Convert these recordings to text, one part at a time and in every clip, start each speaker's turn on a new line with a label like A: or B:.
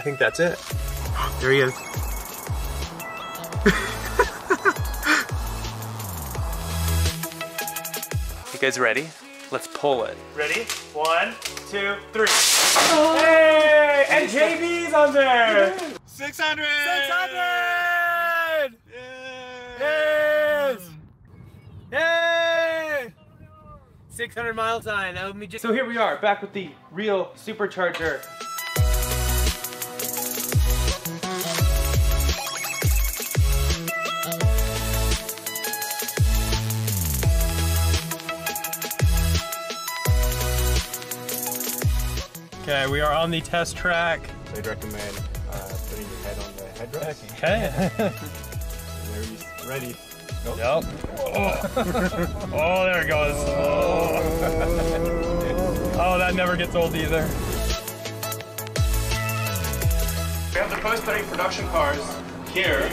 A: I think that's it. There he is. You guys ready? Let's pull it. Ready? 1, 2, 3. Oh. Hey! And JB's on there! 600! 600! Yes! Yay! 600 mile time. That would be just. So here we are, back with the real supercharger. Okay, we are on the test track.
B: So I'd recommend putting your head on the headrest.
A: Okay.
B: There he's ready.
A: Nope. Yep. Oh. Oh, there it goes. Oh. Oh, that never gets old either. We have the post-putting production cars here.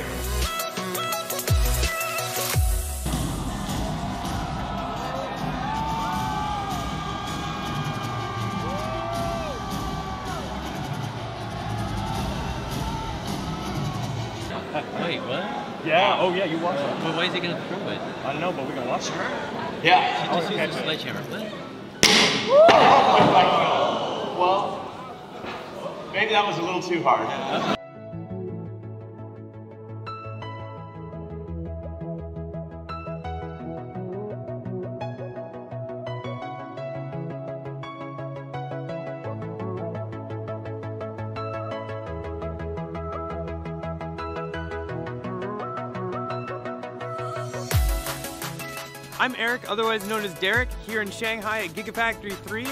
C: Wait, what?
A: Yeah, oh yeah, you watch it.
C: Well, why is he gonna throw it?
A: I don't know, but we're gonna watch it.
B: Yeah.
C: He just used a sledgehammer. What?
B: Well, maybe that was a little too hard.
A: I'm Eric, otherwise known as Derek, here in Shanghai at Gigafactory 3.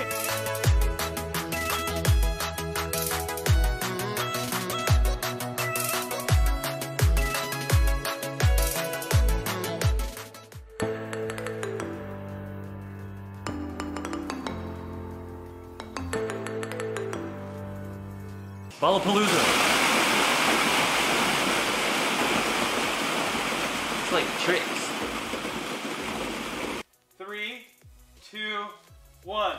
C: Ballapalooza. It's like tricks.
A: 3, 2, 1.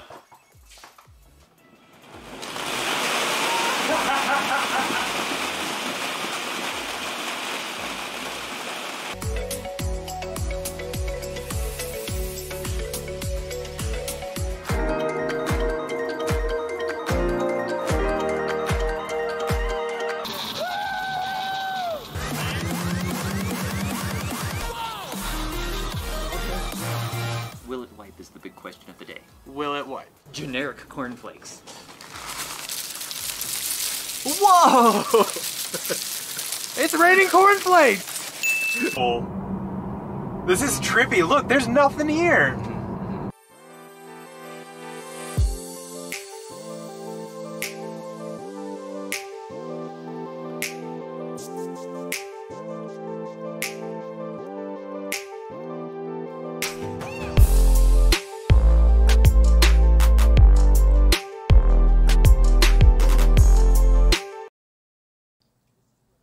C: Will it wipe is the big question of the day.
A: Will it wipe?
C: Generic cornflakes.
A: Whoa! It's raining cornflakes! Oh. This is trippy. Look, there's nothing here.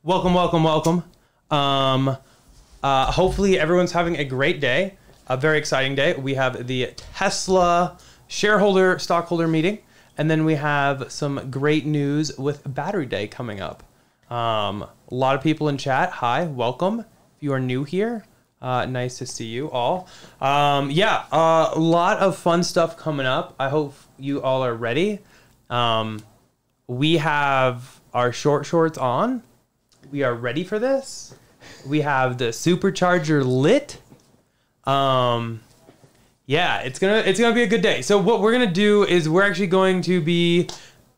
A: Welcome, welcome, welcome. Hopefully everyone's having a great day, a very exciting day. We have the Tesla shareholder stockholder meeting, and then we have some great news with Battery Day coming up. A lot of people in chat. Hi, welcome. If you are new here, nice to see you all. Yeah, a lot of fun stuff coming up. I hope you all are ready. We have our short shorts on. We are ready for this. We have the supercharger lit. Yeah, it's gonna be a good day. So what we're gonna do is we're actually going to be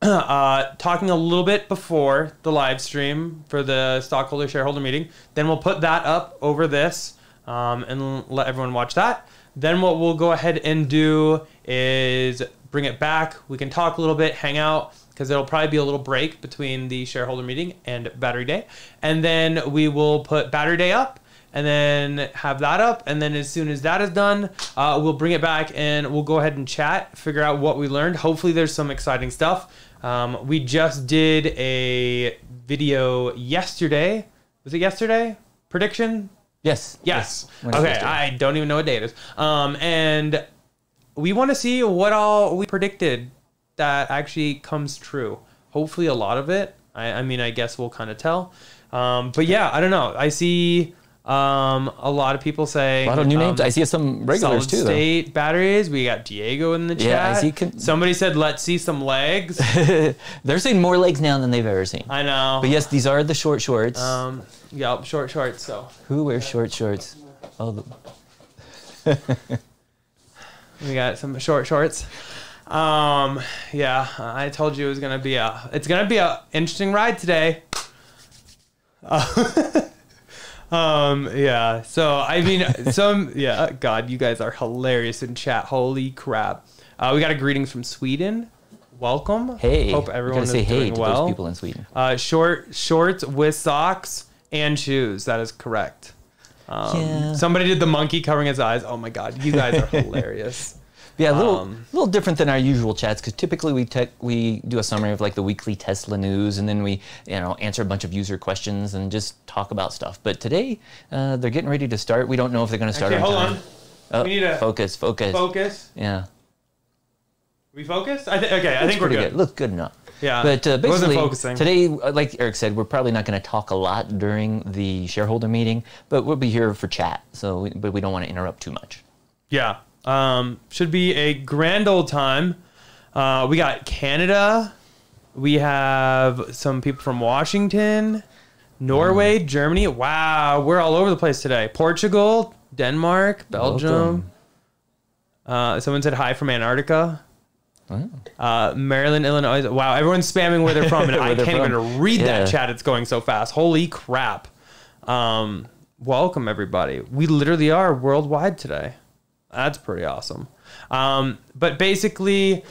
A: talking a little bit before the live stream for the stockholder shareholder meeting. Then we'll put that up over this and let everyone watch that. Then what we'll go ahead and do is bring it back. We can talk a little bit, hang out, because there'll probably be a little break between the shareholder meeting and Battery Day. And then we will put Battery Day up and then have that up. And then as soon as that is done, we'll bring it back and we'll go ahead and chat, figure out what we learned. Hopefully there's some exciting stuff. We just did a video yesterday. Was it yesterday? Prediction?
D: Yes.
A: Yes.
D: Wednesday.
A: Okay, I don't even know what day it is. And we want to see what all we predicted that actually comes true. Hopefully a lot of it. I mean, I guess we'll kind of tell. But yeah, I don't know. I see a lot of people saying
D: A lot of new names. I see some regulars
A: solid
D: too.
A: state batteries. We got Diego in the chat.
D: Yeah, I see
A: Somebody said, "Let's see some legs."
D: They're seeing more legs now than they've ever seen.
A: I know.
D: But yes, these are the short shorts.
A: Yep, short shorts. So
D: Who wears short shorts? Oh,
A: we got some short shorts. Yeah, I told you it's gonna be a interesting ride today. Yeah. So I mean, God, you guys are hilarious in chat. Holy crap. We got a greetings from Sweden. Welcome.
D: hey.
A: Hope everyone is
D: say hey
A: doing
D: to
A: well.
D: those people in Sweden.
A: Shorts with socks and shoes. That is correct.
D: Yeah.
A: Somebody did the monkey covering his eyes. Oh my God, you guys are hilarious.
D: Yeah, a little different than our usual chats because typically we do a summary of like the weekly Tesla news and then we answer a bunch of user questions and just talk about stuff. But today they're getting ready to start. We don't know if they're going to start
A: Okay,
D: on
A: hold
D: time.
A: on.
D: Oh,
A: We need to
D: focus.
A: Focus.
D: Yeah.
A: We focused? I think we're
D: Pretty
A: good.
D: Looks good enough.
A: Yeah.
D: But
A: Wasn't
D: basically,
A: focusing.
D: today, like Eric said, we're probably not going to talk a lot during the shareholder meeting, but we'll be here for chat. But we don't want to interrupt too much.
A: Yeah. Should be a grand old time. We got Canada. We have some people from Washington, Norway, Germany. Wow, we're all over the place today. Portugal, Denmark, Belgium. Someone said hi from Antarctica. Maryland, Illinois. Wow, everyone's spamming where they're from, and I can't even read that chat. It's going so fast. Holy crap. Welcome, everybody. We literally are worldwide today. That's pretty awesome. But basically,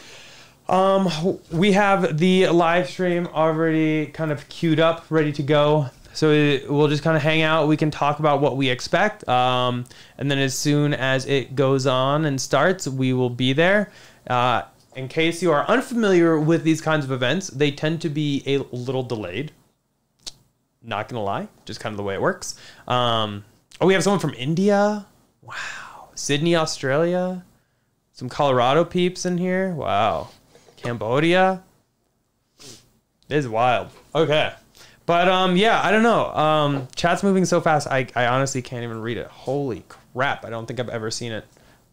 A: we have the live stream already kind of queued up, ready to go. So we'll just kind of hang out. We can talk about what we expect. And then as soon as it goes on and starts, we will be there. In case you are unfamiliar with these kinds of events, they tend to be a little delayed. Not going to lie. Just kind of the way it works. We have someone from India. Wow. Sydney, Australia. Some Colorado peeps in here. Wow. Cambodia. It is wild. Okay. But, yeah, I don't know. Chat's moving so fast, I honestly can't even read it. Holy crap. I don't think I've ever seen it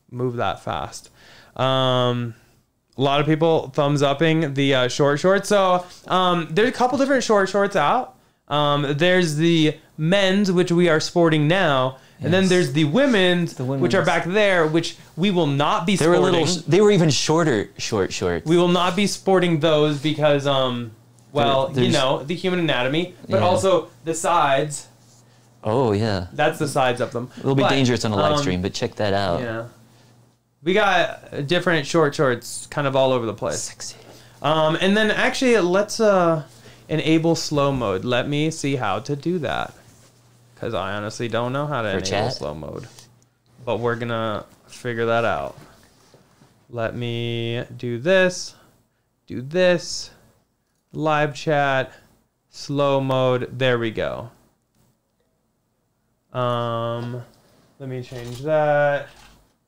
A: move that fast. A lot of people thumbs upping the short shorts. So there's a couple different short shorts out. There's the men's, which we are sporting now. Yes. And then there's the women's, which are back there, which we will not be sporting.
D: They were even shorter short shorts.
A: We will not be sporting those because, the human anatomy, but also the sides.
D: Oh, yeah.
A: That's the sides of them.
D: It'll be dangerous on a live stream, but check that out.
A: Yeah. We got different short shorts kind of all over the place.
D: Sexy.
A: And then actually let's enable slow mode. Let me see how to do that. Because I honestly don't know how to enable slow mode. But we're going to figure that out. Let me do this. Live chat. Slow mode. There we go. Let me change that.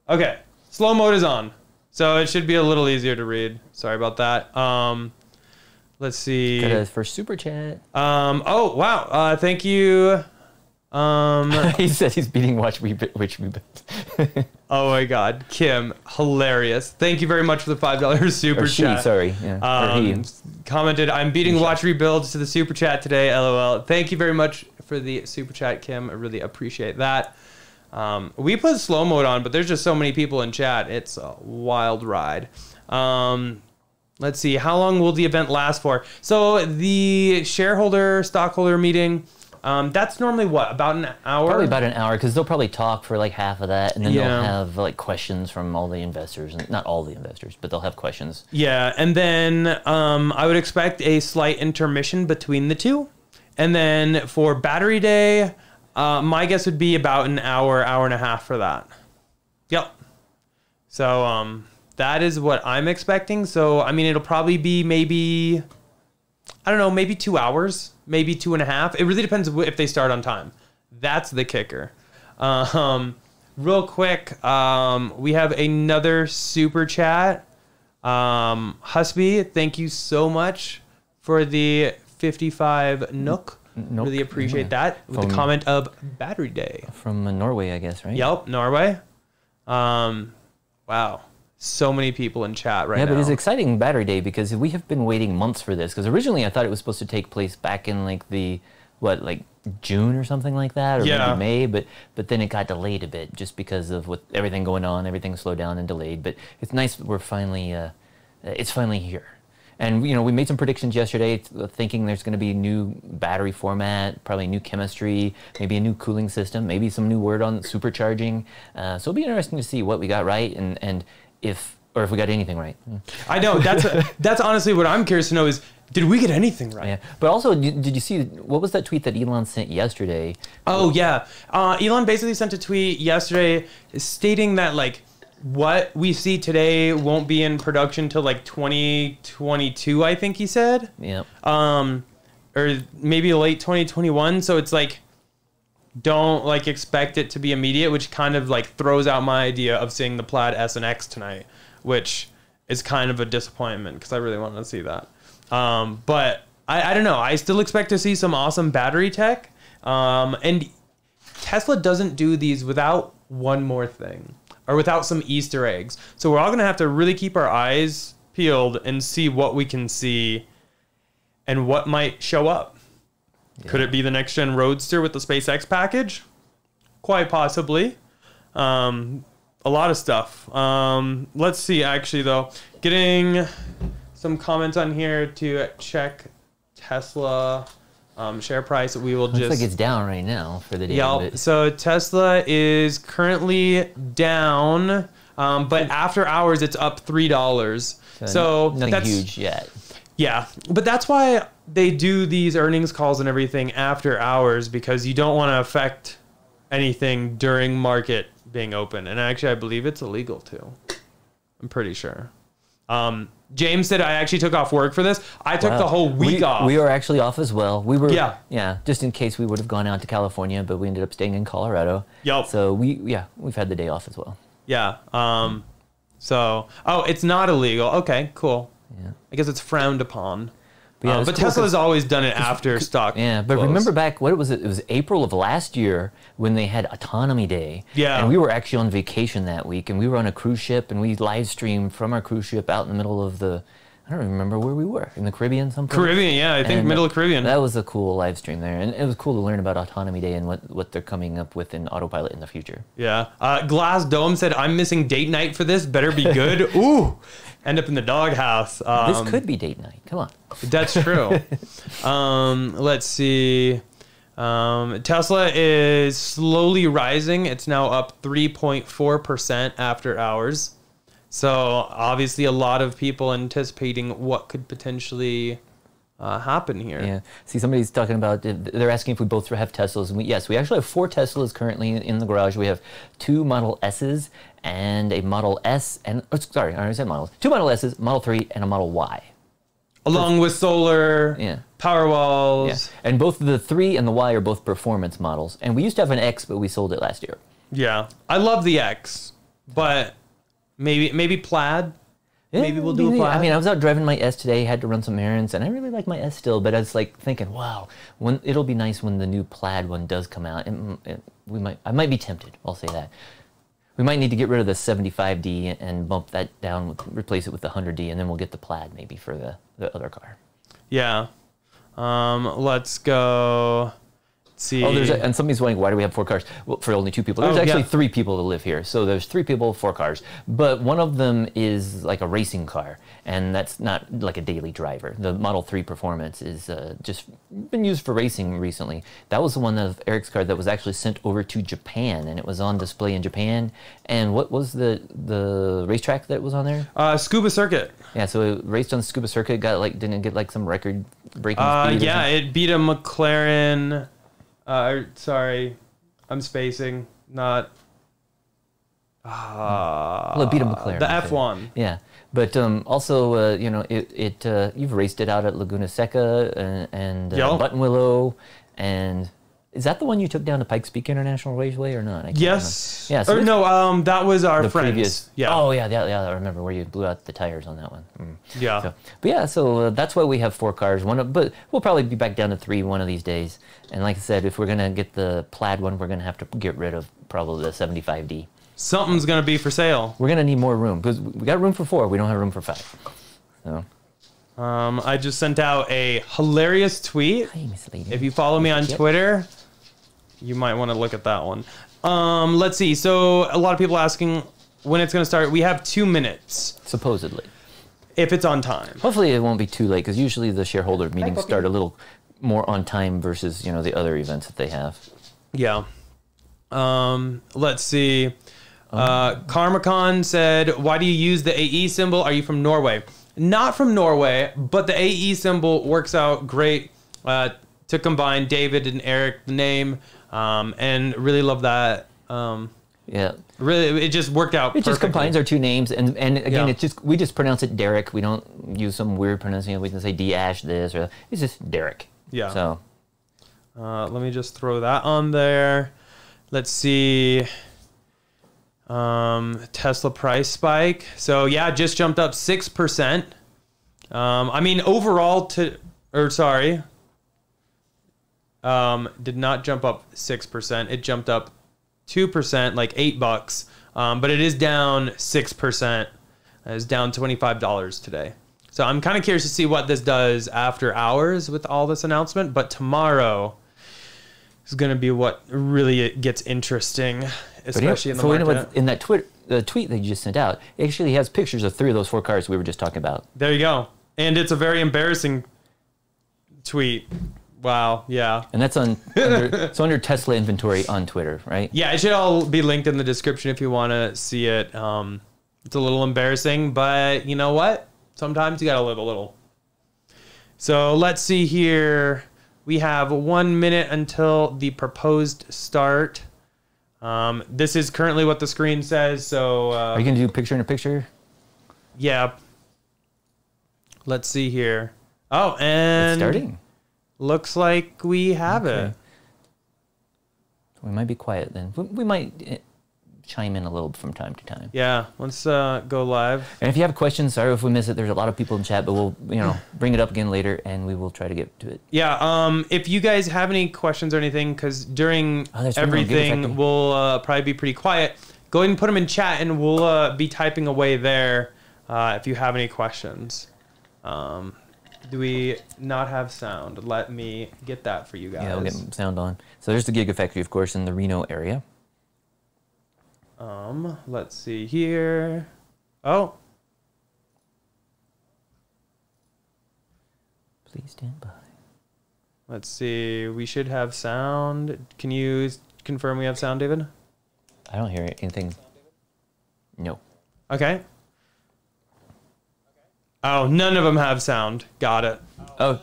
A: Okay. Slow mode is on, so it should be a little easier to read. Sorry about that. Let's see.
D: Got a first super chat.
A: Oh wow. Thank you.
D: He said he's beating Which We Bet.
A: Oh my God, Kim, hilarious. Thank you very much for the $5 super chat.
D: Sorry. Yeah.
A: Commented, I'm beating Watch Rebuilds to the super chat today. LOL. Thank you very much for the super chat, Kim. I really appreciate that. We put slow mode on, but there's just so many people in chat. It's a wild ride. Let's see. How long will the event last for? So the stockholder meeting, that's normally what? About an hour?
D: Probably about an hour, because they'll probably talk for like half of that, and then they'll have like questions from all the investors. And not all the investors, but they'll have questions.
A: Yeah, and then I would expect a slight intermission between the two. And then for Battery Day... my guess would be about an hour and a half for that. Yep. So that is what I'm expecting. So, I mean, it'll probably be maybe 2 hours, maybe 2.5. It really depends if they start on time. That's the kicker. Real quick, we have another super chat. Husby, thank you so much for the 55 Nook.
D: Nook,
A: Really appreciate that. With the
D: From-
A: comment of Battery Day.
D: From Norway, I guess, right?
A: Yep, Norway. Wow. So many people in chat right
D: Yeah,
A: now.
D: but it's exciting Battery Day because we have been waiting months for this. Because originally I thought it was supposed to take place back in like June or something like that, or
A: Yeah.
D: maybe May. But then it got delayed a bit just because of with everything going on, everything slowed down and delayed. But it's nice that we're finally, it's finally here. And we made some predictions yesterday, thinking there's going to be new battery format, probably new chemistry, maybe a new cooling system, maybe some new word on supercharging. So it'll be interesting to see what we got right and if we got anything right.
A: I know. That's honestly what I'm curious to know is, did we get anything right?
D: Yeah. But also, did you see, what was that tweet that Elon sent yesterday?
A: Oh, yeah. Elon basically sent a tweet yesterday stating that, like, what we see today won't be in production till like 2022, I think he said.
D: Yeah.
A: Or maybe late 2021. So it's like, don't like expect it to be immediate, which kind of like throws out my idea of seeing the Plaid S and X tonight, which is kind of a disappointment because I really wanted to see that. But I don't know. I still expect to see some awesome battery tech. And Tesla doesn't do these without one more thing, or without some Easter eggs. So we're all going to have to really keep our eyes peeled and see what we can see and what might show up. Yeah. Could it be the next gen Roadster with the SpaceX package? Quite possibly. A lot of stuff. Let's see, actually, though. Getting some comments on here to check Tesla share price. We will
D: Looks
A: just...
D: like it's down right now for the day.
A: Yep. So Tesla is currently down, but after hours it's up $3. So
D: nothing
A: that's
D: huge yet.
A: Yeah, but that's why they do these earnings calls and everything after hours, because you don't want to affect anything during market being open. And actually, I believe it's illegal too. I'm pretty sure. James said I actually took off work for this. I took the whole week off.
D: We were actually off as well. We were,
A: yeah,
D: just in case we would have gone out to California, but we ended up staying in Colorado.
A: Yep.
D: So we've had the day off as well.
A: Yeah. It's not illegal. Okay, cool.
D: Yeah.
A: I guess it's frowned upon.
D: But,
A: but Tesla's always done it after stock.
D: Yeah, but
A: close.
D: remember back, what was it? It was April of last year when they had Autonomy Day.
A: Yeah.
D: And we were actually on vacation that week, and we were on a cruise ship, and we live streamed from our cruise ship out in the middle of I don't remember where we were, in the Caribbean someplace?
A: Caribbean, yeah, I think middle of Caribbean.
D: That was a cool live stream there, and it was cool to learn about Autonomy Day and what they're coming up with in Autopilot in the future.
A: Yeah. Glass Dome said, I'm missing date night for this. Better be good. Ooh. End up in the doghouse.
D: This could be date night. Come on.
A: That's true. Let's see. Tesla is slowly rising. It's now up 3.4% after hours. So obviously a lot of people anticipating what could potentially happen here.
D: Yeah. See, somebody's talking about, they're asking if we both have Teslas. And yes, we actually have 4 Teslas currently in the garage. We have 2 Model S's and a Model S, and, sorry, I already said models. 2 Model S's, Model 3, and a Model Y.
A: Along with solar, power walls.
D: Yeah. And both the 3 and the Y are both performance models. And we used to have an X, but we sold it last year.
A: Yeah. I love the X, but maybe Plaid.
D: Yeah,
A: maybe we'll do a Plaid.
D: I mean, I was out driving my S today, had to run some errands, and I really like my S still, but I was like thinking, wow, it'll be nice when the new Plaid one does come out. I might be tempted, I'll say that. We might need to get rid of the 75D and bump that down, replace it with the 100D, and then we'll get the Plaid maybe for the other car.
A: Yeah. Let's go. See.
D: Oh, and somebody's wondering, why do we have 4 cars? Well, for only 2 people. There's actually 3 people that live here. So there's 3 people, 4 cars. But one of them is like a racing car, and that's not like a daily driver. The Model 3 Performance is just been used for racing recently. That was the one of Eric's car that was actually sent over to Japan, and it was on display in Japan. And what was the racetrack that was on there?
A: Scuba Circuit.
D: Yeah, so it raced on Scuba Circuit, didn't it get like some record-breaking speed?
A: Yeah, it beat a McLaren... sorry, I'm spacing. Not.
D: Well, it beat a McLaren.
A: The F1.
D: Yeah, but also, you've raced it out at Laguna Seca and Buttonwillow, and Is that the one you took down to Pikes Peak International Raceway or not? I can't
A: Yes.
D: remember. Yeah. So
A: Or no, that was our
D: the
A: friends.
D: previous.
A: Yeah.
D: Oh yeah, I remember where you blew out the tires on that one.
A: Yeah.
D: So, but yeah, so that's why we have 4 cars. But we'll probably be back down to 3 one of these days. And like I said, if we're gonna get the plaid one, we're gonna have to get rid of probably the 75D.
A: Something's gonna be for sale.
D: We're gonna need more room because we got room for 4. We don't have room for 5. So.
A: I just sent out a hilarious tweet.
D: Hi, Miss Lady.
A: If you follow me on
D: Yep.
A: Twitter, you might want to look at that one. Let's see. So a lot of people asking when it's going to start. We have 2 minutes
D: Supposedly.
A: if it's on time.
D: Hopefully it won't be too late because usually the shareholder meetings start a little more on time versus the other events that they have.
A: Yeah. Let's see. Karmacon said, "Why do you use the AE symbol? Are you from Norway?" Not from Norway, but the AE symbol works out great to combine David and Eric, the name, and really love that.
D: Yeah.
A: Really, it just worked out.
D: It just
A: perfectly.
D: combines our 2 names, and again,
A: Yeah.
D: we just pronounce it Derek. We don't use some weird pronunciation. We can say D-ash this or it's just Derek.
A: Yeah.
D: So
A: Let me just throw that on there. Let's see. Tesla price spike. So yeah, just jumped up 6%. I mean, overall did not jump up 6%. It jumped up 2%, like $8. But it is down 6%. It's down $25 today. So I'm kind of curious to see what this does after hours with all this announcement. But tomorrow is going to be what really gets interesting, especially in the market.
D: In that tweet that you just sent out, it actually has pictures of 3 of those 4 cars we were just talking about.
A: There you go. And it's a very embarrassing tweet. Wow. Yeah.
D: And that's under Tesla inventory on Twitter, right?
A: Yeah. It should all be linked in the description if you want to see it. It's a little embarrassing, but you know what? Sometimes you got to live a little. So let's see here. We have 1 minute until the proposed start. This is currently what the screen says. So
D: Are you going to do picture in a picture?
A: yeah. Let's see here. Oh, and
D: It's starting.
A: looks like we have
D: Okay.
A: it.
D: We might be quiet then. We might chime in a little from time to time.
A: Yeah. Let's go live.
D: And if you have questions, sorry if we miss it. There's a lot of people in chat, but we'll bring it up again later, and we will try to get to it.
A: Yeah. If you guys have any questions or anything, because during
D: there's one on
A: everything
D: Gigafactory.
A: we'll probably be pretty quiet. Go ahead and put them in chat, and we'll be typing away there if you have any questions. Do we not have sound? Let me get that for you guys.
D: Yeah, we'll get sound on. So there's the Gigafactory, of course, in the Reno area.
A: Let's see here. Oh,
D: Please stand by.
A: let's see. We should have sound. Can you confirm we have sound, David?
D: I don't hear anything. No.
A: Okay. Oh, none of them have sound. Got it.
D: Oh,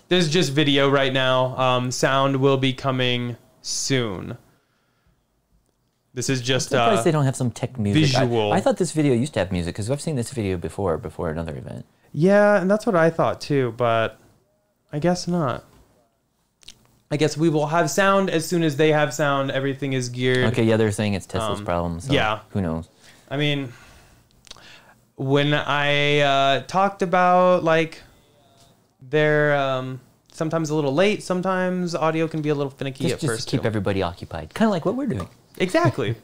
A: This is just video right now. Sound will be coming soon. This is just
D: surprised they don't have some tech music.
A: visual.
D: I thought this video used to have music because I've seen this video before another event.
A: yeah, and that's what I thought too, but I guess not. I guess we will have sound as soon as they have sound. Everything is geared.
D: Okay, yeah, they're saying it's Tesla's problem. So
A: yeah.
D: Who knows?
A: I mean, when I talked about like they're sometimes a little late, sometimes audio can be a little finicky at
D: Just
A: first.
D: keep
A: too.
D: everybody occupied, kind of like what we're doing.
A: Exactly.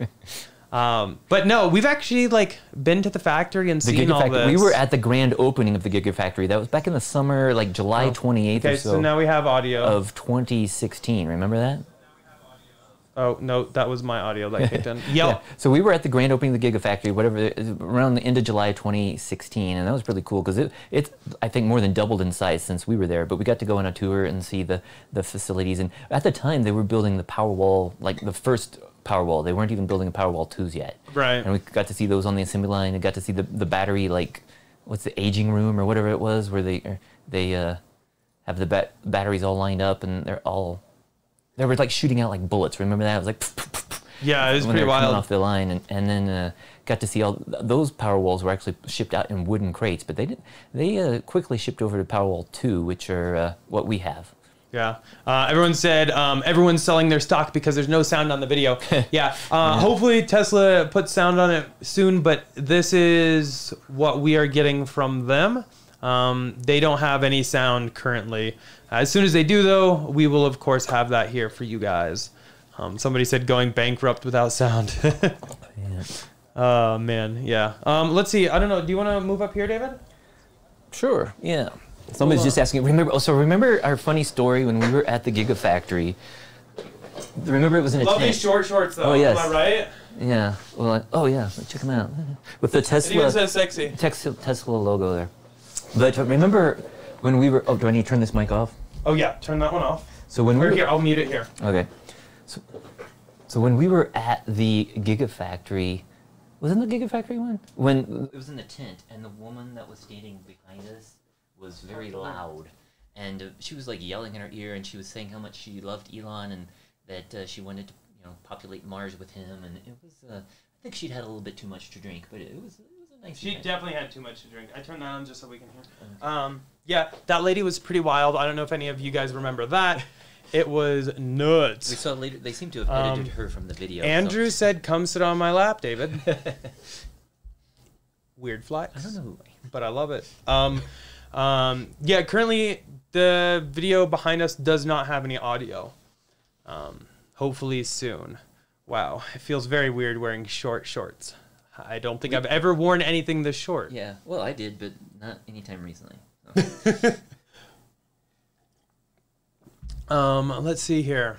A: But no, we've actually like been to the factory and
D: The
A: seen all
D: Gigafactory.
A: this.
D: We were at the grand opening of the Gigafactory. That was back in the summer, like July 28th
A: Okay,
D: or
A: so now we have audio.
D: of 2016. Remember that?
A: Oh no, that was my audio that kicked in. Yep.
D: Yeah. So we were at the grand opening of the Gigafactory, around the end of July 2016, and that was really cool because it's I think more than doubled in size since we were there. But we got to go on a tour and see the facilities, and at the time they were building the Powerwall, like the first Powerwall. They weren't even building the Powerwall 2s yet.
A: Right.
D: And we got to see those on the assembly line, and got to see the battery, like what's the aging room or whatever it was, where they have the batteries all lined up, and they were like shooting out like bullets. Remember that? It was like
A: Yeah, it was
D: when
A: pretty
D: they were coming
A: wild.
D: off the line, and then got to see all those Powerwalls were actually shipped out in wooden crates, but they quickly shipped over to Powerwall 2, which are what we have.
A: Yeah. Everyone said everyone's selling their stock because there's no sound on the video. Yeah. Hopefully Tesla puts sound on it soon, but this is what we are getting from them. They don't have any sound currently. As soon as they do, though, we will, of course, have that here for you guys. Somebody said going bankrupt without sound.
D: Yeah.
A: Oh, man. Yeah. Let's see. I don't know. Do you want to move up here, David?
D: Sure. Yeah. Somebody's just asking. Remember our funny story when we were at the Gigafactory? Remember it was in a
A: Love
D: tent.
A: these short shorts, though.
D: Oh, yes.
A: Am I right?
D: Yeah. Well, oh yeah. Check them out. With the
A: It even
D: Tesla
A: says sexy.
D: Tesla logo there. But remember when we were? Oh, do I need to turn this mic off?
A: Oh, yeah. Turn that one off.
D: So when we
A: Or
D: were
A: here, I'll mute it here.
D: Okay. So when we were at the Gigafactory, wasn't the Gigafactory one? When it was in the tent, and the woman that was standing behind us was very loud, and she was like yelling in our ear, and she was saying how much she loved Elon and that she wanted to, populate Mars with him, and it was. I think she'd had a little bit too much to drink, but it was a nice.
A: She
D: event.
A: definitely had too much to drink. I turned that on just so we can hear. Yeah, that lady was pretty wild. I don't know if any of you guys remember that. It was
D: We
A: nuts.
D: saw later. They seem to have edited her from the video.
A: Andrew said, "Come sit on my lap, David." Weird flex.
D: I don't know.
A: But I love it. Yeah, currently the video behind us does not have any audio. Hopefully soon. Wow, it feels very weird wearing short shorts. I don't think I've ever worn anything this short.
D: Yeah. Well, I did, but not anytime recently. So.
A: Let's see here.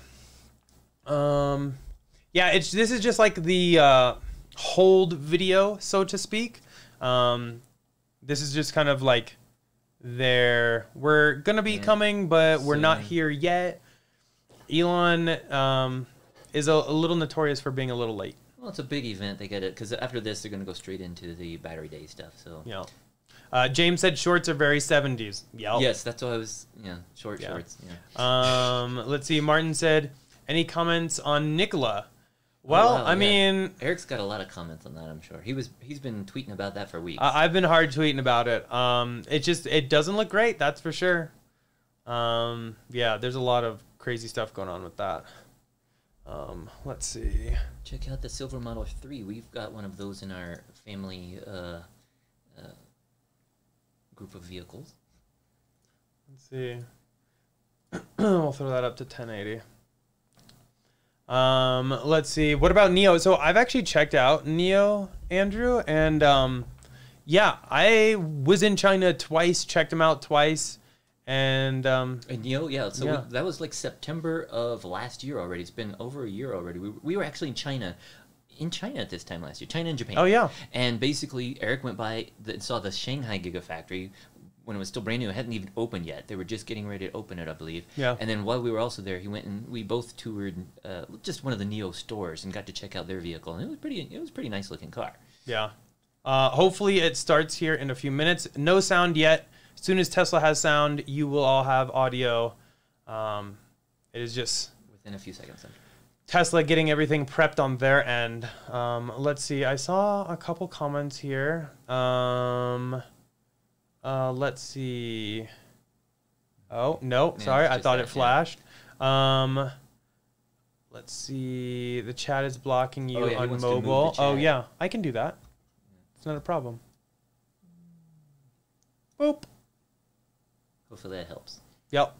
A: Yeah, this is just like the hold video, so to speak. This is just kind of like we're gonna be coming, but we're not here yet. Elon is a little notorious for being a little late.
D: Well, it's a big event. They get it because after this, they're going to go straight into the Battery Day stuff. So
A: Yeah. James said shorts are very 70s. Yeah.
D: yes, that's what I was. Yeah, shorts. Yeah.
A: Let's see. Martin said, any comments on Nikola? Well,
D: Oh, wow,
A: I
D: yeah.
A: mean,
D: Eric's got a lot of comments on that. I'm sure he's been tweeting about that for weeks.
A: I've been hard tweeting about it. It doesn't look great. That's for sure. Yeah, there's a lot of crazy stuff going on with that. Let's see.
D: Check out the Silver Model 3. We've got one of those in our family group of vehicles.
A: Let's see. We'll throw that up to 1080. Let's see. What about Neo? So I've actually checked out Neo, Andrew, and yeah, I was in China twice, checked him out twice, and
D: Neo, yeah. So
A: yeah.
D: that was like September of last year already. It's been over a year already. We were actually in China at this time last year. China and Japan.
A: Oh, yeah.
D: And basically, Eric went by and saw the Shanghai Gigafactory when it was still brand new. It hadn't even opened yet. They were just getting ready to open it, I believe.
A: Yeah.
D: And then while we were also there, he went and we both toured just one of the Neo stores and got to check out their vehicle. And it was a pretty nice looking car.
A: yeah. Hopefully it starts here in a few minutes. No sound yet. As soon as Tesla has sound, you will all have audio. It is just
D: Within a few seconds.
A: Tesla getting everything prepped on their end. Let's see. I saw a couple comments here. Let's see. Oh, no.
D: Yeah,
A: Sorry.
D: it's
A: I
D: just
A: thought
D: that,
A: it flashed. Let's see. The chat is blocking you
D: Oh, yeah, he
A: on
D: wants to move the
A: mobile. Oh,
D: chat.
A: yeah. I can do that. It's not a problem. Boop.
D: Hopefully that helps.
A: Yep.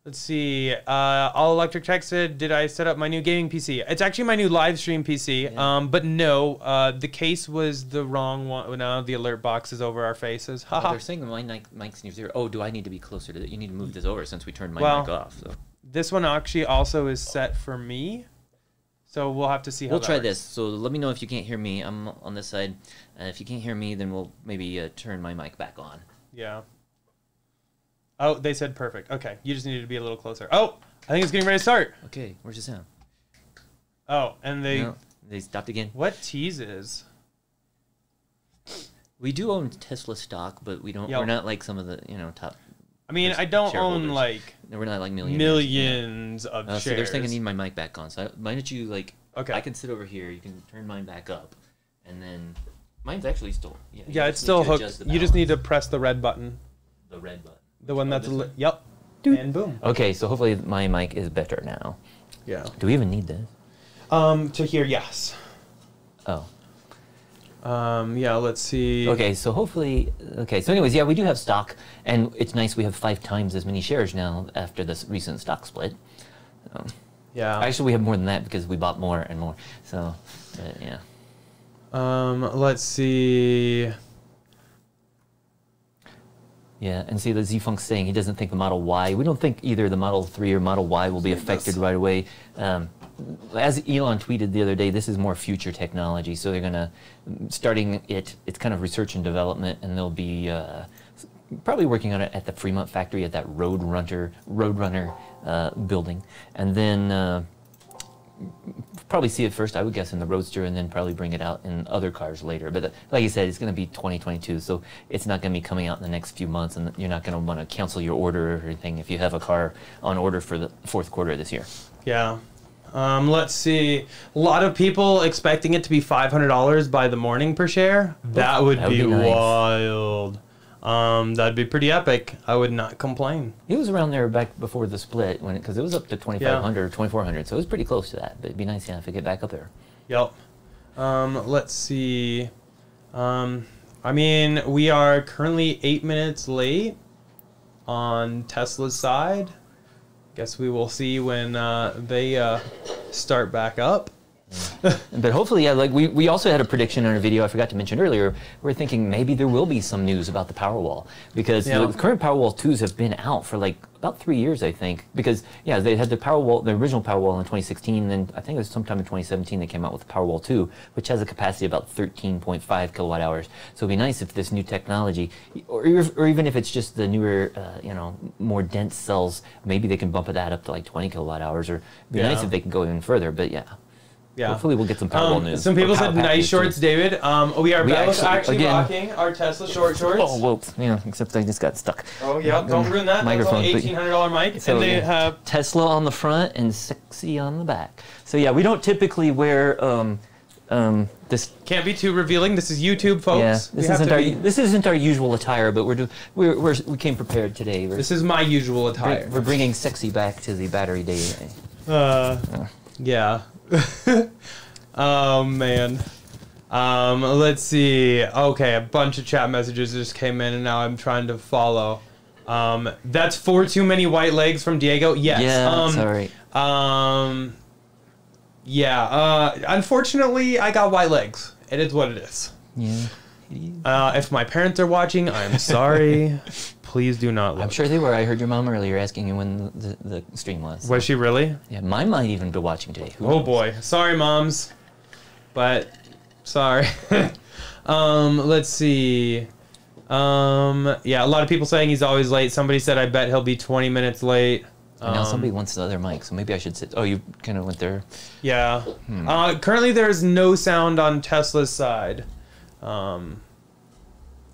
A: Let's see. All Electric Tech said, did I set up my new gaming PC? It's actually my new live stream PC.
D: Yeah.
A: But no, the case was the wrong one. Now the alert box is over our faces.
D: Oh,
A: Haha.
D: they're saying my mic's near zero. Oh, do I need to be closer to it? You need to move this over since we turned my
A: Well,
D: mic off. So.
A: This one actually also is set for me. So we'll have to see how
D: We'll
A: that
D: try
A: works.
D: this. So let me know if you can't hear me. I'm on this side. If you can't hear me, then we'll maybe turn my mic back on.
A: Yeah. Oh, they said perfect. Okay. You just needed to be a little closer. Oh, I think it's getting ready to start.
D: Okay, where's the sound?
A: Oh, and
D: No, they stopped again.
A: what teases?
D: We do own Tesla stock, but we don't.
A: Yep.
D: We're not like some of the top.
A: I mean, I don't own
D: shareholders.
A: like
D: No, we're not like millionaires.
A: millions of
D: So they're
A: shares.
D: saying I need my mic back on. So why don't you
A: Okay.
D: I can sit over here. You can turn mine back up, and then mine's actually still. Yeah, you
A: Yeah,
D: just
A: it's
D: need
A: still
D: to
A: hooked.
D: adjust the
A: You just need to
D: balance.
A: press the red button.
D: The red button.
A: The one that's yep. And boom.
D: Okay, so hopefully my mic is better now.
A: Yeah.
D: Do we even need this?
A: To hear yes.
D: Oh.
A: Yeah, let's see.
D: Okay, so hopefully, okay, so anyways, yeah, we do have stock, and it's nice we have 5 times as many shares now after this recent stock split.
A: Yeah.
D: Actually, we have more than that because we bought more and more, so, but, yeah.
A: Let's see.
D: Yeah, and see, the Z-Funk's saying he doesn't think the Model Y, we don't think either the Model 3 or Model Y will be affected right away. As Elon tweeted the other day, this is more future technology, so they're going to, starting it's kind of research and development, and they'll be probably working on it at the Fremont factory at that Roadrunner building. And then probably see it first, I would guess, in the Roadster, and then probably bring it out in other cars later. But like you said, it's going to be 2022, so it's not going to be coming out in the next few months, and you're not going to want to cancel your order or anything if you have a car on order for the 4th quarter of this year.
A: Yeah. Let's see. A lot of people expecting it to be $500 by the morning per share. That would be
D: nice.
A: Wild. That'd be pretty epic. I would not complain.
D: It was around there back before the split, because it was up to 2,500 or 2,400, so it was pretty close to that. But it'd be nice, yeah, if it get back up there.
A: Yep. Let's see. I mean, we are currently 8 minutes late on Tesla's side. Guess we will see when they start back up.
D: But hopefully, yeah, like we also had a prediction in a video I forgot to mention earlier. We're thinking maybe there will be some news about the Powerwall, because the current Powerwall 2s have been out for like about 3 years, I think. Because, yeah, they had the Powerwall, the original Powerwall in 2016, and then I think it was sometime in 2017 they came out with the Powerwall 2, which has a capacity of about 13.5 kilowatt hours. So it'd be nice if this new technology, or even if it's just the newer, more dense cells, maybe they can bump that up to like 20 kilowatt hours, or it'd be nice if they can go even further, but yeah.
A: Yeah.
D: Hopefully we'll get some Powerwall news.
A: Some people said nice shorts,
D: too.
A: David. We are both actually
D: again,
A: rocking our Tesla shorts.
D: Oh, whoops. Yeah, except I just got stuck.
A: Oh, yeah. Don't ruin that.
D: Microphone.
A: That's an $1,800 mic.
D: So
A: and they have
D: Tesla on the front and sexy on the back. So, yeah, we don't typically wear this.
A: Can't be too revealing. This is YouTube, folks.
D: Yeah, this isn't our usual attire, but we came prepared today.
A: This is my usual attire.
D: We're bringing sexy back to the Battery Day.
A: Yeah. Oh, man. Let's see. Okay, a bunch of chat messages just came in, and now I'm trying to follow. That's 4 too many white legs from Diego. Yes.
D: Yeah, sorry.
A: Yeah. Unfortunately, I got white legs. It is what it is.
D: Yeah.
A: If my parents are watching, I'm sorry. Please do not look.
D: I'm sure they were. I heard your mom earlier asking you when the stream was.
A: Was she really?
D: Yeah, mine might even be watching today. Who
A: Oh,
D: knows?
A: boy. Sorry, moms. But, sorry. Let's see. Yeah, a lot of people saying he's always late. Somebody said, I bet he'll be 20 minutes late.
D: And now somebody wants the other mic, so maybe I should sit. Oh, you kind of went there.
A: Yeah. Currently, there's no sound on Tesla's side.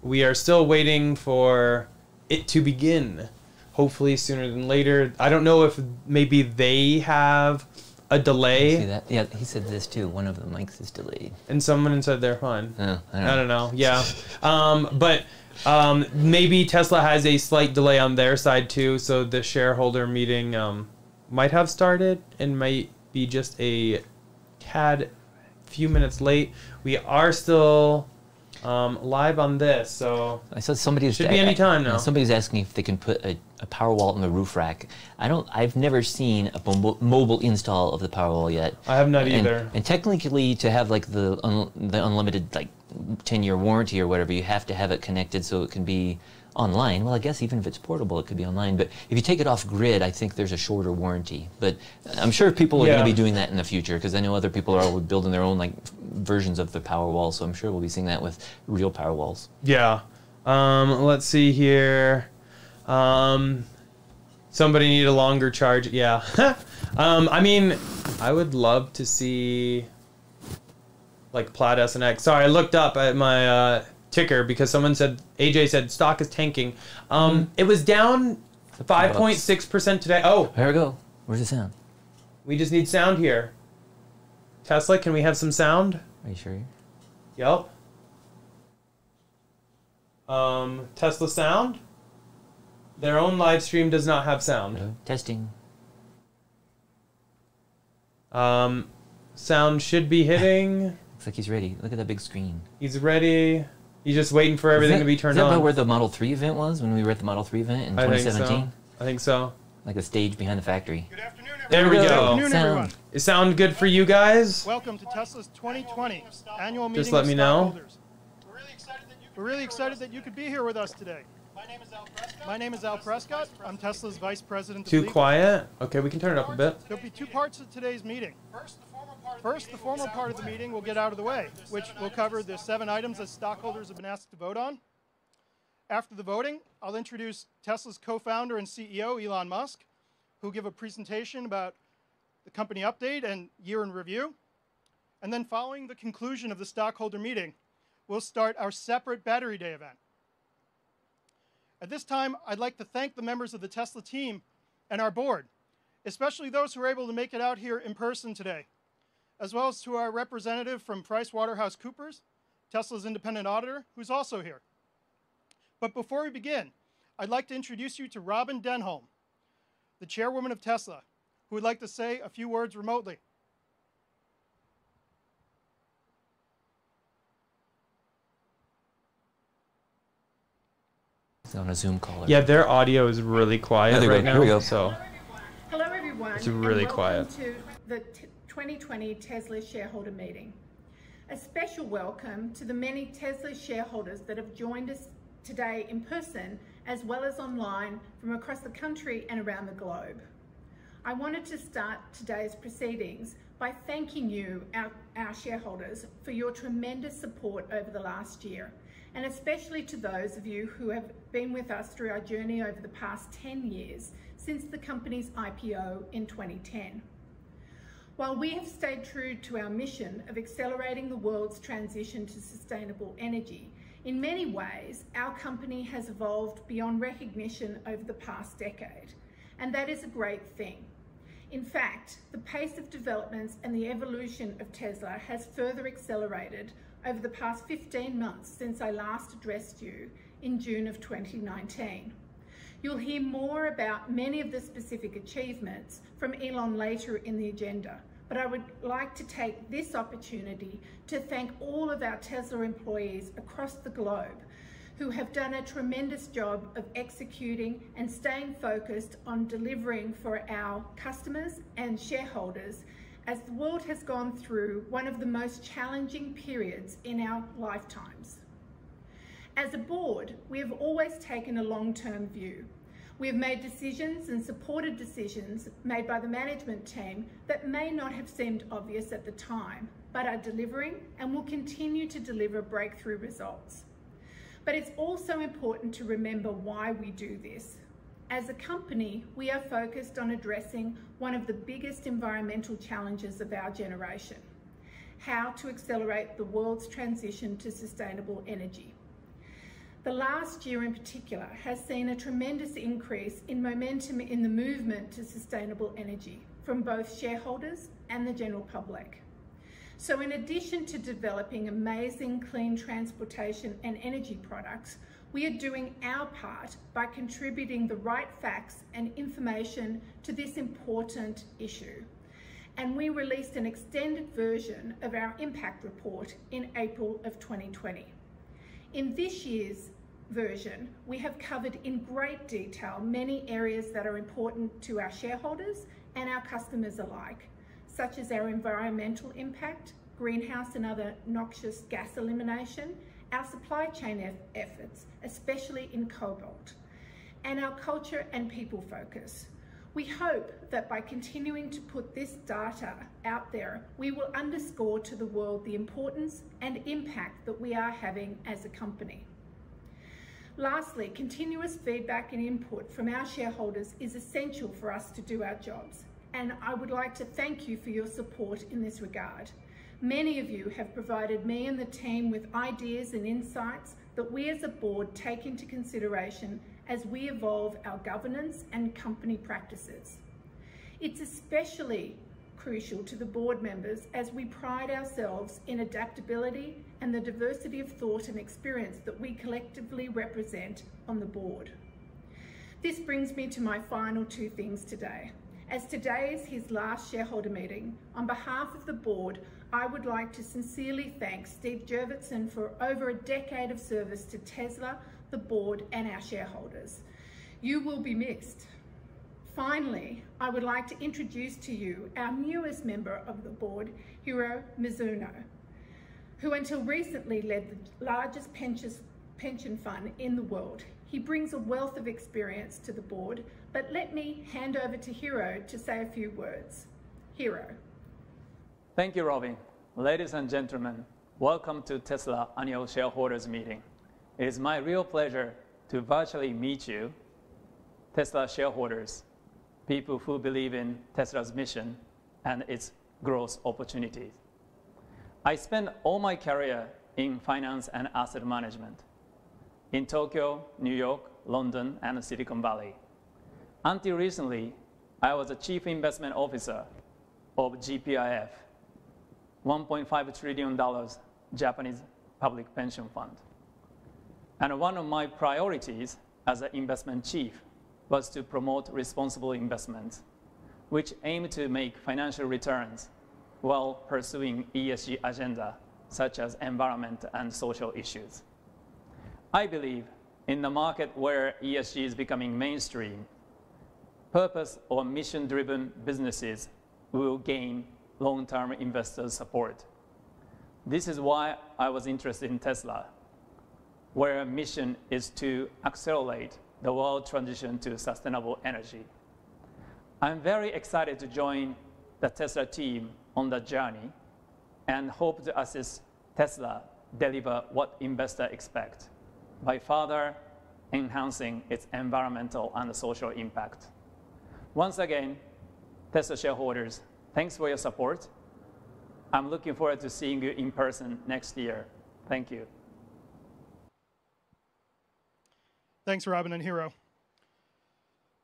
A: We are still waiting for it to begin. Hopefully sooner than later. I don't know if maybe they have a delay.
D: See that? Yeah, he said this too. One of the mics is delayed.
A: And someone said they're fine.
D: Oh,
A: I don't know. Yeah. But maybe Tesla has a slight delay on their side too, so the shareholder meeting might have started and might be just a few minutes late. We are still live on this, so
D: I saw somebody
A: should be any time now.
D: Somebody's asking if they can put a Powerwall on the roof rack. I've never seen a mobile install of the Powerwall yet.
A: I have not either.
D: And technically, to have like the unlimited like 10-year warranty or whatever, you have to have it connected so it can be online. Well, I guess even if it's portable, it could be online. But if you take it off grid, I think there's a shorter warranty. But I'm sure people are going to be doing that in the future, because I know other people are building their own like versions of the Powerwall. So I'm sure we'll be seeing that with real Powerwalls.
A: Yeah. Let's see here. Somebody need a longer charge. Yeah. I mean, I would love to see like Plaid SNX. Sorry, I looked up at my ticker because someone said, AJ said stock is tanking. It was down 5.6% today. Oh,
D: There we go. Where's the sound?
A: we just need sound here. Tesla, can we have some sound?
D: Are you sure?
A: Yep. Tesla sound? Their own live stream does not have sound.
D: Testing.
A: Sound should be hitting.
D: Looks like he's ready. Look at that big screen.
A: He's ready. He's just waiting for everything to be turned
D: on. Is that
A: on.
D: about where the Model 3 event was, when we were at the Model 3 event in 2017?
A: I think so.
D: Like the stage behind the factory.
E: Good afternoon, everyone.
A: There we go.
E: Good afternoon, everyone.
A: Is sound good for you guys?
E: Welcome to Tesla's 2020 annual meeting
A: Just let me know.
E: Stockholders. We're really excited that you could be here with us today. My name is Al Prescott. I'm Tesla's Vice President of
A: Too
E: Legal.
A: quiet? Okay, we can turn it up a bit.
E: There'll be two parts of today's meeting. First, the formal part of the meeting will get out of the way, which will cover the 7 items that stockholders have been asked to vote on. After the voting, I'll introduce Tesla's co-founder and CEO, Elon Musk, who'll give a presentation about the company update and year in review. And then following the conclusion of the stockholder meeting, we'll start our separate Battery Day event. At this time, I'd like to thank the members of the Tesla team and our board, especially those who were able to make it out here in person today, as well as to our representative from PricewaterhouseCoopers, Tesla's independent auditor, who's also here. But before we begin, I'd like to introduce you to Robin Denholm, the chairwoman of Tesla, who would like to say a few words remotely.
D: On a Zoom call.
A: Yeah, their audio is really quiet right now.
D: Here we go.
A: So
F: hello, everyone.
A: It's really
F: and
A: quiet.
F: Welcome to the 2020 Tesla shareholder meeting. A special welcome to the many Tesla shareholders that have joined us today in person, as well as online from across the country and around the globe. I wanted to start today's proceedings by thanking you, our shareholders, for your tremendous support over the last year, and especially to those of you who have been with us through our journey over the past 10 years since the company's IPO in 2010. While we have stayed true to our mission of accelerating the world's transition to sustainable energy, in many ways, our company has evolved beyond recognition over the past decade, and that is a great thing. In fact, the pace of developments and the evolution of Tesla has further accelerated over the past 15 months since I last addressed you in June of 2019. You'll hear more about many of the specific achievements from Elon later in the agenda, but I would like to take this opportunity to thank all of our Tesla employees across the globe who have done a tremendous job of executing and staying focused on delivering for our customers and shareholders as the world has gone through one of the most challenging periods in our lifetimes. As a board, we have always taken a long-term view. We have made decisions and supported decisions made by the management team that may not have seemed obvious at the time, but are delivering and will continue to deliver breakthrough results. But it's also important to remember why we do this. As a company, we are focused on addressing one of the biggest environmental challenges of our generation: how to accelerate the world's transition to sustainable energy. The last year in particular has seen a tremendous increase in momentum in the movement to sustainable energy from both shareholders and the general public. So in addition to developing amazing clean transportation and energy products, we are doing our part by contributing the right facts and information to this important issue. And we released an extended version of our impact report in April of 2020. In this year's version, we have covered in great detail many areas that are important to our shareholders and our customers alike, such as our environmental impact, greenhouse and other noxious gas elimination, our supply chain efforts, especially in cobalt, and our culture and people focus. We hope that by continuing to put this data out there, we will underscore to the world the importance and impact that we are having as a company. Lastly, continuous feedback and input from our shareholders is essential for us to do our jobs, and I would like to thank you for your support in this regard. Many of you have provided me and the team with ideas and insights that we as a board take into consideration as we evolve our governance and company practices. It's especially crucial to the board members as we pride ourselves in adaptability and the diversity of thought and experience that we collectively represent on the board. This brings me to my final two things today. As today is his last shareholder meeting, on behalf of the board, I would like to sincerely thank Steve Jurvetson for over a decade of service to Tesla, the board, and our shareholders. You will be missed. Finally, I would like to introduce to you our newest member of the board, Hiro Mizuno, who until recently led the largest pension fund in the world. He brings a wealth of experience to the board, but let me hand over to Hiro to say a few words. Hiro.
G: Thank you, Robin. Ladies and gentlemen, welcome to Tesla Annual Shareholders Meeting. It is my real pleasure to virtually meet you, Tesla shareholders, people who believe in Tesla's mission and its growth opportunities. I spent all my career in finance and asset management in Tokyo, New York, London, and Silicon Valley. Until recently, I was a chief investment officer of GPIF, $1.5 trillion Japanese public pension fund. And one of my priorities as an investment chief was to promote responsible investments, which aim to make financial returns while pursuing ESG agenda, such as environment and social issues. I believe in the market where ESG is becoming mainstream, purpose or mission-driven businesses will gain long-term investors' support. This is why I was interested in Tesla, where our mission is to accelerate the world transition to sustainable energy. I'm very excited to join the Tesla team on the journey and hope to assist Tesla deliver what investors expect by further enhancing its environmental and social impact. Once again, Tesla shareholders, thanks for your support. I'm looking forward to seeing you in person next year. Thank you.
E: Thanks, Robin and Hiro.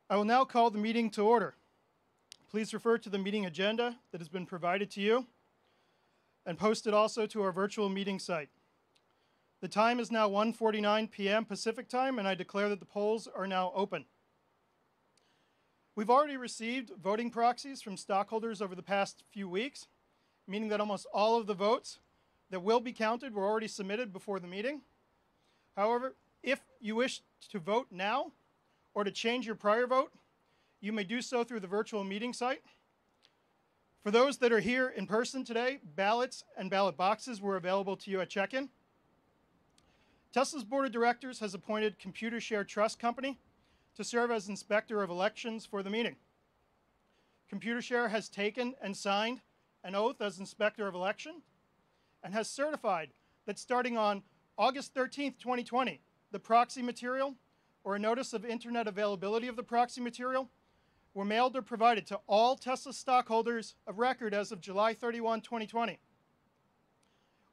E: I will now call the meeting to order. Please refer to the meeting agenda that has been provided to you and posted also to our virtual meeting site. The time is now 1:49 p.m. Pacific time, and I declare that the polls are now open. We've already received voting proxies from stockholders over the past few weeks, meaning that almost all of the votes that will be counted were already submitted before the meeting. However, if you wish to vote now or to change your prior vote, you may do so through the virtual meeting site. For those that are here in person today, ballots and ballot boxes were available to you at check-in. Tesla's board of directors has appointed Computershare Trust Company to serve as inspector of elections for the meeting. Computershare has taken and signed an oath as inspector of election and has certified that starting on August 13th, 2020, the proxy material or a notice of internet availability of the proxy material were mailed or provided to all Tesla stockholders of record as of July 31, 2020.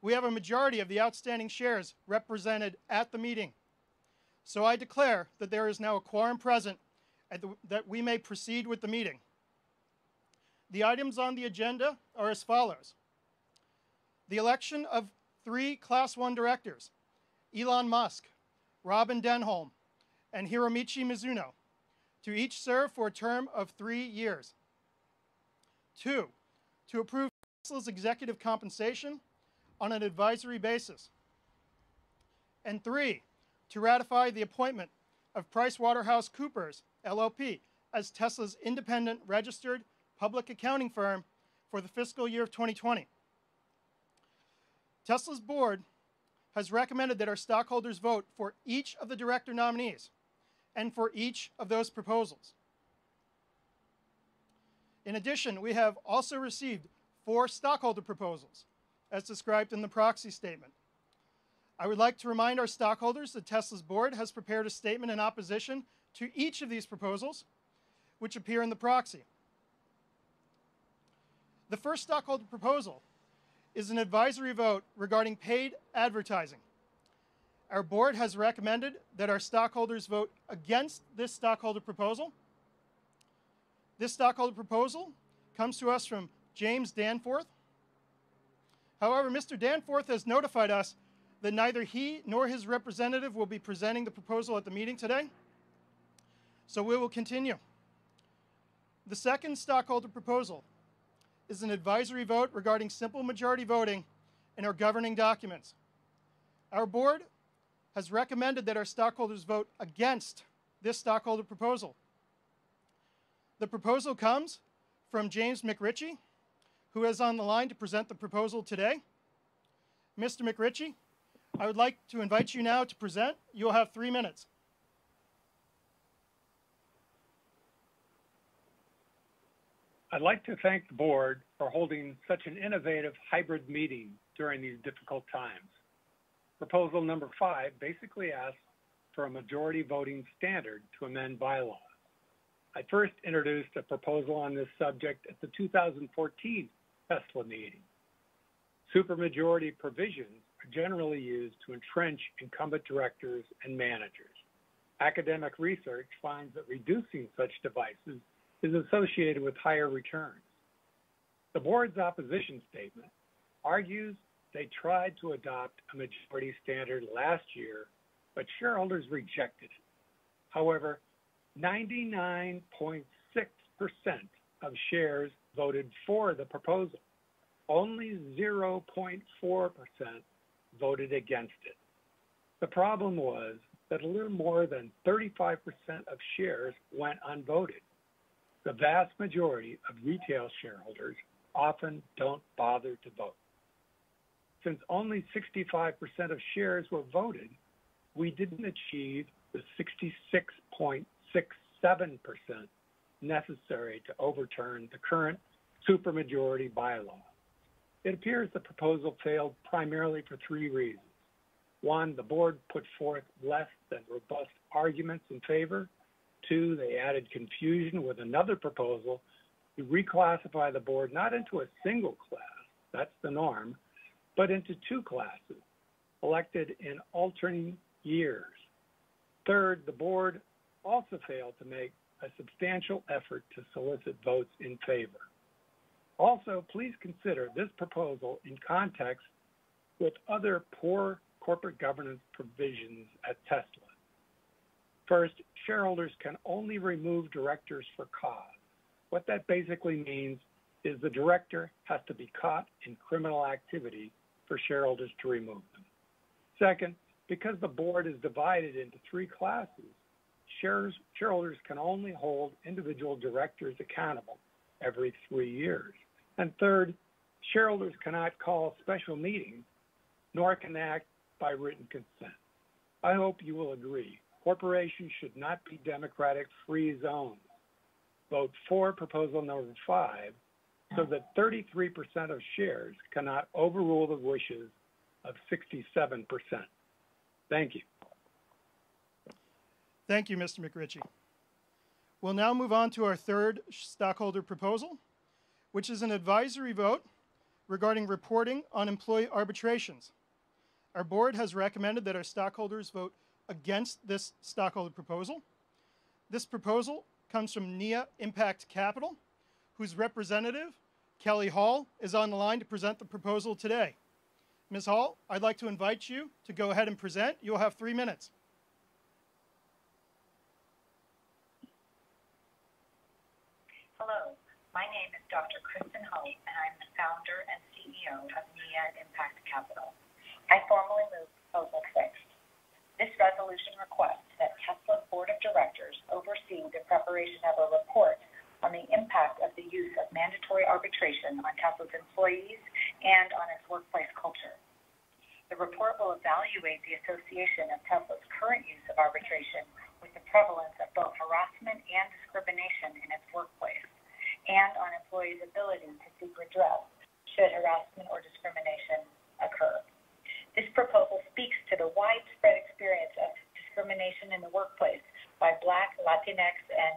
E: We have a majority of the outstanding shares represented at the meeting. So I declare that there is now a quorum present and that we may proceed with the meeting. The items on the agenda are as follows. The election of 3 Class 1 directors, Elon Musk, Robin Denholm, and Hiromichi Mizuno, to each serve for a term of 3 years. 2, to approve Tesla's executive compensation on an advisory basis. And 3, to ratify the appointment of PricewaterhouseCoopers, LLP, as Tesla's independent registered public accounting firm for the fiscal year of 2020. Tesla's board has recommended that our stockholders vote for each of the director nominees and for each of those proposals. In addition, we have also received 4 stockholder proposals, as described in the proxy statement. I would like to remind our stockholders that Tesla's board has prepared a statement in opposition to each of these proposals, which appear in the proxy. The first stockholder proposal is an advisory vote regarding paid advertising. Our board has recommended that our stockholders vote against this stockholder proposal. This stockholder proposal comes to us from James Danforth. However, Mr. Danforth has notified us that neither he nor his representative will be presenting the proposal at the meeting today. So we will continue. The second stockholder proposal is an advisory vote regarding simple majority voting in our governing documents. Our board has recommended that our stockholders vote against this stockholder proposal. The proposal comes from James McRitchie, who is on the line to present the proposal today. Mr. McRitchie, I would like to invite you now to present. You'll have 3 minutes.
H: I'd like to thank the board for holding such an innovative hybrid meeting during these difficult times. Proposal number 5 basically asks for a majority voting standard to amend bylaws. I first introduced a proposal on this subject at the 2014 Tesla meeting. Supermajority provisions are generally used to entrench incumbent directors and managers. Academic research finds that reducing such devices is associated with higher returns. The board's opposition statement argues they tried to adopt a majority standard last year, but shareholders rejected it. However, 99.6% of shares voted for the proposal. Only 0.4% voted against it. The problem was that a little more than 35% of shares went unvoted. The vast majority of retail shareholders often don't bother to vote. Since only 65% of shares were voted, we didn't achieve the 66.67% necessary to overturn the current supermajority bylaw. It appears the proposal failed primarily for 3 reasons. 1, the board put forth less than robust arguments in favor. 2, they added confusion with another proposal to reclassify the board not into a single class, that's the norm, but into 2 classes, elected in alternating years. 3rd, the board also failed to make a substantial effort to solicit votes in favor. Also, please consider this proposal in context with other poor corporate governance provisions at Tesla. First, shareholders can only remove directors for cause. What that basically means is the director has to be caught in criminal activity for shareholders to remove them. Second, because the board is divided into 3 classes, shareholders can only hold individual directors accountable every 3 years. And third, shareholders cannot call special meetings, nor can act by written consent. I hope you will agree. Corporations should not be democratic free zones. Vote for proposal number 5 so that 33% of shares cannot overrule the wishes of 67%. Thank you.
E: Thank you, Mr. McRitchie. We'll now move on to our 3rd stockholder proposal, which is an advisory vote regarding reporting on employee arbitrations. Our board has recommended that our stockholders vote against this stockholder proposal. This proposal comes from NIA Impact Capital, whose representative, Kelly Hall, is on the line to present the proposal today. Ms. Hall, I'd like to invite you to go ahead and present. You'll have 3 minutes.
I: Hello, my name is Dr. Kristen Hull, and I'm the founder and CEO of NIA Impact Capital. I formally move Proposal 6. This resolution requests that Tesla's Board of Directors oversee the preparation of a report on the impact of the use of mandatory arbitration on Tesla's employees and on its workplace culture. The report will evaluate the association of Tesla's current use of arbitration with the prevalence of both harassment and discrimination in its workplace, and on employees' ability to seek redress should harassment or discrimination occur. This proposal speaks to the widespread experience of discrimination in the workplace by Black, Latinx, and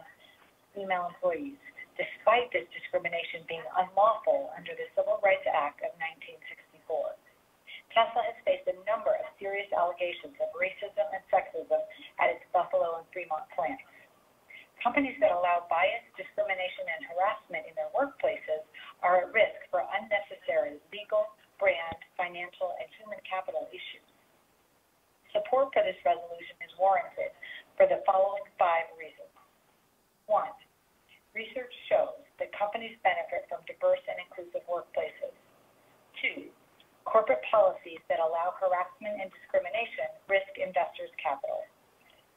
I: female employees, despite this discrimination being unlawful under the Civil Rights Act of 1964. Tesla has faced a number of serious allegations of racism and sexism at its Buffalo and Fremont plants. Companies that allow bias, discrimination, and harassment in their workplaces are at risk for unnecessary legal, brand, financial, and human capital issues. Support for this resolution is warranted for the following 5 reasons.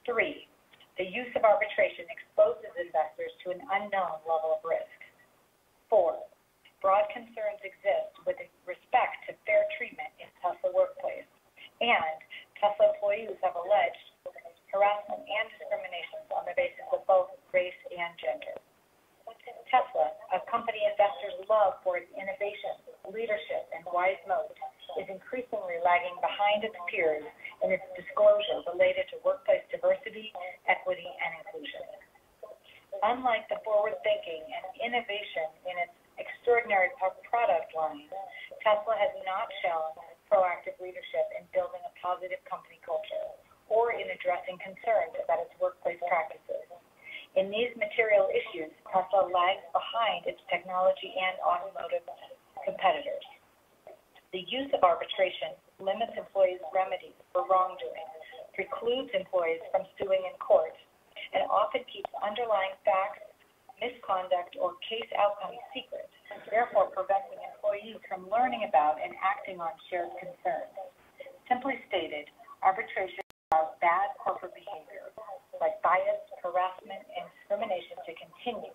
I: 3, the use of arbitration exposes investors to an unknown level of risk. 4, broad concerns exist with respect to fair treatment in Tesla workplace, and Tesla employees have alleged harassment and discriminations on the basis of both race and gender. Tesla, a company investors love for its innovation, leadership, and wise moat, is increasingly lagging behind its peers in its disclosure related to workplace diversity, equity, and inclusion. Unlike the forward-thinking and innovation in its extraordinary product line, Tesla has not shown proactive leadership in building a positive company culture or in addressing concerns about its workplace practices. In these material issues, Tesla lags behind its technology and automotive competitors. The use of arbitration limits employees' remedies for wrongdoing, precludes employees from suing in court, and often keeps underlying facts, misconduct, or case outcomes secret, therefore preventing employees from learning about and acting on shared concerns. Simply stated, arbitration allows bad corporate behavior, like bias, harassment, and discrimination to continue,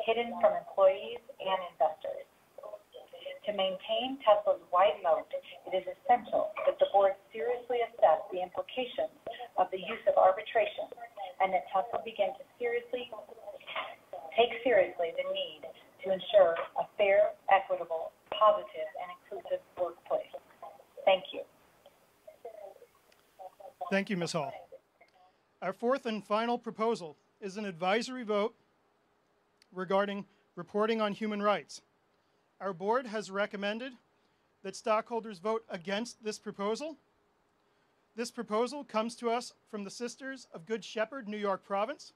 I: hidden from employees and investors. To maintain Tesla's wide moat, it is essential that the board seriously assess the implications of the use of arbitration and that Tesla begin to take seriously the need to ensure a fair, equitable, positive, and inclusive workplace. Thank you.
E: Thank you, Ms. Hall. Our fourth and final proposal is an advisory vote regarding reporting on human rights. Our board has recommended that stockholders vote against this proposal. This proposal comes to us from the Sisters of Good Shepherd, New York Province,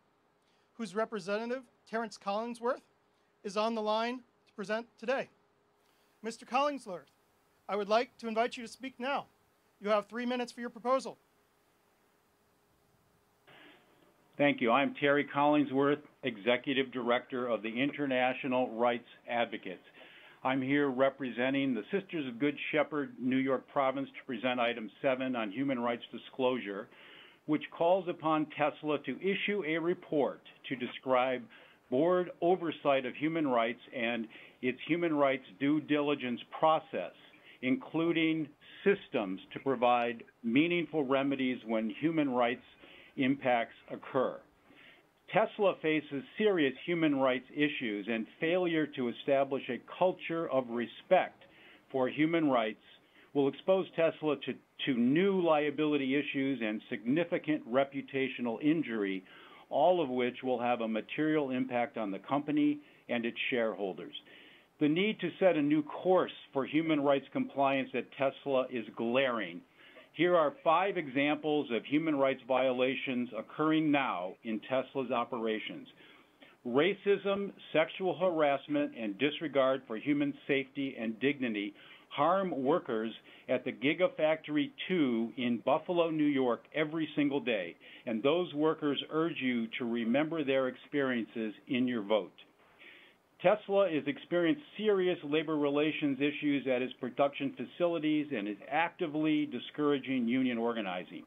E: whose representative, Terrence Collingsworth, is on the line to present today. Mr. Collingsworth, I would like to invite you to speak now. You have 3 minutes for your proposal.
J: Thank you. I'm Terry Collingsworth, Executive Director of the International Rights Advocates. I'm here representing the Sisters of Good Shepherd, New York Province, to present Item 7 on human rights disclosure, which calls upon Tesla to issue a report to describe board oversight of human rights and its human rights due diligence process, including systems to provide meaningful remedies when human rights impacts occur. Tesla faces serious human rights issues, and failure to establish a culture of respect for human rights will expose Tesla to new liability issues and significant reputational injury, all of which will have a material impact on the company and its shareholders. The need to set a new course for human rights compliance at Tesla is glaring. Here are 5 examples of human rights violations occurring now in Tesla's operations. Racism, sexual harassment, and disregard for human safety and dignity harm workers at the Gigafactory 2 in Buffalo, New York every single day, and those workers urge you to remember their experiences in your vote. Tesla has experienced serious labor relations issues at its production facilities and is actively discouraging union organizing.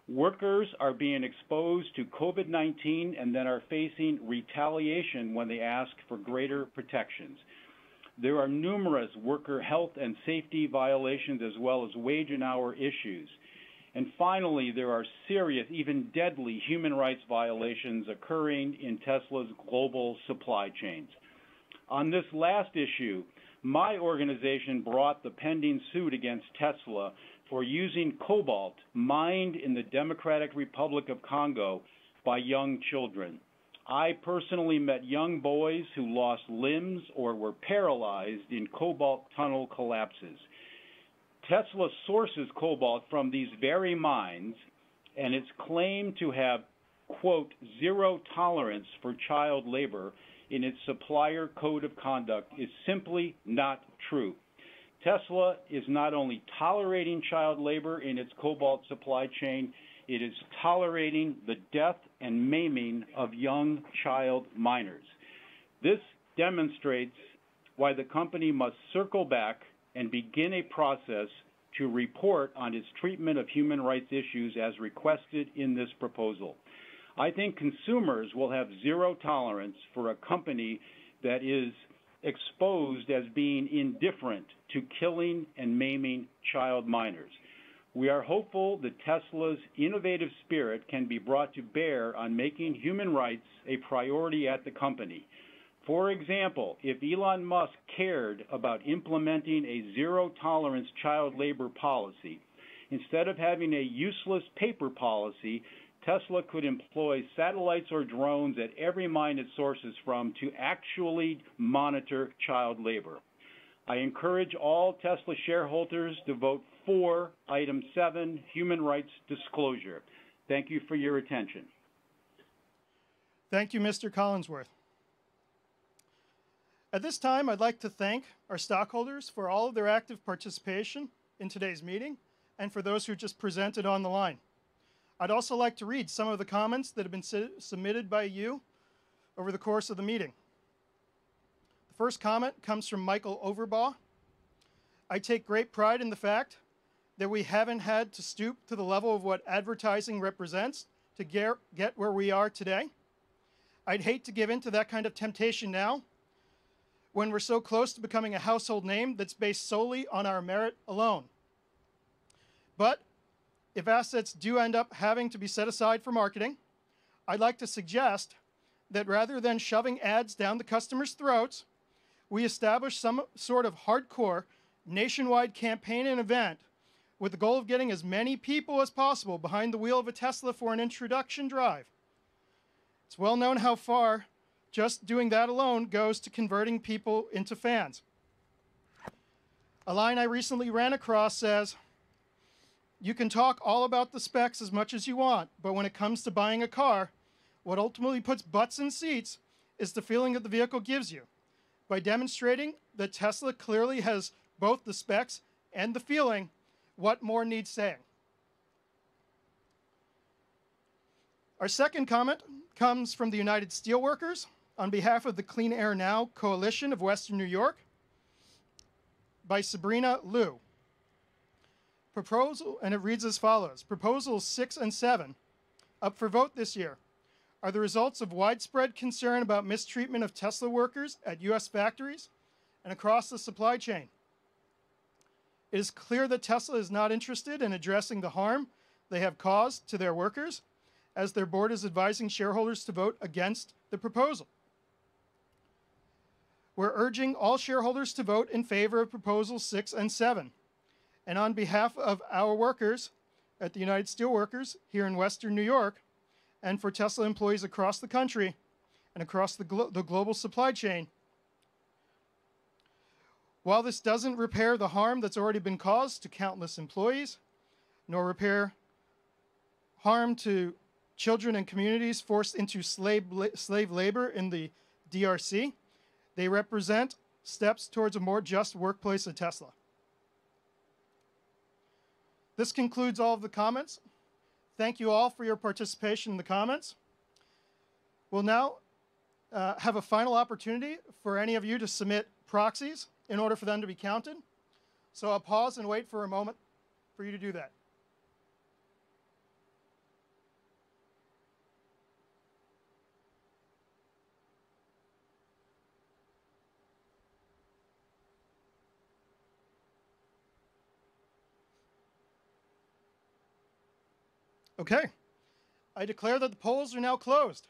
J: Workers are being exposed to COVID-19 and then are facing retaliation when they ask for greater protections. There are numerous worker health and safety violations as well as wage and hour issues. And finally, there are serious, even deadly human rights violations occurring in Tesla's global supply chains. On this last issue, my organization brought the pending suit against Tesla for using cobalt mined in the Democratic Republic of Congo by young children. I personally met young boys who lost limbs or were paralyzed in cobalt tunnel collapses. Tesla sources cobalt from these very mines, and its claim to have, quote, zero tolerance for child labor in its supplier code of conduct is simply not true. Tesla is not only tolerating child labor in its cobalt supply chain, it is tolerating the death and maiming of young child minors. This demonstrates why the company must circle back and begin a process to report on its treatment of human rights issues as requested in this proposal. I think consumers will have zero tolerance for a company that is exposed as being indifferent to killing and maiming child minors. We are hopeful that Tesla's innovative spirit can be brought to bear on making human rights a priority at the company. For example, if Elon Musk cared about implementing a zero-tolerance child labor policy, instead of having a useless paper policy, Tesla could employ satellites or drones at every mine it sources from to actually monitor child labor. I encourage all Tesla shareholders to vote for Item 7, Human Rights Disclosure. Thank you for your attention.
E: Thank you, Mr. Collinsworth. At this time, I'd like to thank our stockholders for all of their active participation in today's meeting and for those who just presented on the line. I'd also like to read some of the comments that have been submitted by you over the course of the meeting. The first comment comes from Michael Overbaugh. I take great pride in the fact that we haven't had to stoop to the level of what advertising represents to get where we are today. I'd hate to give in to that kind of temptation now, when we're so close to becoming a household name that's based solely on our merit alone. But if assets do end up having to be set aside for marketing, I'd like to suggest that rather than shoving ads down the customers' throats, we establish some sort of hardcore nationwide campaign and event with the goal of getting as many people as possible behind the wheel of a Tesla for an introduction drive. It's well known how far just doing that alone goes to converting people into fans. A line I recently ran across says, "You can talk all about the specs as much as you want, but when it comes to buying a car, what ultimately puts butts in seats is the feeling that the vehicle gives you." By demonstrating that Tesla clearly has both the specs and the feeling, what more needs saying? Our second comment comes from the United Steelworkers on behalf of the Clean Air Now Coalition of Western New York by Sabrina Liu. Proposal, and it reads as follows. Proposals 6 and 7, up for vote this year, are the results of widespread concern about mistreatment of Tesla workers at U.S. factories and across the supply chain. It is clear that Tesla is not interested in addressing the harm they have caused to their workers, as their board is advising shareholders to vote against the proposal. We're urging all shareholders to vote in favor of Proposals 6 and 7. And on behalf of our workers at the United Steelworkers here in Western New York, and for Tesla employees across the country and across the global supply chain, while this doesn't repair the harm that's already been caused to countless employees, nor repair harm to children and communities forced into slave labor in the DRC, they represent steps towards a more just workplace at Tesla. This concludes all of the comments. Thank you all for your participation in the comments. We'll now have a final opportunity for any of you to submit proxies in order for them to be counted. So I'll pause and wait for a moment for you to do that. Okay, I declare that the polls are now closed.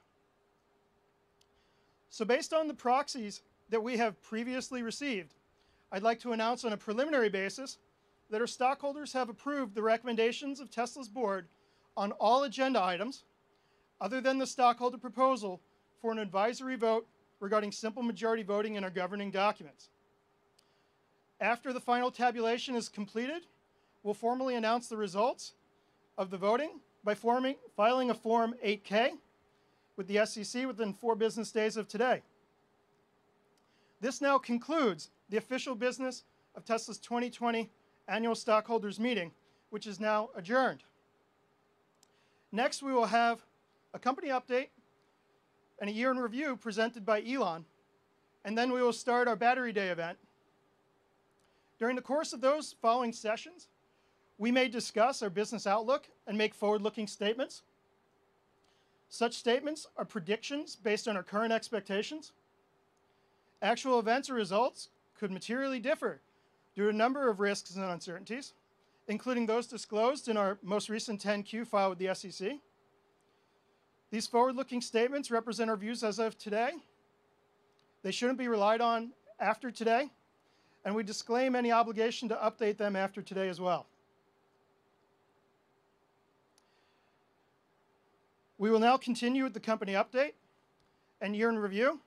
E: So based on the proxies that we have previously received, I'd like to announce on a preliminary basis that our stockholders have approved the recommendations of Tesla's board on all agenda items, other than the stockholder proposal for an advisory vote regarding simple majority voting in our governing documents. After the final tabulation is completed, we'll formally announce the results of the voting by filing a Form 8-K with the SEC within 4 business days of today. This now concludes the official business of Tesla's 2020 Annual Stockholders Meeting, which is now adjourned. Next, we will have a company update and a year in review presented by Elon, and then we will start our Battery Day event. During the course of those following sessions, We may discuss our business outlook and make forward-looking statements. Such statements are predictions based on our current expectations. Actual events or results could materially differ due to a number of risks and uncertainties, including those disclosed in our most recent 10-Q filed with the SEC. These forward-looking statements represent our views as of today. They shouldn't be relied on after today, and we disclaim any obligation to update them after today as well. We will now continue with the company update and year in review.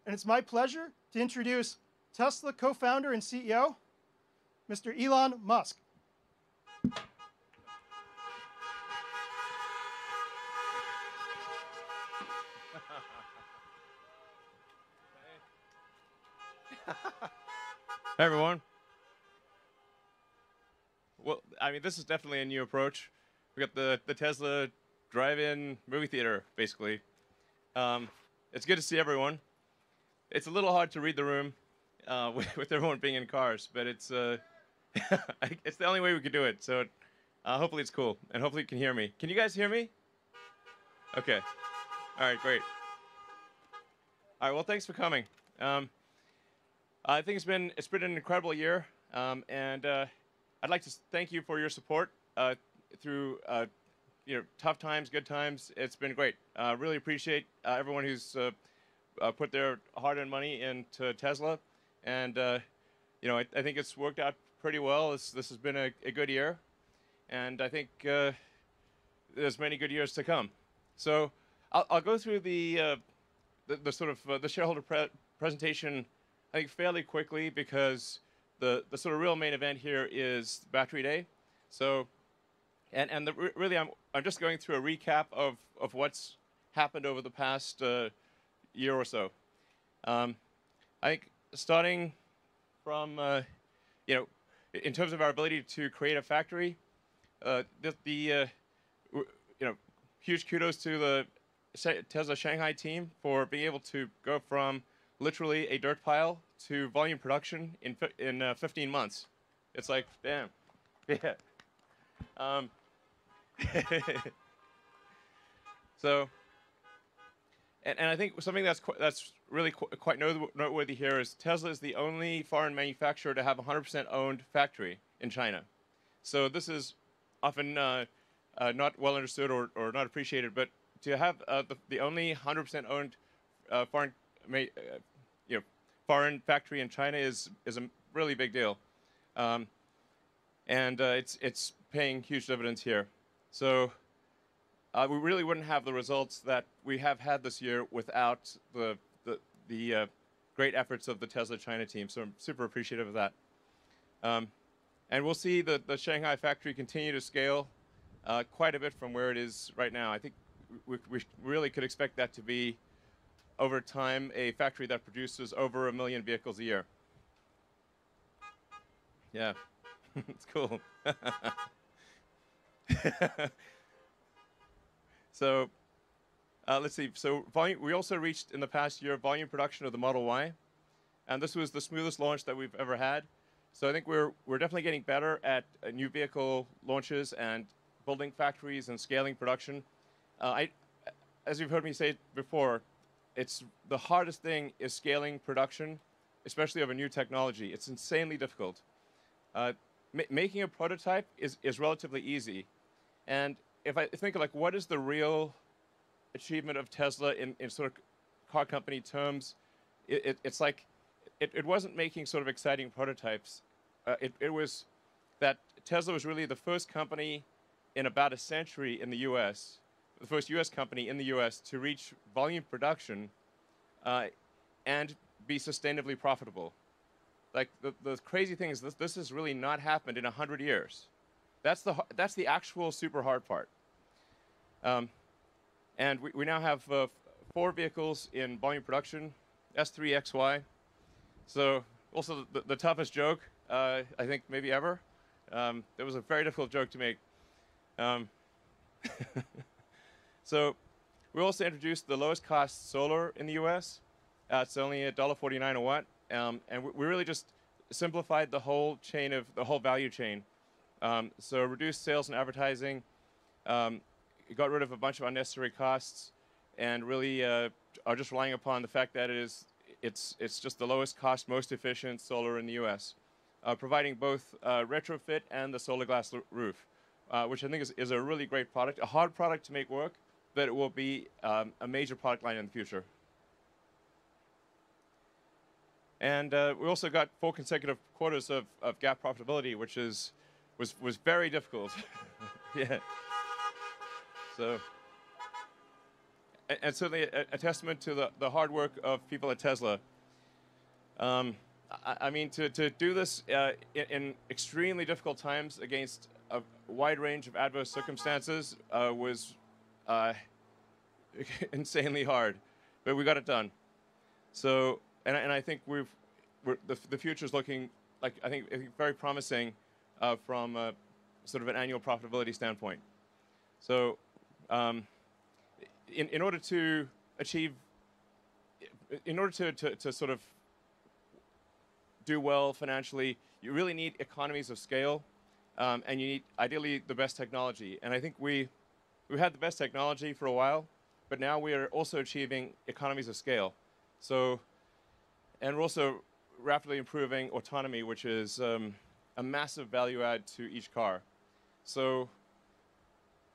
E: And it's my pleasure to introduce Tesla co-founder and CEO, Mr. Elon Musk.
K: Hey everyone. Well, I mean, this is definitely a new approach. We got the Tesla drive-in movie theater, basically. It's good to see everyone. It's a little hard to read the room with everyone being in cars, but it's it's the only way we could do it. So hopefully it's cool, and hopefully you can hear me. Can you guys hear me? Okay. All right, great. All right, well, thanks for coming. I think it's been an incredible year, and I'd like to thank you for your support through tough times, good times. It's been great. Really appreciate everyone who's put their hard-earned money into Tesla, and I think it's worked out pretty well. This has been a good year, and I think there's many good years to come. So I'll go through the sort of the shareholder presentation, I think, fairly quickly, because the sort of real main event here is Battery Day. So, really, I'm just going through a recap of what's happened over the past year or so. I think starting from in terms of our ability to create a factory, huge kudos to the Tesla Shanghai team for being able to go from literally a dirt pile to volume production in 15 months. It's like, damn. Yeah. So, and I think something that's really quite noteworthy here is Tesla is the only foreign manufacturer to have a 100% owned factory in China. So this is often not well understood or not appreciated, but to have the only 100% owned foreign factory in China is a really big deal, and it's paying huge dividends here. So we really wouldn't have the results that we have had this year without the great efforts of the Tesla China team. So I'm super appreciative of that. And we'll see the Shanghai factory continue to scale quite a bit from where it is right now. I think we really could expect that to be, over time, a factory that produces over 1 million vehicles a year. Yeah, it's cool. So let's see. So we also reached in the past year volume production of the Model Y, and this was the smoothest launch that we've ever had. So I think we're definitely getting better at new vehicle launches and building factories and scaling production. As you've heard me say before, it's the hardest thing is scaling production, especially of a new technology. It's insanely difficult. Making a prototype is relatively easy, and if I think like what is the real achievement of Tesla in sort of car company terms, it's like it wasn't making sort of exciting prototypes. It was that Tesla was really the first company in about a century in the U.S., the first U.S. company in the U.S. to reach volume production and be sustainably profitable. Like the crazy thing is this has really not happened in 100 years. That's the actual super hard part. And we now have 4 vehicles in volume production, S3 XY. So also the toughest joke I think maybe ever. It was a very difficult joke to make. So we also introduced the lowest cost solar in the U.S. It's only $1.49 a watt, and we really just simplified the whole value chain So reduced sales and advertising, got rid of a bunch of unnecessary costs, and really are just relying upon the fact that it's just the lowest cost, most efficient solar in the U.S., providing both retrofit and the solar glass roof, which I think is a really great product, a hard product to make work, but it will be a major product line in the future. And we also got 4 consecutive quarters of GAAP profitability, which was very difficult. Yeah. So, and certainly a testament to the hard work of people at Tesla. I mean, to do this in extremely difficult times against a wide range of adverse circumstances was insanely hard, but we got it done. So, and I think the future is looking like I think very promising from sort of an annual profitability standpoint. So, in order to achieve, in order to sort of do well financially, you really need economies of scale, and you need ideally the best technology. And I think we've had the best technology for a while, but now we are also achieving economies of scale. So, and we're also rapidly improving autonomy, which is a massive value add to each car. So,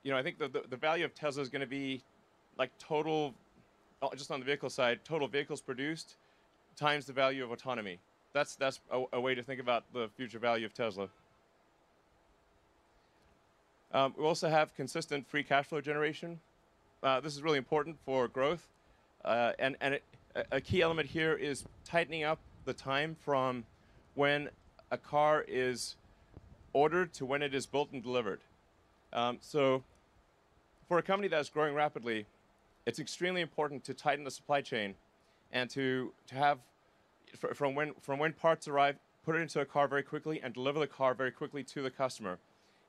K: you know, I think the value of Tesla is going to be like total, just on the vehicle side, total vehicles produced times the value of autonomy. That's a way to think about the future value of Tesla. We also have consistent free cash flow generation. This is really important for growth. And a key element here is tightening up the time from when a car is ordered to when it is built and delivered. So for a company that's growing rapidly, it's extremely important to tighten the supply chain and to have from when parts arrive, put it into a car very quickly and deliver the car very quickly to the customer.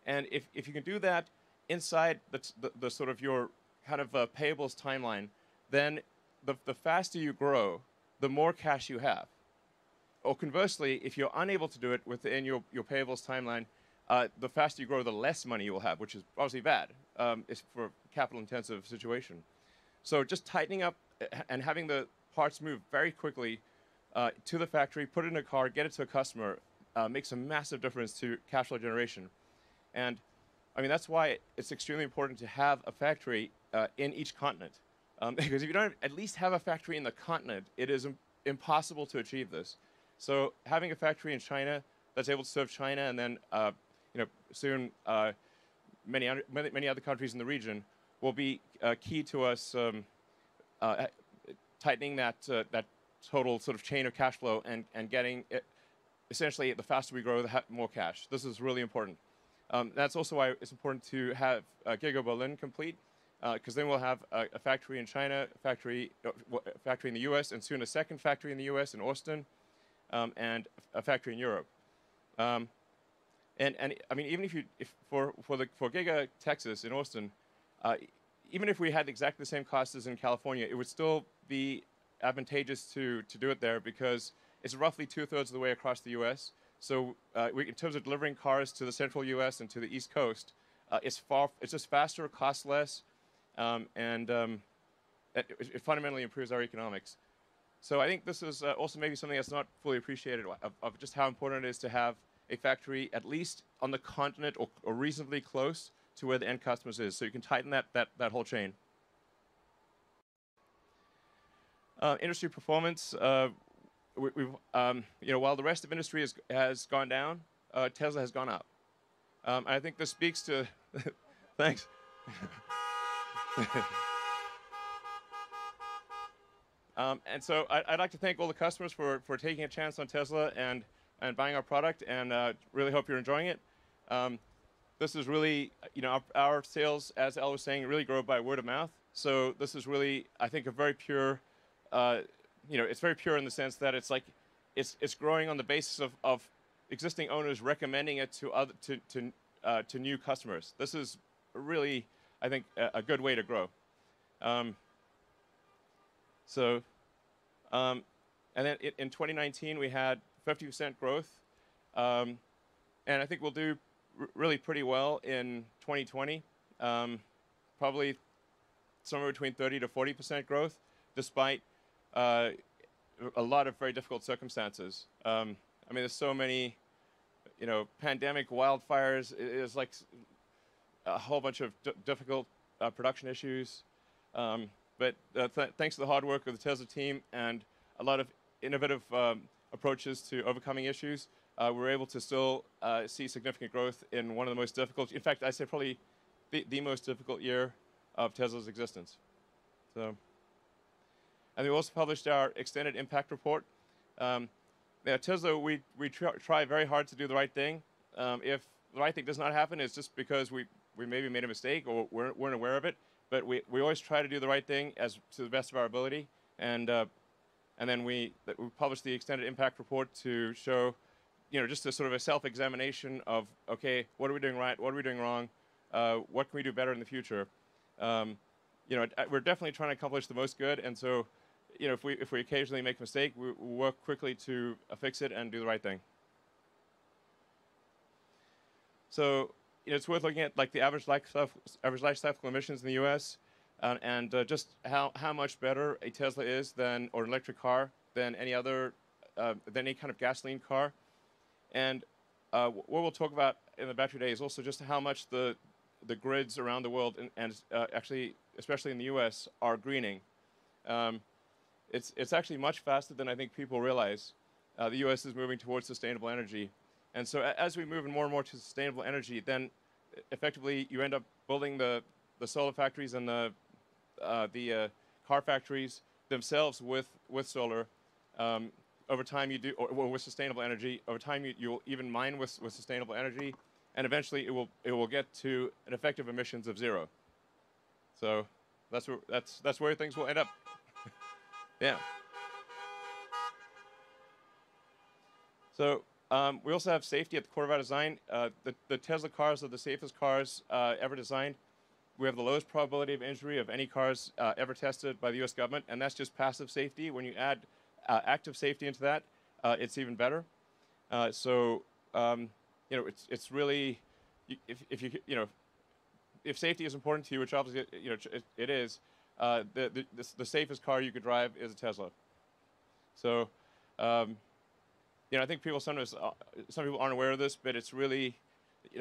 K: And if you can do that inside the sort of your kind of payables timeline, then the faster you grow, the more cash you have. Or conversely, if you're unable to do it within your payables timeline, the faster you grow, the less money you will have, which is obviously bad. It's for a capital-intensive situation. So just tightening up and having the parts move very quickly to the factory, put it in a car, get it to a customer, makes a massive difference to cash flow generation. And I mean, that's why it's extremely important to have a factory in each continent. Because if you don't at least have a factory in the continent, it is impossible to achieve this. So having a factory in China that's able to serve China, and then you know, soon many other countries in the region, will be key to us tightening that total sort of chain of cash flow and getting it, essentially the faster we grow, the more cash. This is really important. That's also why it's important to have Giga Berlin complete, because then we'll have a factory in China, a factory in the U.S., and soon a second factory in the U.S. in Austin, and a factory in Europe. And I mean, even for Giga Texas in Austin, even if we had exactly the same costs as in California, it would still be advantageous to do it there because it's roughly 2/3 of the way across the U.S. So in terms of delivering cars to the central U.S. and to the East Coast, it's just faster, costs less, and it fundamentally improves our economics. So I think this is also maybe something that's not fully appreciated of just how important it is to have a factory at least on the continent or reasonably close to where the end customers is, so you can tighten that whole chain. Industry performance. We've you know, while the rest of industry has gone down, Tesla has gone up. And I think this speaks to thanks. And so I'd like to thank all the customers for taking a chance on Tesla and buying our product, and really hope you're enjoying it. This is really, you know, our sales, as Al was saying, really grow by word of mouth. So this is really, I think, a very pure, you know, it's very pure in the sense that it's like, it's growing on the basis of existing owners recommending it to new customers. This is really, I think, a good way to grow. And then in 2019 we had 50% growth, and I think we'll do really pretty well in 2020, probably somewhere between 30 to 40% growth, despite a lot of very difficult circumstances. I mean, there's so many, pandemic, wildfires. It's like a whole bunch of difficult production issues. But thanks to the hard work of the Tesla team and a lot of innovative approaches to overcoming issues, we're able to still see significant growth in one of the most difficult, in fact, I'd say probably the most difficult year of Tesla's existence. So, and we also published our extended impact report. At Tesla, we try very hard to do the right thing. If the right thing does not happen, it's just because we maybe made a mistake or weren't aware of it. But we always try to do the right thing to the best of our ability. And then we published the extended impact report to show, just a sort of a self-examination of, okay, what are we doing right? What are we doing wrong? What can we do better in the future? We're definitely trying to accomplish the most good. And so, if we occasionally make a mistake, we work quickly to fix it and do the right thing. So, it's worth looking at like the average life cycle emissions in the U.S. And just how much better a Tesla is or an electric car than any other than any kind of gasoline car. And what we'll talk about in the battery day is also just how much the grids around the world and actually, especially in the U.S., are greening. It's actually much faster than I think people realize. The U.S. is moving towards sustainable energy. And so as we move more and more to sustainable energy, then effectively you end up building the solar factories and the car factories themselves with solar. Over time you do, or with sustainable energy. Over time you'll even mine with sustainable energy, and eventually it will get to an effective emissions of 0. So that's where things will end up. Yeah. So we also have safety at the core of our design. The Tesla cars are the safest cars ever designed. We have the lowest probability of injury of any cars ever tested by the U.S. government, and that's just passive safety. When you add active safety into that, it's even better. It's really, if safety is important to you, which obviously it is, the safest car you could drive is a Tesla. So, I think some people aren't aware of this, but it's really,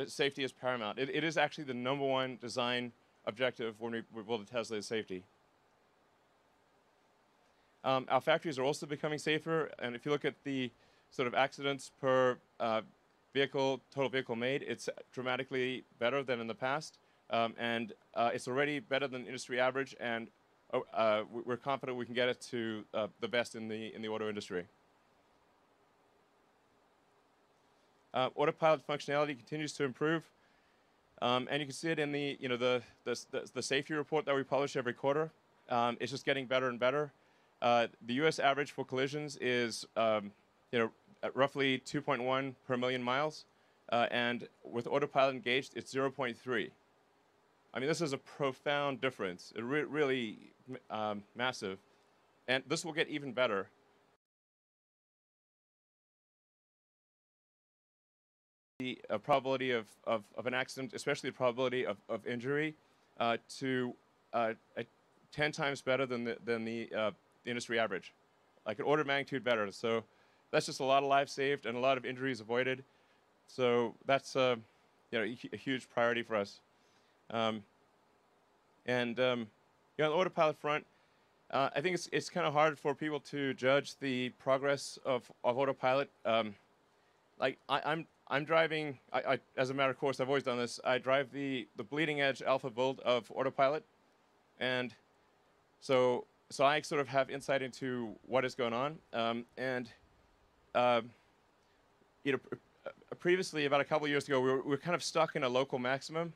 K: safety is paramount. It is actually the #1 design objective when we build a Tesla is safety. Our factories are also becoming safer, and if you look at the sort of accidents per total vehicle made, it's dramatically better than in the past, and it's already better than industry average, and we're confident we can get it to the best in the auto industry. Autopilot functionality continues to improve, and you can see it in the safety report that we publish every quarter. It's just getting better and better. The U.S. average for collisions is roughly 2.1 per million miles, and with autopilot engaged, it's 0.3. I mean, this is a profound difference. It really massive, and this will get even better. The probability of an accident, especially the probability of injury, to 10 times better than the industry average, like an order of magnitude better. So that's just a lot of lives saved and a lot of injuries avoided. So that's a huge priority for us. On the autopilot front, I think it's kind of hard for people to judge the progress of autopilot. I'm driving, as a matter of course, I've always done this. I drive the bleeding edge alpha build of autopilot, and so I sort of have insight into what is going on. Previously, about a couple of years ago, we were kind of stuck in a local maximum.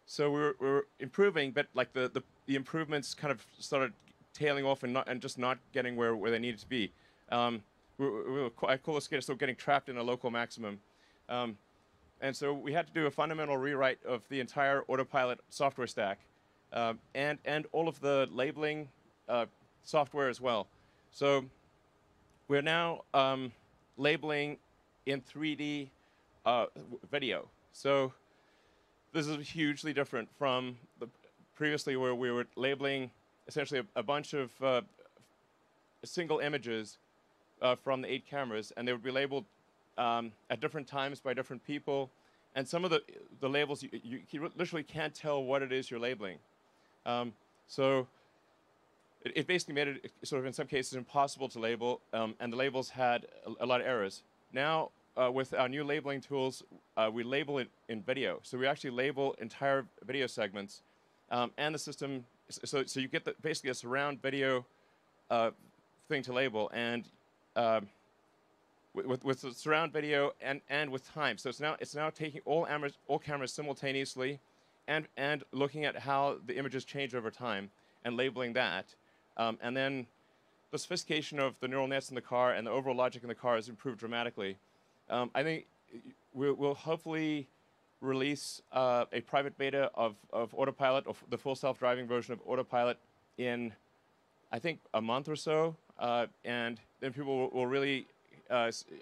K: So we were improving, but like the improvements kind of started tailing off and just not getting where they needed to be. I call this sort of getting trapped in a local maximum. And so we had to do a fundamental rewrite of the entire autopilot software stack, and all of the labeling software as well. So we're now labeling in 3D video. So this is hugely different from the previously where we were labeling essentially a bunch of single images from the 8 cameras, and they would be labeled at different times by different people. And some of the labels, you literally can't tell what it is you're labeling. So it basically made it sort of in some cases impossible to label, and the labels had a lot of errors. Now, with our new labeling tools, we label it in video. So we actually label entire video segments, and the system, so you get basically a surround video thing to label, and with the surround video and with time. So it's now taking all cameras simultaneously, and looking at how the images change over time and labeling that. And then the sophistication of the neural nets in the car and the overall logic in the car has improved dramatically. I think we'll hopefully release a private beta of Autopilot, or the full self-driving version of Autopilot, in I think a month or so, and then people will really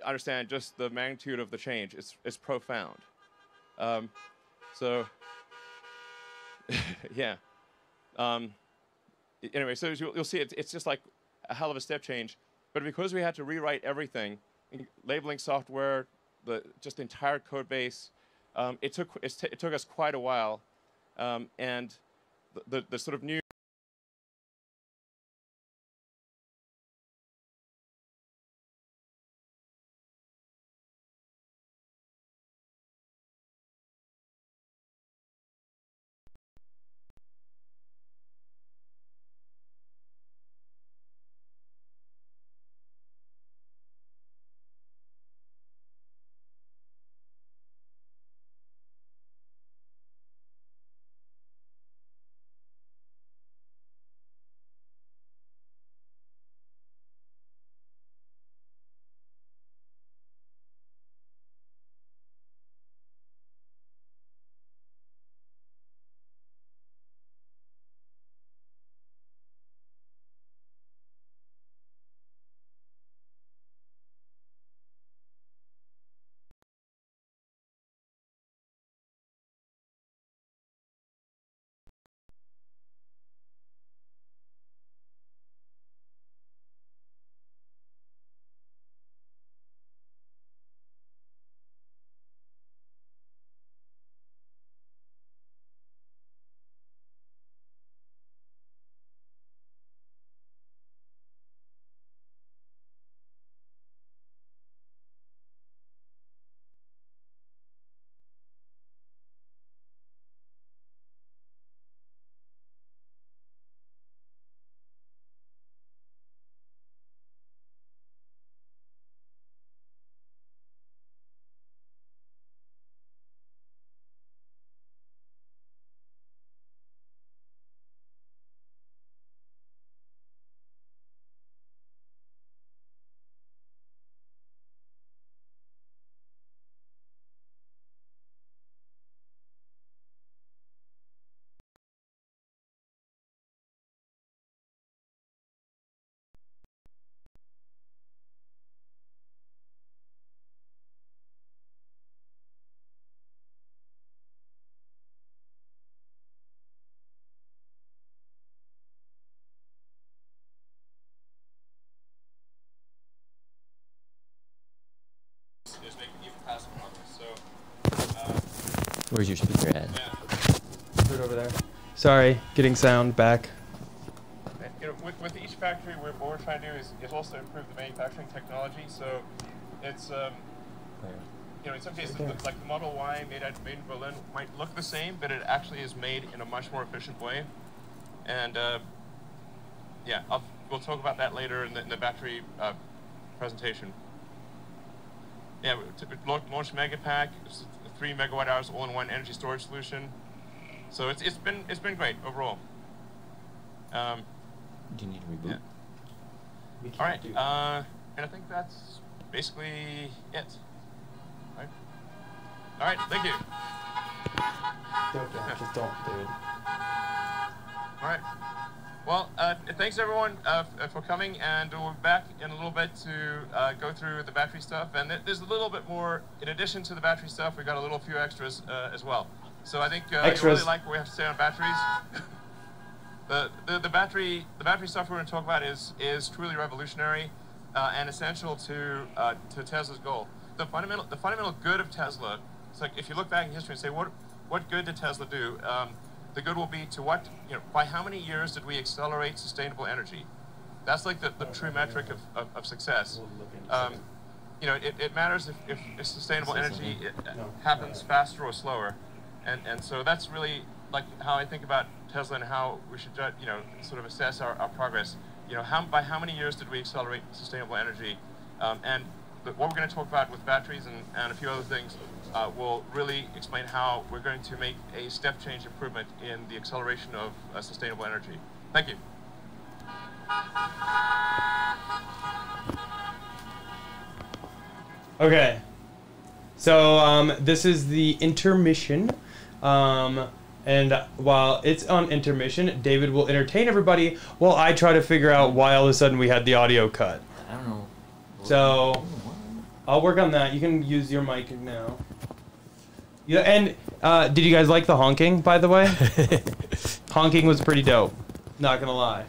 K: understand just the magnitude of the change. It's profound. So yeah. Anyway, so you'll see it's just like a hell of a step change. But because we had to rewrite everything, labeling software, just the entire code base, it took us quite a while, and the sort of new is making even faster progress. So,
D: where's your speaker at?
K: Yeah.
A: Right over there. Sorry, getting sound back.
K: You know, with each factory, what we're trying to do is also improve the manufacturing technology. So it's you know, in some cases, like the Model Y made in Berlin might look the same, but it actually is made in a much more efficient way. And yeah, we'll talk about that later in the battery presentation. Yeah, we launched Megapack. It's 3 megawatt-hours all-in-one energy storage solution. So it's been great overall.
D: Do you need to reboot?
K: Yeah. All right, and I think that's basically it. Right? All right, thank you.
A: Just don't do it.
K: All right. Well, thanks everyone for coming, and we'll be back in a little bit to go through the battery stuff. And there's a little bit more, in addition to the battery stuff, we got a few extras as well. So I think you'll
A: Extras.
K: really like what we have to say on batteries. The battery stuff we're going to talk about is truly revolutionary and essential to Tesla's goal. The fundamental good of Tesla. It's like if you look back in history and say what good did Tesla do? The good will be to what, by how many years did we accelerate sustainable energy? That's like the true metric of success. It matters if sustainable energy happens faster or slower, and so that's really like how I think about Tesla and how we should sort of assess our progress. By how many years did we accelerate sustainable energy? And what we're going to talk about with batteries and a few other things will really explain how we're going to make a step change improvement in the acceleration of sustainable energy. Thank you.
A: Okay. So this is the intermission. And while it's on intermission, David will entertain everybody while I try to figure out why all of a sudden we had the audio cut.
D: I don't know.
A: So I'll work on that. You can use your mic now. Yeah, and did you guys like the honking, by the way? Honking was pretty dope. Not gonna lie.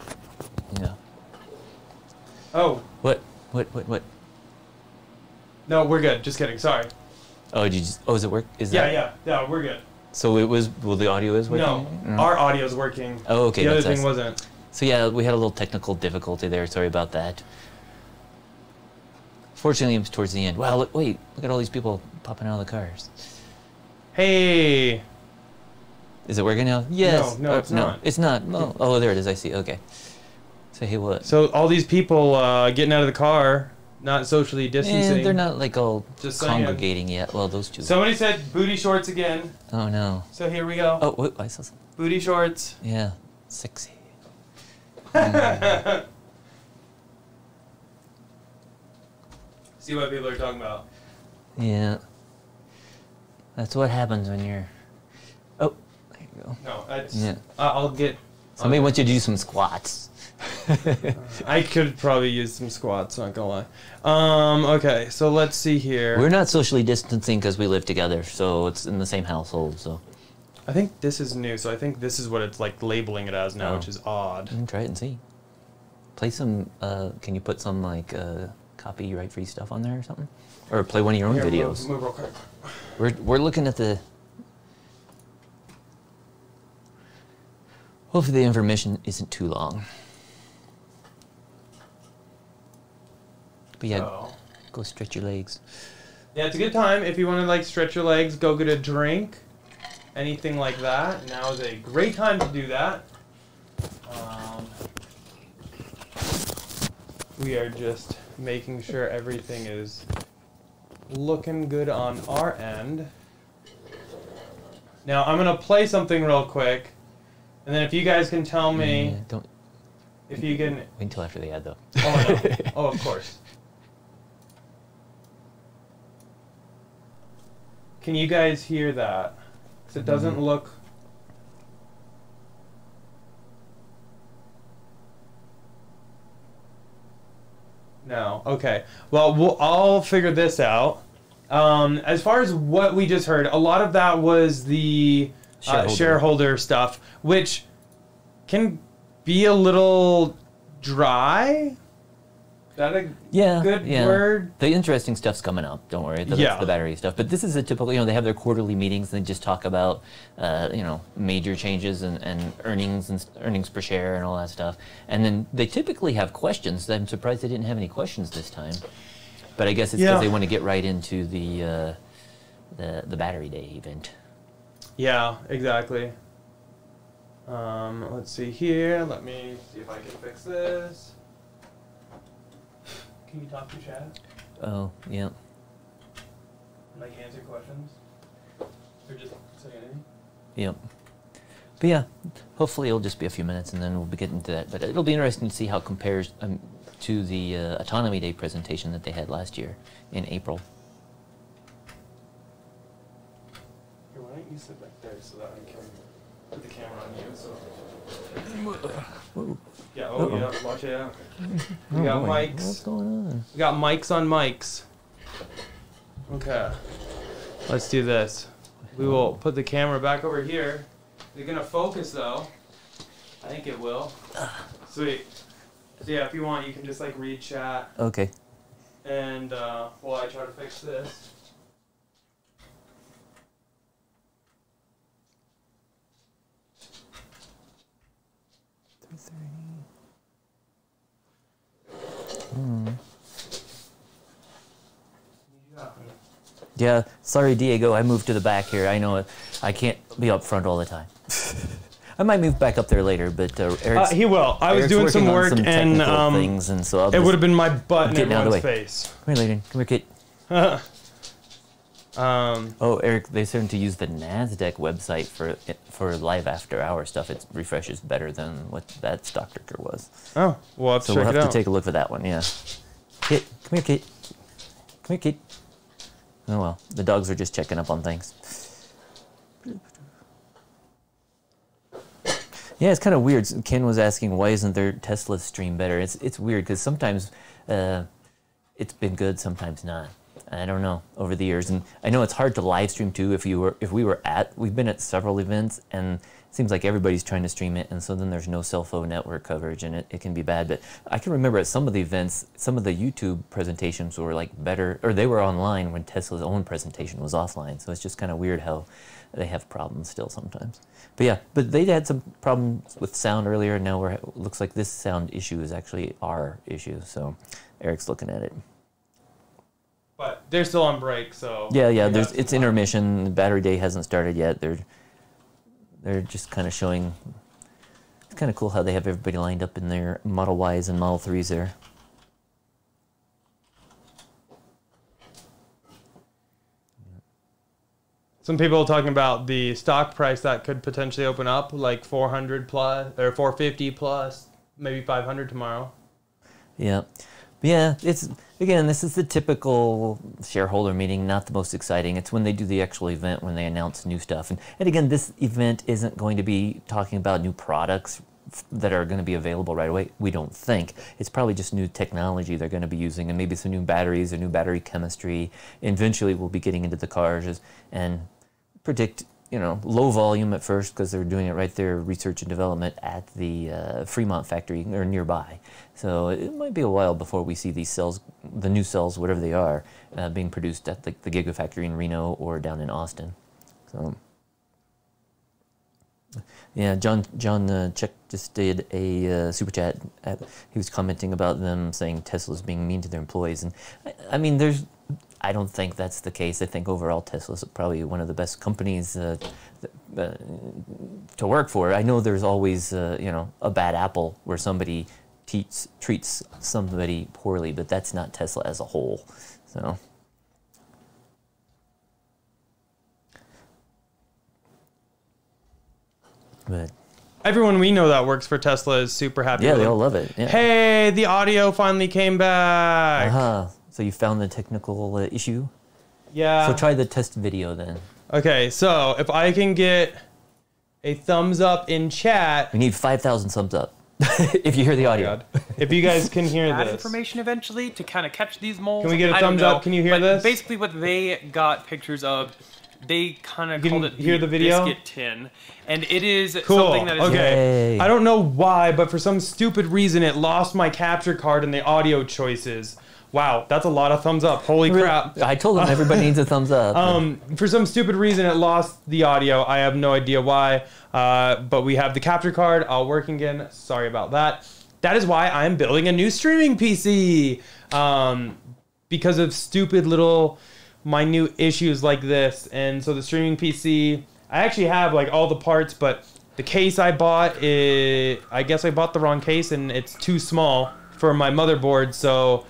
D: Yeah.
A: Oh.
D: What?
A: No, we're good. Just kidding. Sorry.
D: Oh, did you just, is it work? Is
A: Yeah,
D: that?
A: yeah. No, we're good.
D: So it was, well, the audio is working?
A: No, our audio's working.
D: Oh, okay.
A: The other
D: that's
A: thing
D: nice.
A: wasn't.
D: So yeah, we had a little technical difficulty there. Sorry about that. Fortunately, it was towards the end. Wow, wait, look at all these people popping out of the cars.
A: Hey.
D: Is it working now? Yes.
A: No, it's not.
D: It's not. Oh, there it is. I see. Okay. Say, hey, what?
A: So all these people getting out of the car, not socially distancing.
D: They're not like all
A: Just
D: congregating yet. Well, those two.
A: Somebody said booty shorts again.
D: Oh no.
A: So here we go.
D: Oh, wait, I saw some.
A: Booty shorts.
D: Yeah, sexy.
A: See what people are talking about.
D: Yeah. That's what happens when you're. Oh, there you go.
A: No, that's.
D: Yeah.
A: I'll get.
D: Somebody wants you to do some squats.
A: I could probably use some squats, not gonna lie. Okay, so let's see here.
D: We're not socially distancing because we live together, so it's in the same household, so.
A: I think this is new, so I think this is what it's like labeling it as now, which is odd.
D: You can try it and see. Play some, can you put some like copyright-free stuff on there or something? Or play one of your own videos.
A: Move real quick.
D: We're looking at the... Hopefully the information isn't too long. But yeah, go stretch your legs.
A: Yeah, it's a good time. If you want to like stretch your legs, go get a drink, anything like that. Now is a great time to do that. We are just making sure everything is looking good on our end. Now I'm gonna play something real quick, and then if you guys can tell me, if you can.
D: Wait until after the ad, though.
A: Oh no! Oh, of course. Can you guys hear that? Because it doesn't look... No. Okay. Well, I'll figure this out. As far as what we just heard, a lot of that was the shareholder stuff, which can be a little dry. Is that a good word?
D: The interesting stuff's coming up. Don't worry. That's the battery stuff. But this is a typical, they have their quarterly meetings and they just talk about, major changes and earnings per share and all that stuff. And then they typically have questions. I'm surprised they didn't have any questions this time. But I guess it's because they want to get right into the Battery Day event.
A: Yeah, exactly. Let's see here. Let me see if I can fix this. Can you talk to Chad?
D: Oh, yeah.
A: Like answer questions? Or just say anything?
D: Yep. But yeah, hopefully it'll just be a few minutes and then we'll be getting to that. But it'll be interesting to see how it compares to the Autonomy Day presentation that they had last year in April.
A: Here, why don't you sit back there so that I can put the camera on you? So.
D: Whoa.
A: Yeah, yeah, watch it out. We got mics.
D: What's going on?
A: We got mics on mics. Okay. Let's do this. we will put the camera back over here. They're gonna focus though. I think it will. Sweet. So yeah, if you want, you can just like read chat.
D: Okay.
A: And while I try to fix this.
D: Yeah, sorry, Diego. I moved to the back here. I know I can't be up front all the time. I might move back up there later, but Eric's,
A: he will. I was
D: Eric's
A: doing some
D: working on
A: work
D: some
A: and
D: technical things, and so
A: it would have been my butt in
D: getting out of the
A: everyone's
D: way.
A: face.
D: Come here, Layden. Come here, Kate. Oh, Eric, they started to use the NASDAQ website for live after hour stuff. It refreshes better than what that stock ticker was.
A: Oh, well, I'll
D: so
A: check
D: we'll have
A: it
D: to
A: out.
D: take a look for that one. Yeah. Kit, come here, Kit. Come here, Kit. Oh well, the dogs are just checking up on things. Yeah, it's kind of weird. Ken was asking, why isn't their Tesla stream better? It's weird because sometimes it's been good, sometimes not. I don't know over the years, and I know it's hard to live stream too. We've been at several events, and it seems like everybody's trying to stream it, and so then there's no cell phone network coverage, and it can be bad. But I can remember at some of the events, some of the YouTube presentations were like better, or they were online when Tesla's own presentation was offline. So it's just kind of weird how they have problems still sometimes. But yeah, but they had some problems with sound earlier, and now it looks like this sound issue is actually our issue. So Eric's looking at it.
A: But they're still on break, so
D: Yeah. It's intermission. The battery day hasn't started yet. They're just kind of showing. It's kind of cool how they have everybody lined up in their Model Ys and Model 3s there.
A: Some people are talking about the stock price that could potentially open up, like 400 plus or 450 plus, maybe 500 tomorrow.
D: Yeah. Yeah, this is the typical shareholder meeting, not the most exciting. It's when they do the actual event, when they announce new stuff. And again, this event isn't going to be talking about new products that are going to be available right away, we don't think. It's probably just new technology they're going to be using, and maybe some new batteries or new battery chemistry. Eventually, we'll be getting into the cars and predict, low volume at first because they're doing it right there, research and development at the Fremont factory or nearby. So it might be a while before we see these cells, the new cells, whatever they are, being produced at the Gigafactory in Reno or down in Austin. So yeah, John Check just did a super chat. He was commenting about them saying Tesla's being mean to their employees, and I mean, I don't think that's the case. I think overall Tesla's probably one of the best companies to work for. I know there's always a bad apple where somebody treats somebody poorly, but that's not Tesla as a whole. So. But
A: everyone we know that works for Tesla is super happy.
D: Yeah,
A: with
D: they
A: them.
D: all love it. Yeah.
A: Hey, the audio finally came back.
D: So you found the technical issue?
A: Yeah.
D: So try the test video then.
A: Okay, so if I can get a thumbs up in chat.
D: We need 5,000 thumbs up if you hear the audio.
A: If you guys can hear
L: add
A: this.
L: information eventually to kind of catch these moles.
A: Can we get a
L: I don't
A: thumbs
L: know.
A: up? Can you hear
L: But
A: this?
L: Basically, what they got pictures of, they kind of called it
A: hear the video?
L: biscuit tin, and it is
A: Cool.
L: something that is
A: Okay. I don't know why, but for some stupid reason, it lost my capture card in the audio choices. Wow, that's a lot of thumbs up. Holy crap.
D: I told them everybody needs a thumbs up.
A: For some stupid reason, it lost the audio. I have no idea why, but we have the capture card all working again. Sorry about that. That is why I'm building a new streaming PC, because of stupid little minute issues like this. And so the streaming PC, I actually have like all the parts, but the case I bought, I guess I bought the wrong case and it's too small for my motherboard, so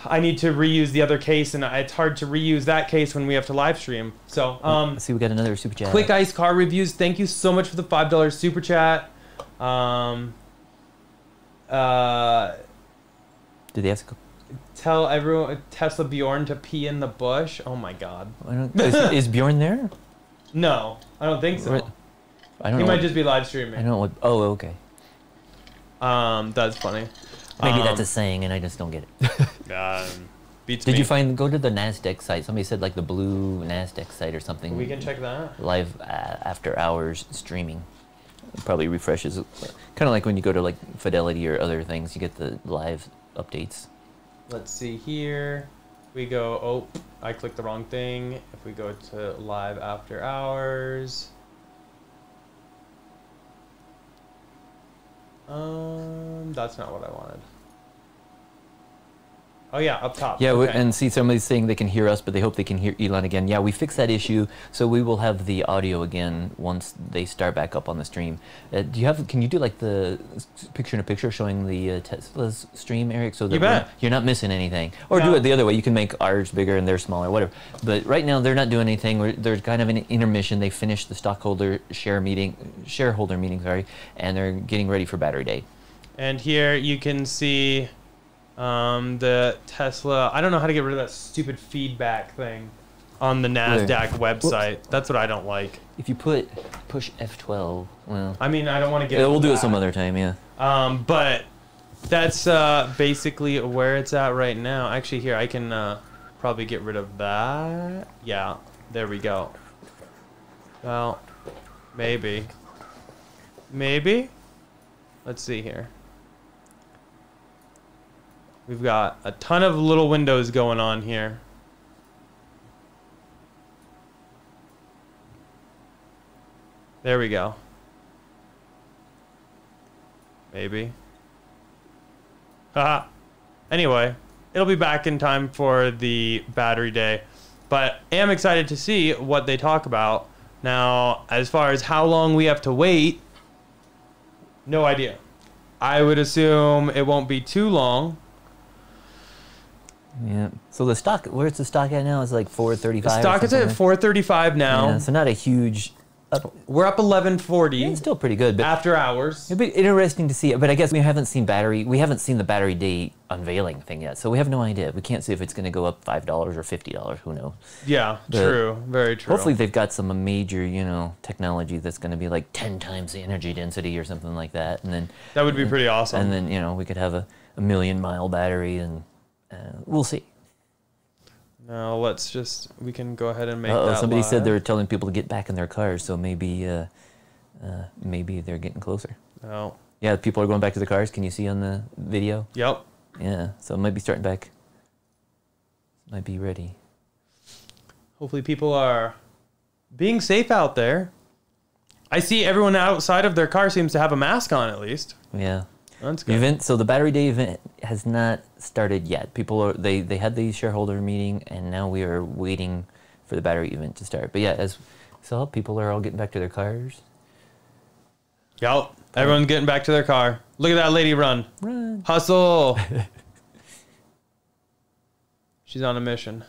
A: I need to reuse the other case, and it's hard to reuse that case when we have to live stream. So,
D: let's see, we got another super chat.
A: Quick Ice Car Reviews, thank you so much for the $5 super chat.
D: Did they have to
A: tell everyone Tesla Bjorn to pee in the bush? Oh my god.
D: Is Bjorn there?
A: No, I don't think so.
D: I don't
A: he
D: know
A: might
D: what,
A: just be live streaming.
D: I don't know what. Oh, okay.
A: That's funny.
D: Maybe that's a saying, and I just don't get it.
A: beats
D: Did
A: me.
D: you find, go to the NASDAQ site. Somebody said like the blue NASDAQ site or something.
A: We can check that.
D: Live after hours streaming. It probably refreshes. Kind of like when you go to like Fidelity or other things, you get the live updates.
A: Let's see here. We go, oh, I clicked the wrong thing. If we go to live after hours. That's not what I wanted. Oh yeah, up top.
D: Yeah,
A: okay.
D: and see, somebody's saying they can hear us, but they hope they can hear Elon again. Yeah, we fixed that issue, so we will have the audio again once they start back up on the stream. Do you have? Can you do like the picture-in-a-picture showing the Tesla's stream, Eric, so that
A: You bet.
D: you're not missing anything? Or do it the other way. You can make ours bigger and they're smaller, whatever. But right now they're not doing anything. There's kind of an intermission. They finished the shareholder meeting, sorry, and they're getting ready for Battery Day.
A: And here you can see the Tesla. I don't know how to get rid of that stupid feedback thing on the NASDAQ website. That's what I don't like.
D: If you push F12, well.
A: I mean, I don't want to get.
D: Yeah, we'll do it some other time, yeah.
A: But that's basically where it's at right now. Actually, here I can probably get rid of that. Yeah, there we go. Well, maybe. Let's see here. We've got a ton of little windows going on here. There we go. Maybe. Haha. Anyway, it'll be back in time for the Battery Day. But I am excited to see what they talk about. Now, as far as how long we have to wait, no idea. I would assume it won't be too long.
D: Yeah. So the stock, where's the stock at now? It's like 435.
A: The stock is at 435 now.
D: Yeah, so not a huge.
A: We're up 1140.
D: Yeah, it's still pretty good, but
A: after hours.
D: It'd be interesting to see it, but I guess we haven't seen the Battery Day unveiling thing yet, so we have no idea. We can't see if it's going to go up $5 or $50. Who knows?
A: Yeah,
D: But
A: true, very true.
D: Hopefully they've got some major, technology that's going to be like 10 times the energy density or something like that, and then
A: that would be pretty awesome.
D: And then we could have a 1,000,000-mile battery, and we'll see.
A: Now we can go ahead and make that
D: somebody said
A: live.
D: they were telling people to get back in their cars, so maybe they're getting closer.
A: Oh.
D: Yeah, people are going back to the cars. Can you see on the video?
A: Yep.
D: Yeah, so it might be starting back. Might be ready.
A: Hopefully people are being safe out there. I see everyone outside of their car seems to have a mask on at least.
D: Yeah.
A: That's
D: The
A: good.
D: event, so the Battery Day event has not started yet. People they had the shareholder meeting, and now we are waiting for the battery event to start. But yeah, as saw, people are all getting back to their cars.
A: Yep. Everyone's getting back to their car. Look at that lady run.
D: Run.
A: Hustle. She's on a mission.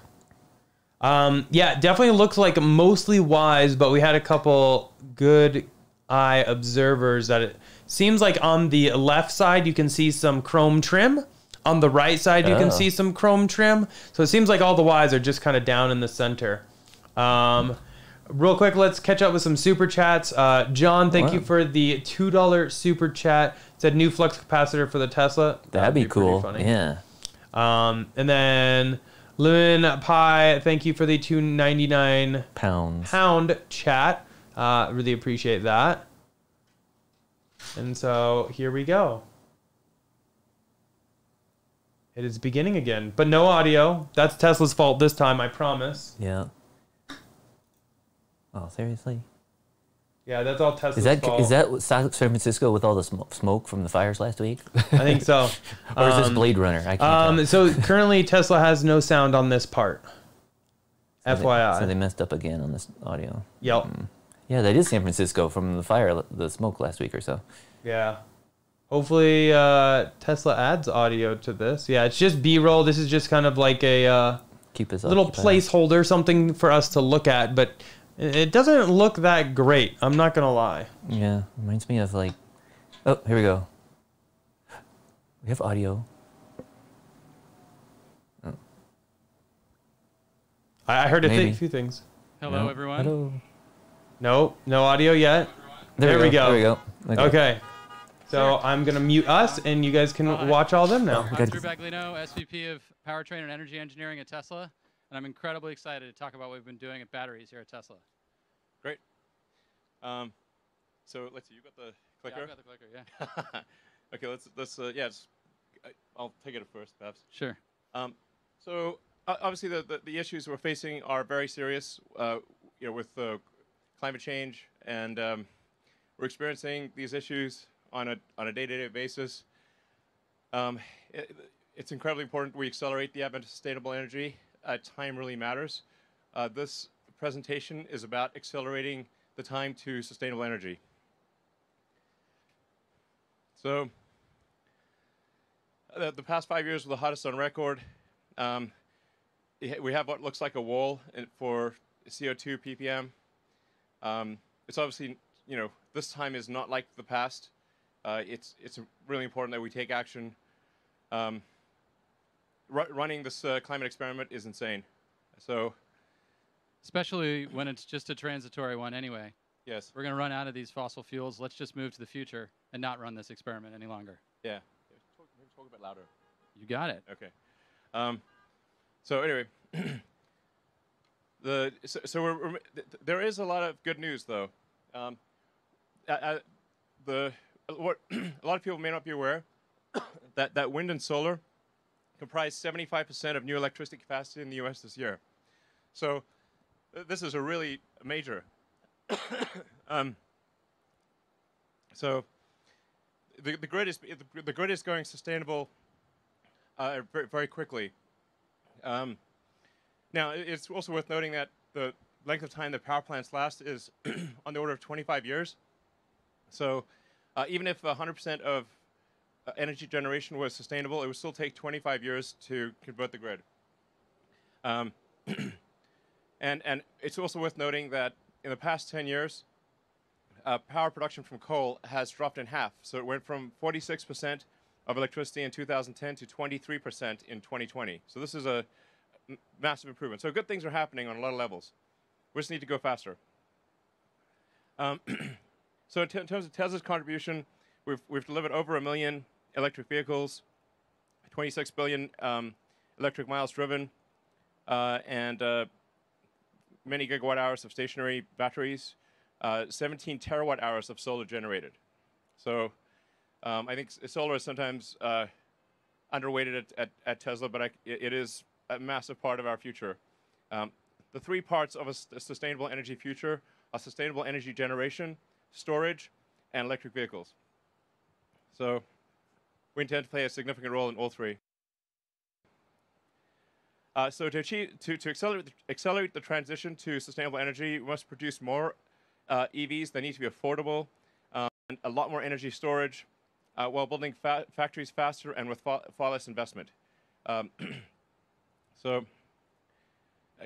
A: Yeah, definitely looks like mostly wise, but we had a couple good eye observers that it seems like on the left side you can see some chrome trim. On the right side you can see some chrome trim. So it seems like all the Ys are just kind of down in the center. Real quick, let's catch up with some super chats. John, thank you for the $2 super chat. It said new flux capacitor for the Tesla.
D: That'd be cool.
A: Funny.
D: Yeah.
A: And then Lewin Pie, thank you for the $2.99 pound chat. Really appreciate that. And so here we go. It is beginning again, but no audio. That's Tesla's fault this time, I promise.
D: Yeah. Oh, seriously?
A: Yeah, that's all Tesla's fault.
D: Is that San Francisco with all the smoke from the fires last week?
A: I think so.
D: Or is this Blade Runner? I can't tell.
A: So currently Tesla has no sound on this part.
D: So
A: FYI.
D: So they messed up again on this audio.
A: Yep.
D: Yeah, that is San Francisco from the fire, the smoke last week or so.
A: Yeah. Hopefully Tesla adds audio to this. Yeah, it's just B-roll. This is just kind of like a
D: keep us
A: little
D: occupied.
A: placeholder, something for us to look at, but it doesn't look that great. I'm not going to lie.
D: Yeah, reminds me of like... Oh, here we go. We have audio. Oh.
A: I heard
D: Maybe.
A: a few things.
M: Hello, everyone.
D: Hello.
A: No audio yet.
D: There we go.
A: Okay. So I'm going to mute us, and you guys can watch all them now.
M: I'm Drew Baglino, SVP of Powertrain and Energy Engineering at Tesla, and I'm incredibly excited to talk about what we've been doing at batteries here at Tesla.
K: Great. So let's see. You got the clicker?
M: Yeah, I've got the clicker. Yeah.
K: Okay. Let's I'll take it first, perhaps.
M: Sure.
K: So obviously the issues we're facing are very serious. With climate change, and we're experiencing these issues on a day-to-day basis. It's incredibly important we accelerate the advent of sustainable energy. Time really matters. This presentation is about accelerating the time to sustainable energy. So the past 5 years were the hottest on record. We have what looks like a wall for CO2 ppm. It's obviously, this time is not like the past. It's really important that we take action. Running this climate experiment is insane. So,
M: especially when it's just a transitory one anyway.
K: Yes.
M: We're going to run out of these fossil fuels. Let's just move to the future and not run this experiment any longer.
K: Yeah. Talk a bit louder.
M: You got it.
K: Okay. So anyway, there is a lot of good news though. A lot of people may not be aware that wind and solar comprise 75% of new electricity capacity in the U.S. this year. So this is a really major. So the grid is going sustainable very, very quickly. Now it's also worth noting that the length of time that power plants last is on the order of 25 years. So even if 100% of energy generation was sustainable, it would still take 25 years to convert the grid. And it's also worth noting that in the past 10 years, power production from coal has dropped in half. So it went from 46% of electricity in 2010 to 23% in 2020. So this is a massive improvement. So good things are happening on a lot of levels. We just need to go faster. So in terms of Tesla's contribution, we've delivered over 1 million electric vehicles, 26 billion electric miles driven, and many gigawatt hours of stationary batteries, 17 terawatt hours of solar generated. So I think solar is sometimes underweighted at Tesla, but it is a massive part of our future. The three parts of a sustainable energy future are sustainable energy generation, storage, and electric vehicles. So we intend to play a significant role in all three. So to accelerate the transition to sustainable energy, we must produce more EVs that need to be affordable, and a lot more energy storage, while building factories faster and with far less investment. So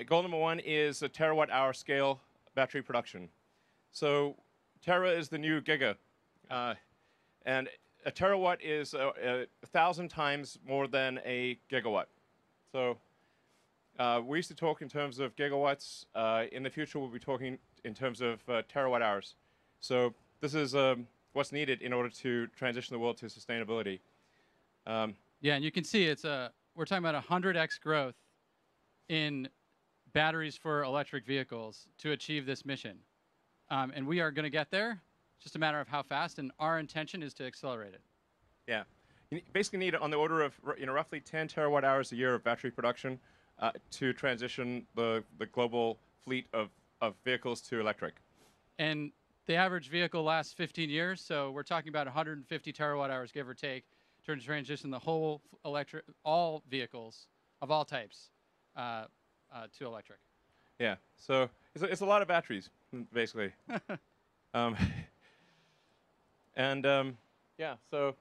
K: goal number one is a terawatt-hour scale battery production. So tera is the new giga, and a terawatt is 1,000 times more than a gigawatt. So we used to talk in terms of gigawatts. In the future, we'll be talking in terms of terawatt hours. So this is what's needed in order to transition the world to sustainability.
M: Yeah, and you can see we're talking about 100x growth in batteries for electric vehicles to achieve this mission. And we are going to get there. It's just a matter of how fast, and our intention is to accelerate it.
K: Yeah. You basically need on the order of roughly 10 terawatt hours a year of battery production to transition the global fleet of vehicles to electric.
M: And the average vehicle lasts 15 years, so we're talking about 150 terawatt hours, give or take, to transition the whole all vehicles of all types to electric.
K: Yeah, so it's a lot of batteries, basically. Yeah, so.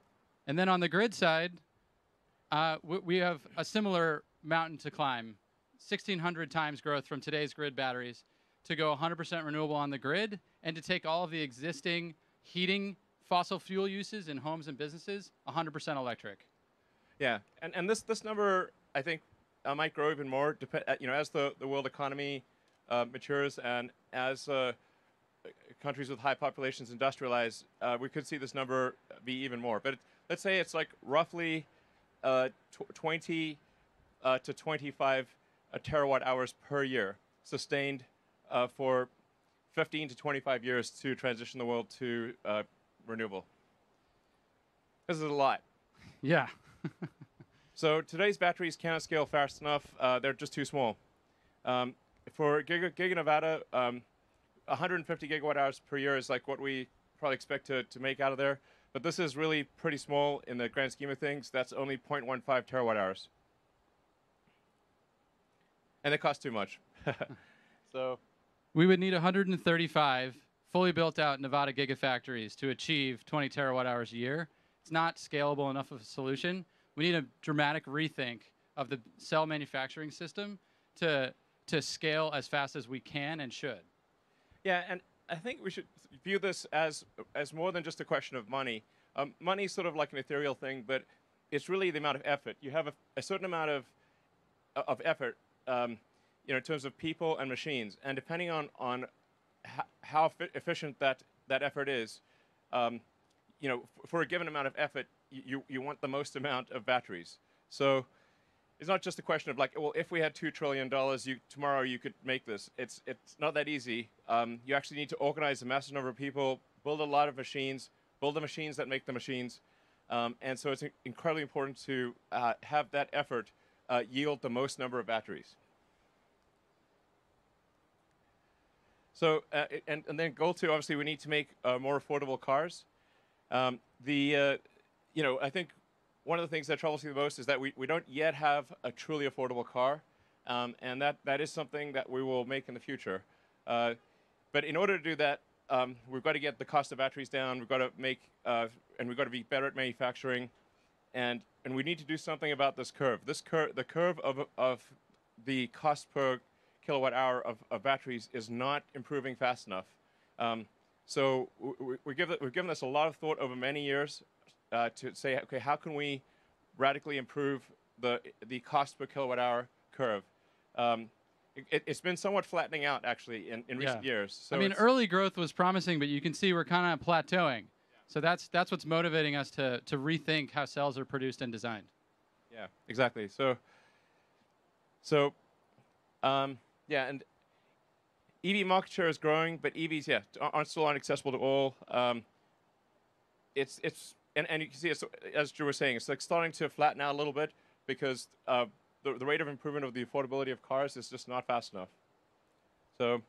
M: And then on the grid side, we have a similar mountain to climb, 1,600 times growth from today's grid batteries to go 100% renewable on the grid, and to take all of the existing heating fossil fuel uses in homes and businesses 100% electric.
K: Yeah, and this number, I think, might grow even more, as the world economy matures, and as countries with high populations industrialize, we could see this number be even more. But let's say it's like roughly 20 to 25 terawatt hours per year, sustained for 15 to 25 years to transition the world to renewable. This is a lot.
M: Yeah.
K: So today's batteries cannot scale fast enough. They're just too small. For Giga Nevada, 150 gigawatt hours per year is like what we probably expect to make out of there. But this is really pretty small in the grand scheme of things. That's only 0.15 terawatt hours. And it costs too much. So
M: we would need 135 fully built out Nevada gigafactories to achieve 20 terawatt hours a year. It's not scalable enough of a solution. We need a dramatic rethink of the cell manufacturing system to scale as fast as we can and should.
K: Yeah, and I think we should view this as more than just a question of money. Money is sort of like an ethereal thing, but it's really the amount of effort. You have a certain amount of effort, in terms of people and machines, and depending on how efficient that effort is, for a given amount of effort, you want the most amount of batteries. So it's not just a question of like, well, if we had $2 trillion, tomorrow you could make this. It's not that easy. You actually need to organize a massive number of people, build a lot of machines, build the machines that make the machines. And so it's incredibly important to have that effort yield the most number of batteries. So, and then goal two, obviously, we need to make more affordable cars. I think one of the things that troubles me the most is that we don't yet have a truly affordable car, and that is something that we will make in the future. But in order to do that, we've got to get the cost of batteries down. We've got to make, and we've got to be better at manufacturing, and we need to do something about this curve. The curve of the cost per kilowatt hour of batteries is not improving fast enough. So we've given this a lot of thought over many years to say, okay, how can we radically improve the cost per kilowatt hour curve? It's been somewhat flattening out, actually, in recent years. So
M: I mean, early growth was promising, but you can see we're kind of plateauing. So that's what's motivating us to rethink how cells are produced and designed.
K: Yeah, exactly. And EV market share is growing, but EVs, still aren't accessible to all. And you can see, as Drew was saying, it's like starting to flatten out a little bit because the rate of improvement of the affordability of cars is just not fast enough. So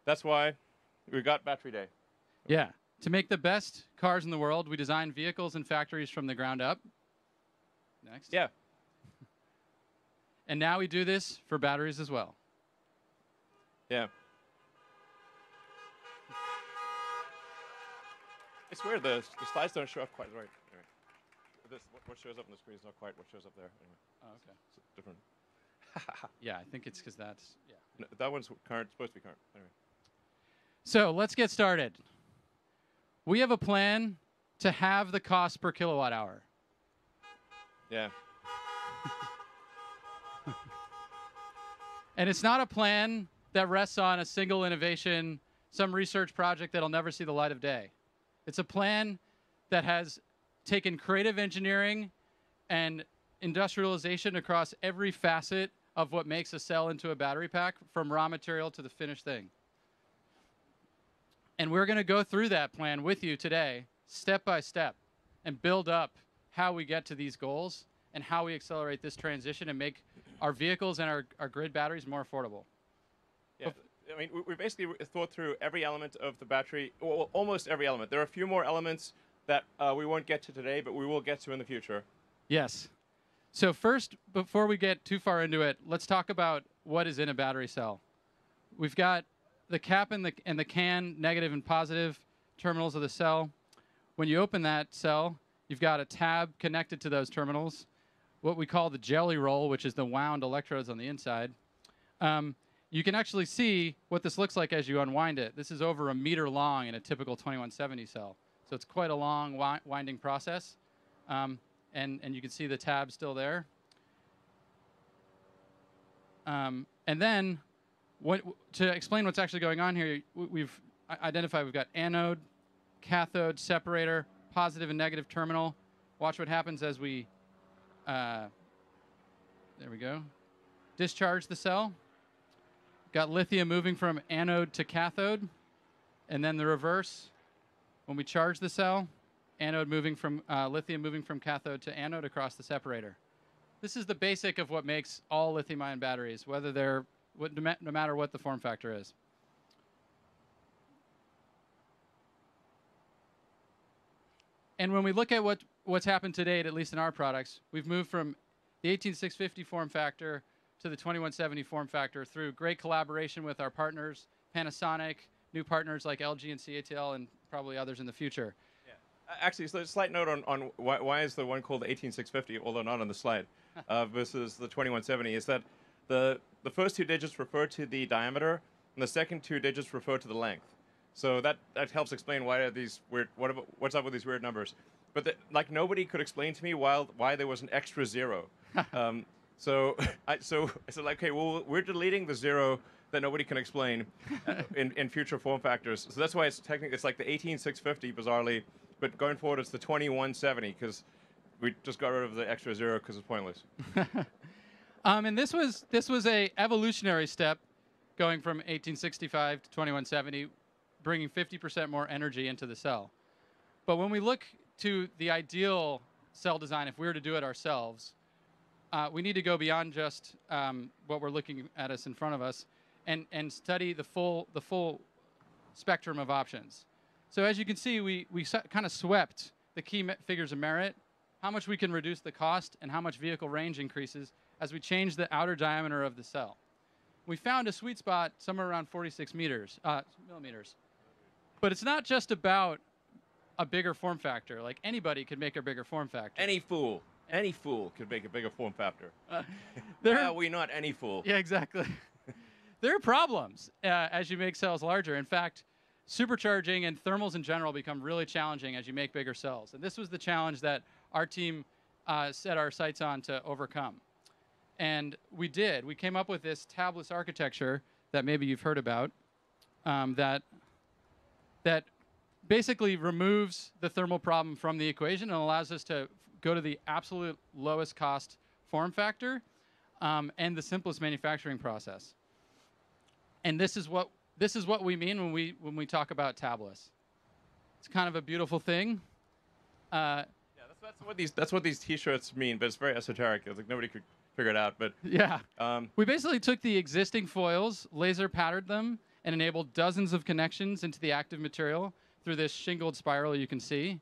K: that's why we got Battery Day.
M: Yeah. To make the best cars in the world, we design vehicles and factories from the ground up. Next.
K: Yeah.
M: And now we do this for batteries as well.
K: Yeah. It's weird, the slides don't show up quite right. Anyway, what shows up on the screen is not quite what shows up there. Anyway.
M: Oh, okay.
K: It's different.
M: Yeah, I think it's because that's, yeah.
K: No, that one's current, supposed to be current. Anyway.
M: So let's get started. We have a plan to halve the cost per kilowatt hour.
K: Yeah.
M: And it's not a plan that rests on a single innovation, some research project that'll never see the light of day. It's a plan that has taken creative engineering and industrialization across every facet of what makes a cell into a battery pack, from raw material to the finished thing. And we're going to go through that plan with you today, step by step, and build up how we get to these goals and how we accelerate this transition and make our vehicles and our grid batteries more affordable.
K: Yeah, I mean, we basically thought through every element of the battery, well, almost every element. There are a few more elements that we won't get to today, but we will get to in the future.
M: Yes. So first, before we get too far into it, let's talk about what is in a battery cell. We've got the cap and the can, negative and positive terminals of the cell. When you open that cell, you've got a tab connected to those terminals, what we call the jelly roll, which is the wound electrodes on the inside. You can actually see what this looks like as you unwind it. This is over 1 meter long in a typical 2170 cell. So it's quite a long winding process. And you can see the tab still there. And then to explain what's actually going on here, we've identify we've got anode, cathode, separator, positive and negative terminal. Watch what happens as we, there we go, discharge the cell. Got lithium moving from anode to cathode, and then the reverse. When we charge the cell, anode moving from lithium moving from cathode to anode across the separator. This is the basic of what makes all lithium-ion batteries, whether they're no matter what the form factor is. And when we look at what's happened to date, at least in our products, we've moved from the 18650 form factor to the 2170 form factor through great collaboration with our partners, Panasonic, new partners like LG and CATL, and probably others in the future.
K: Actually, so a slight note on why is the one called the 18650, although not on the slide, versus the 2170, is that the first two digits refer to the diameter, and the second two digits refer to the length. So that helps explain why are these weird. What's up with these weird numbers? But like nobody could explain to me why there was an extra zero. So I said, like, okay, well, we're deleting the zero that nobody can explain in future form factors. So that's why it's technically like the 18650 bizarrely. But going forward, it's the 2170 because we just got rid of the extra zero because it's pointless.
M: And this was a evolutionary step, going from 1865 to 2170, bringing 50% more energy into the cell. But when we look to the ideal cell design, if we were to do it ourselves, we need to go beyond just what we're looking at us in front of us, and study the full spectrum of options. So as you can see, we kind of swept the key figures of merit, how much we can reduce the cost, and how much vehicle range increases as we change the outer diameter of the cell. We found a sweet spot somewhere around 46 millimeters. But it's not just about a bigger form factor. Like anybody could make a bigger form factor.
K: Any fool could make a bigger form factor. We not any fool.
M: Yeah, exactly. There are problems as you make cells larger. In fact, supercharging and thermals in general become really challenging as you make bigger cells. And this was the challenge that our team set our sights on to overcome. And we did. We came up with this tabless architecture that maybe you've heard about that basically removes the thermal problem from the equation and allows us to go to the absolute lowest cost form factor and the simplest manufacturing process. And this is what we mean when we talk about tabless. It's kind of a beautiful thing.
K: That's what these T-shirts mean, but it's very esoteric. It's like nobody could figure it out. But
M: yeah, we basically took the existing foils, laser patterned them, and enabled dozens of connections into the active material through this shingled spiral you can see,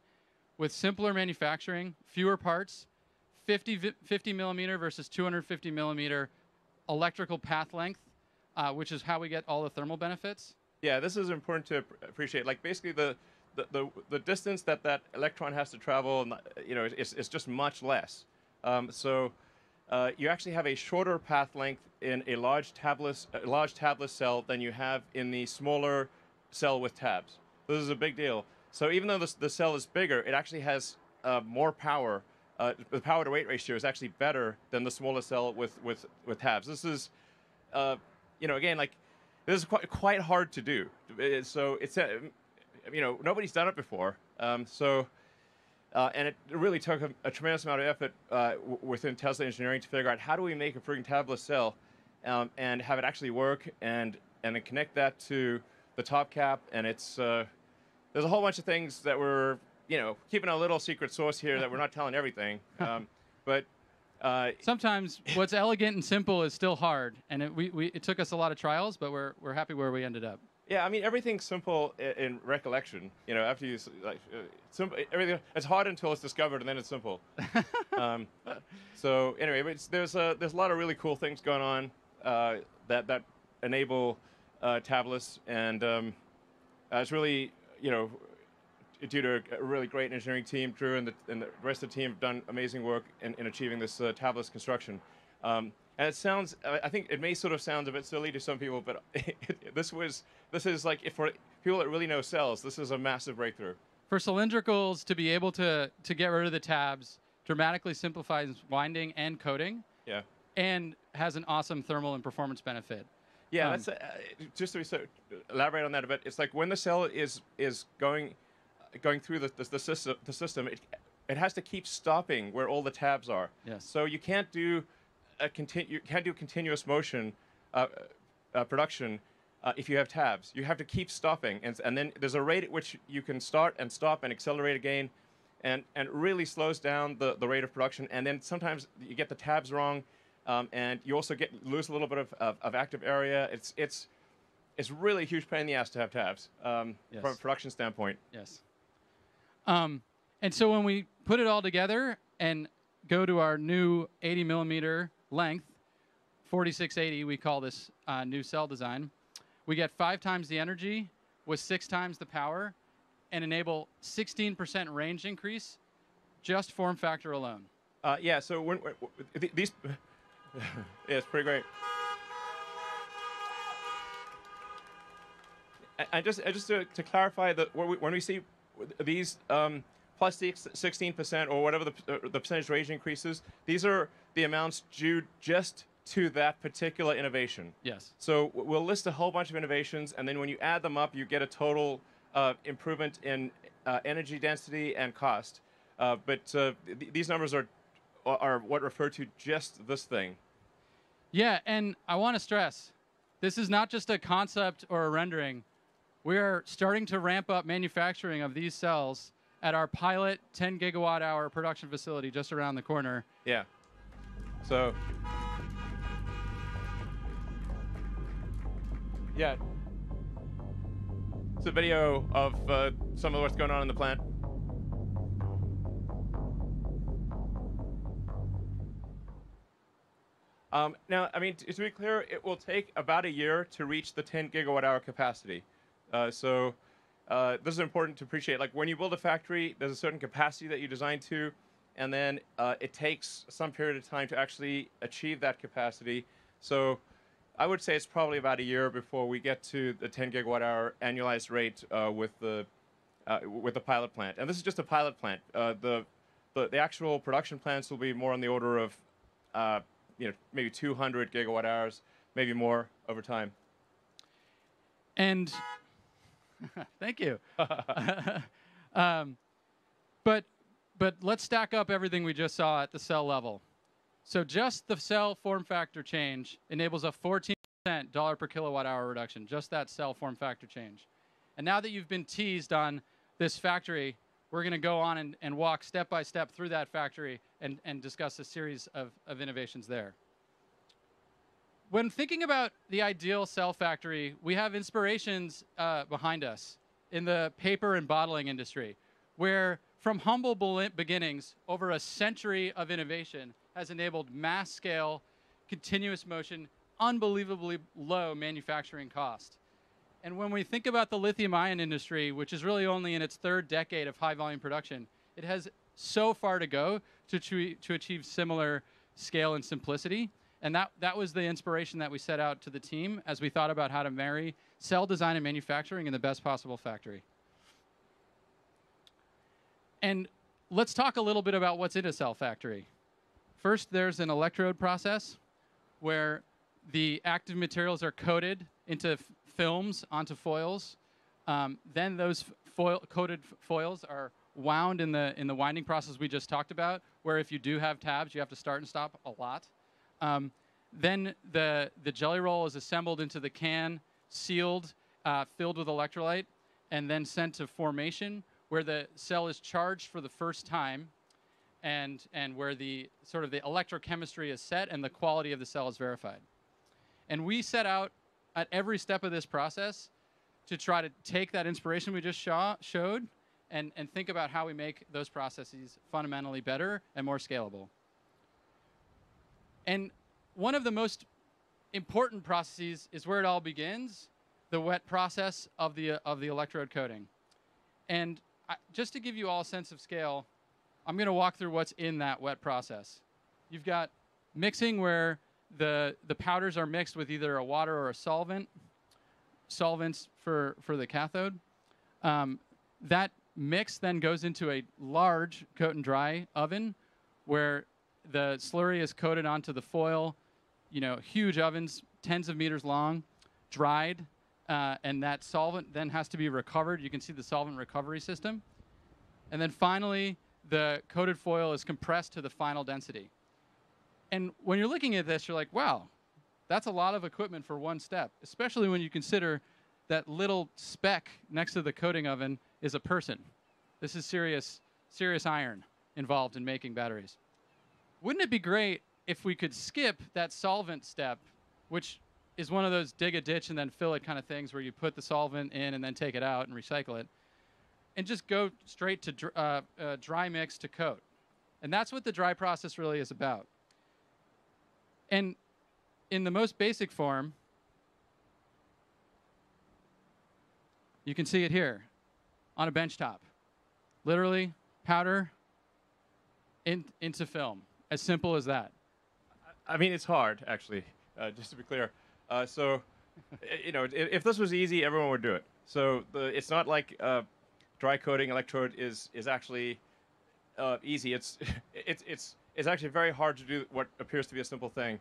M: with simpler manufacturing, fewer parts, 50 millimeter versus 250 millimeter electrical path length, which is how we get all the thermal benefits.
K: Yeah, this is important to appreciate. Like basically the distance that electron has to travel, is just much less. So you actually have a shorter path length in a large tabless cell than you have in the smaller cell with tabs. This is a big deal. So even though the cell is bigger, it actually has more power. The power to weight ratio is actually better than the smaller cell with tabs. This is, again, like this is quite hard to do. So it's nobody's done it before. And it really took a tremendous amount of effort within Tesla engineering to figure out how do we make a freaking tabless cell and have it actually work and then connect that to the top cap. And it's there's a whole bunch of things that we're keeping a little secret sauce here that we're not telling everything. But
M: sometimes what's elegant and simple is still hard, and it took us a lot of trials, but we're happy where we ended up.
K: Yeah, I mean everything's simple in recollection. After you simple, everything it's hard until it's discovered, and then it's simple. So anyway, but there's a lot of really cool things going on that enable tabless, and it's really due to a really great engineering team. Drew and the rest of the team have done amazing work in achieving this tabless construction. And it sounds, I think it may sort of sound a bit silly to some people, but this is like, for people that really know cells, this is a massive breakthrough.
M: For cylindricals to be able to get rid of the tabs dramatically simplifies winding and coating.
K: Yeah.
M: And has an awesome thermal and performance benefit.
K: Yeah, that's just to elaborate on that a bit. It's like when the cell is going through the system, it has to keep stopping where all the tabs are.
M: Yes.
K: So you can't do continuous motion production if you have tabs. You have to keep stopping, and then there's a rate at which you can start and stop and accelerate again, and it really slows down the rate of production. And then sometimes you get the tabs wrong, and you also lose a little bit of active area. It's really a huge pain in the ass to have tabs from a production standpoint.
M: Yes. And so when we put it all together and go to our new 80 millimeter length, 4680, we call this new cell design, we get 5 times the energy with 6 times the power and enable 16% range increase just form factor alone.
K: Yeah, so when these, yeah, it's pretty great. And just to clarify, when we see these plus 16% or whatever the percentage range increases, these are the amounts due just to that particular innovation.
M: Yes.
K: So we'll list a whole bunch of innovations, and then when you add them up, you get a total improvement in energy density and cost. But these numbers are what refer to just this thing.
M: Yeah, and I want to stress, this is not just a concept or a rendering. We are starting to ramp up manufacturing of these cells at our pilot 10 gigawatt hour production facility just around the corner.
K: Yeah. So, yeah. It's a video of some of what's going on in the plant. Now, I mean, to be clear, it will take about a year to reach the 10 gigawatt hour capacity. So this is important to appreciate. Like when you build a factory, there's a certain capacity that you design to, and then it takes some period of time to actually achieve that capacity. So I would say it's probably about a year before we get to the 10 gigawatt hour annualized rate with the pilot plant. And this is just a pilot plant. The actual production plants will be more on the order of maybe 200 gigawatt hours, maybe more over time.
M: And thank you. But let's stack up everything we just saw at the cell level. So just the cell form factor change enables a 14% dollar per kilowatt hour reduction, just that cell form factor change. And now that you've been teased on this factory, we're going to go on and walk step by step through that factory and discuss a series of innovations there. When thinking about the ideal cell factory, we have inspirations behind us in the paper and bottling industry, where from humble beginnings, over a century of innovation has enabled mass scale, continuous motion, unbelievably low manufacturing cost. And when we think about the lithium-ion industry, which is really only in its 3rd decade of high-volume production, it has so far to go to achieve similar scale and simplicity. And that was the inspiration that we set out to the team as we thought about how to marry cell design and manufacturing in the best possible factory. And let's talk a little bit about what's in a cell factory. First, there's an electrode process where the active materials are coated into films onto foils. Then those coated foils are wound in the winding process we just talked about, where if you do have tabs, you have to start and stop a lot. Then the jelly roll is assembled into the can, sealed, filled with electrolyte, and then sent to formation, where the cell is charged for the first time, and where the sort of the electrochemistry is set and the quality of the cell is verified. And we set out at every step of this process to try to take that inspiration we just showed and think about how we make those processes fundamentally better and more scalable. And one of the most important processes is where it all begins, the wet process of the electrode coating. And just to give you all a sense of scale, I'm going to walk through what's in that wet process. You've got mixing where the powders are mixed with either a water or a solvent, solvents for the cathode. That mix then goes into a large coat and dry oven where the slurry is coated onto the foil, huge ovens, tens of meters long, dried, and that solvent then has to be recovered. You can see the solvent recovery system. And then finally, the coated foil is compressed to the final density. And when you're looking at this, you're like, wow, that's a lot of equipment for one step, especially when you consider that little speck next to the coating oven is a person. This is serious iron involved in making batteries. Wouldn't it be great if we could skip that solvent step, which is one of those dig a ditch and then fill it kind of things where you put the solvent in and then take it out and recycle it, and just go straight to dry mix to coat? And that's what the dry process really is about. And in the most basic form, you can see it here on a benchtop. Literally, powder into film. As simple as that.
K: I mean, it's hard, actually, just to be clear. So, you know, if this was easy, everyone would do it. So it's not like dry coating electrode is actually easy. It's actually very hard to do what appears to be a simple thing.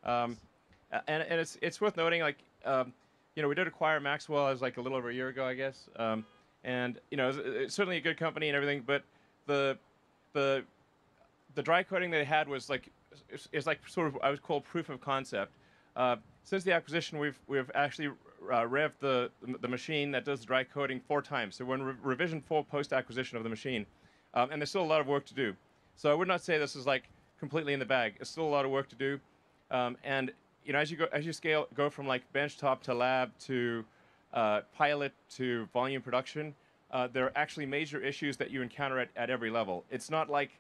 K: And it's worth noting, like, you know, we did acquire Maxwell as like a little over a year ago, I guess. And you know, it's certainly a good company and everything, but the dry coating they had was like, it's like sort of, I would call proof of concept. Since the acquisition, we've actually revved the machine that does the dry coating 4 times. So we're in revision 4 post-acquisition of the machine, and there's still a lot of work to do. So I would not say this is like completely in the bag. There's still a lot of work to do, and you know, as you go from like benchtop to lab to pilot to volume production, there are actually major issues that you encounter at every level. It's not like,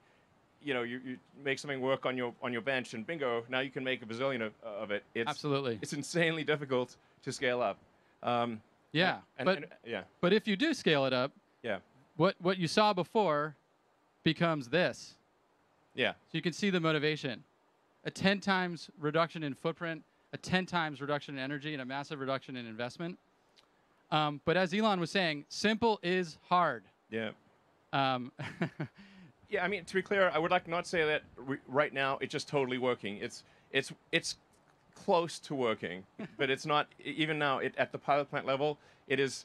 K: you know, you make something work on your bench and bingo, now you can make a bazillion of it.
M: Absolutely.
K: It's insanely difficult to scale up.
M: Yeah, but if you do scale it up,
K: yeah,
M: what you saw before becomes this.
K: Yeah.
M: So you can see the motivation. A 10 times reduction in footprint, a 10 times reduction in energy, and a massive reduction in investment. But as Elon was saying, simple is hard.
K: Yeah. Yeah, I mean, to be clear, I would like to not say that right now it's just totally working. It's close to working, but it's not, even now at the pilot plant level, it is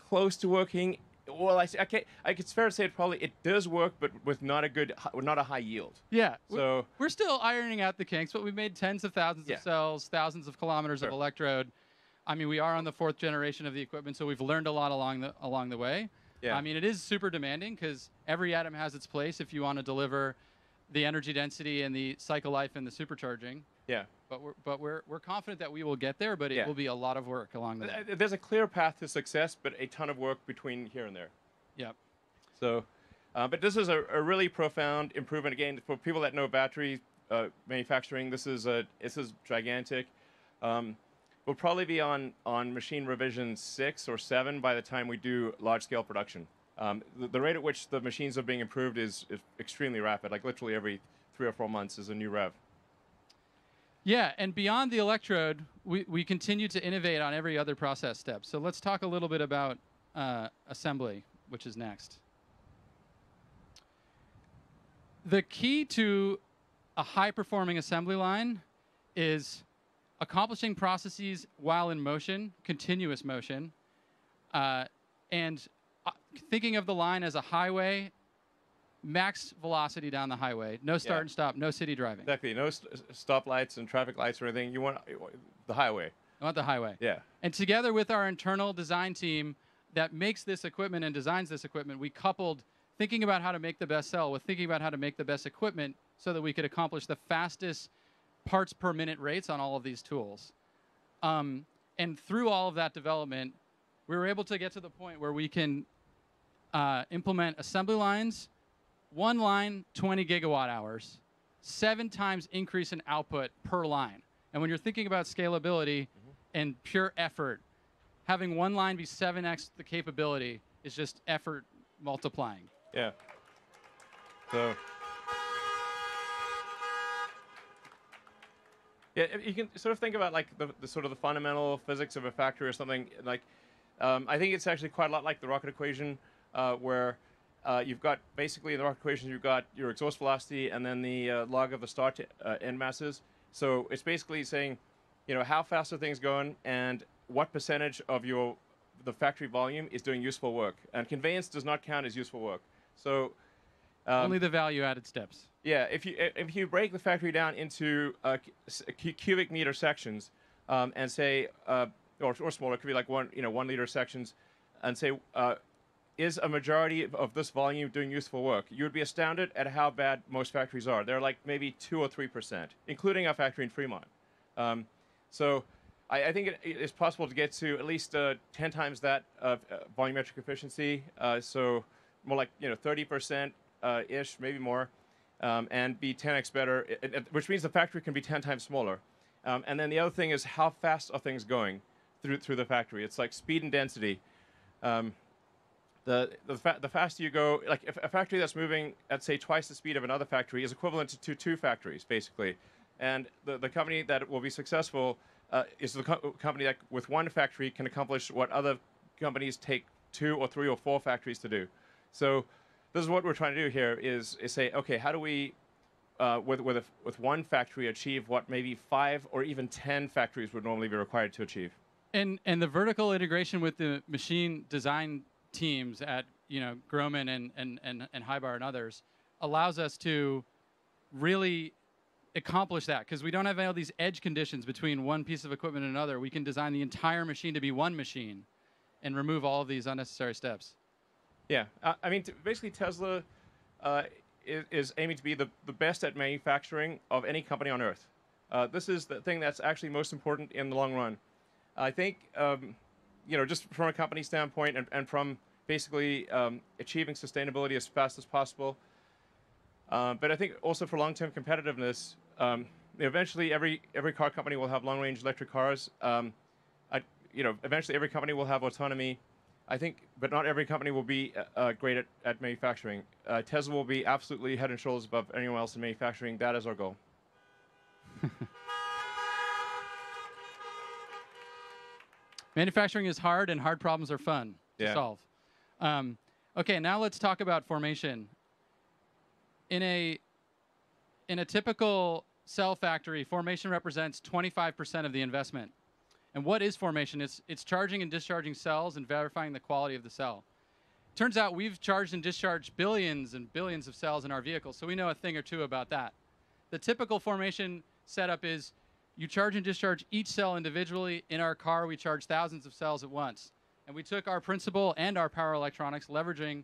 K: close to working. Well, it's fair to say it does work, but with not a high yield.
M: Yeah.
K: So
M: we're still ironing out the kinks, but we've made tens of thousands of cells, thousands of kilometers of electrode. I mean, we are on the 4th generation of the equipment, so we've learned a lot along the way.
K: Yeah.
M: I mean, it is super demanding because every atom has its place if you want to deliver the energy density and the cycle life and the supercharging.
K: Yeah.
M: But we're confident that we will get there, but it will be a lot of work along the way.
K: There's a clear path to success, but a ton of work between here and there.
M: Yep.
K: So, but this is a really profound improvement. Again, for people that know battery manufacturing, this is gigantic. We'll probably be on machine revision 6 or 7 by the time we do large-scale production. The rate at which the machines are being improved is extremely rapid. Like literally every 3 or 4 months is a new rev.
M: Yeah, and beyond the electrode, we continue to innovate on every other process step. So let's talk a little bit about assembly, which is next. The key to a high-performing assembly line is accomplishing processes while in motion, continuous motion, and thinking of the line as a highway, max velocity down the highway, no start and stop, no city driving.
K: Exactly, no stoplights and traffic lights or anything. You want the highway.
M: I want the highway.
K: Yeah.
M: And together with our internal design team that makes this equipment and designs this equipment, we coupled thinking about how to make the best cell with thinking about how to make the best equipment so that we could accomplish the fastest parts per minute rates on all of these tools. And through all of that development, we were able to get to the point where we can implement assembly lines, 1 line, 20 gigawatt hours, 7 times increase in output per line. And when you're thinking about scalability and pure effort, having 1 line be 7x the capability is just effort multiplying.
K: Yeah. So. Yeah, you can sort of think about like the sort of the fundamental physics of a factory or something. Like, I think it's actually quite a lot like the rocket equation, where you've got basically in the rocket equation you've got your exhaust velocity and then the log of the start to end masses. So it's basically saying, you know, how fast are things going and what percentage of the factory volume is doing useful work, and conveyance does not count as useful work. So
M: only the value-added steps.
K: Yeah, if you break the factory down into cubic meter sections, and say or smaller, it could be like 1 liter sections, and say is a majority of this volume doing useful work, you would be astounded at how bad most factories are. They're like maybe 2 or 3%, including our factory in Fremont. So I think it is possible to get to at least 10 times that volumetric efficiency. So more like 30% ish, maybe more, and be 10x better, which means the factory can be 10 times smaller. And then the other thing is how fast are things going through the factory. It's like speed and density. The faster you go, like if a factory that's moving at say twice the speed of another factory is equivalent to 2 factories basically, and the company that will be successful is the company that with 1 factory can accomplish what other companies take 2 or 3 or 4 factories to do. So this is what we're trying to do here is say, okay, how do we with 1 factory achieve what maybe 5 or even 10 factories would normally be required to achieve?
M: And the vertical integration with the machine design teams at Grohmann and Hybar and others allows us to really accomplish that, because we don't have all these edge conditions between one piece of equipment and another. We can design the entire machine to be 1 machine and remove all of these unnecessary steps.
K: Yeah, I mean, basically Tesla is aiming to be the best at manufacturing of any company on Earth. This is the thing that's actually most important in the long run. I think, just from a company standpoint and from basically achieving sustainability as fast as possible. But I think also for long-term competitiveness, eventually every car company will have long-range electric cars. Eventually every company will have autonomy. I think, but not every company will be great at manufacturing. Tesla will be absolutely head and shoulders above anyone else in manufacturing. That is our goal.
M: Manufacturing is hard, and hard problems are fun to solve. Okay, now let's talk about formation. In a typical cell factory, formation represents 25% of the investment. And what is formation? It's charging and discharging cells and verifying the quality of the cell. Turns out we've charged and discharged billions and billions of cells in our vehicles, so we know a thing or two about that. The typical formation setup is you charge and discharge each cell individually. In our car, we charge thousands of cells at once. And we took our principle and our power electronics, leveraging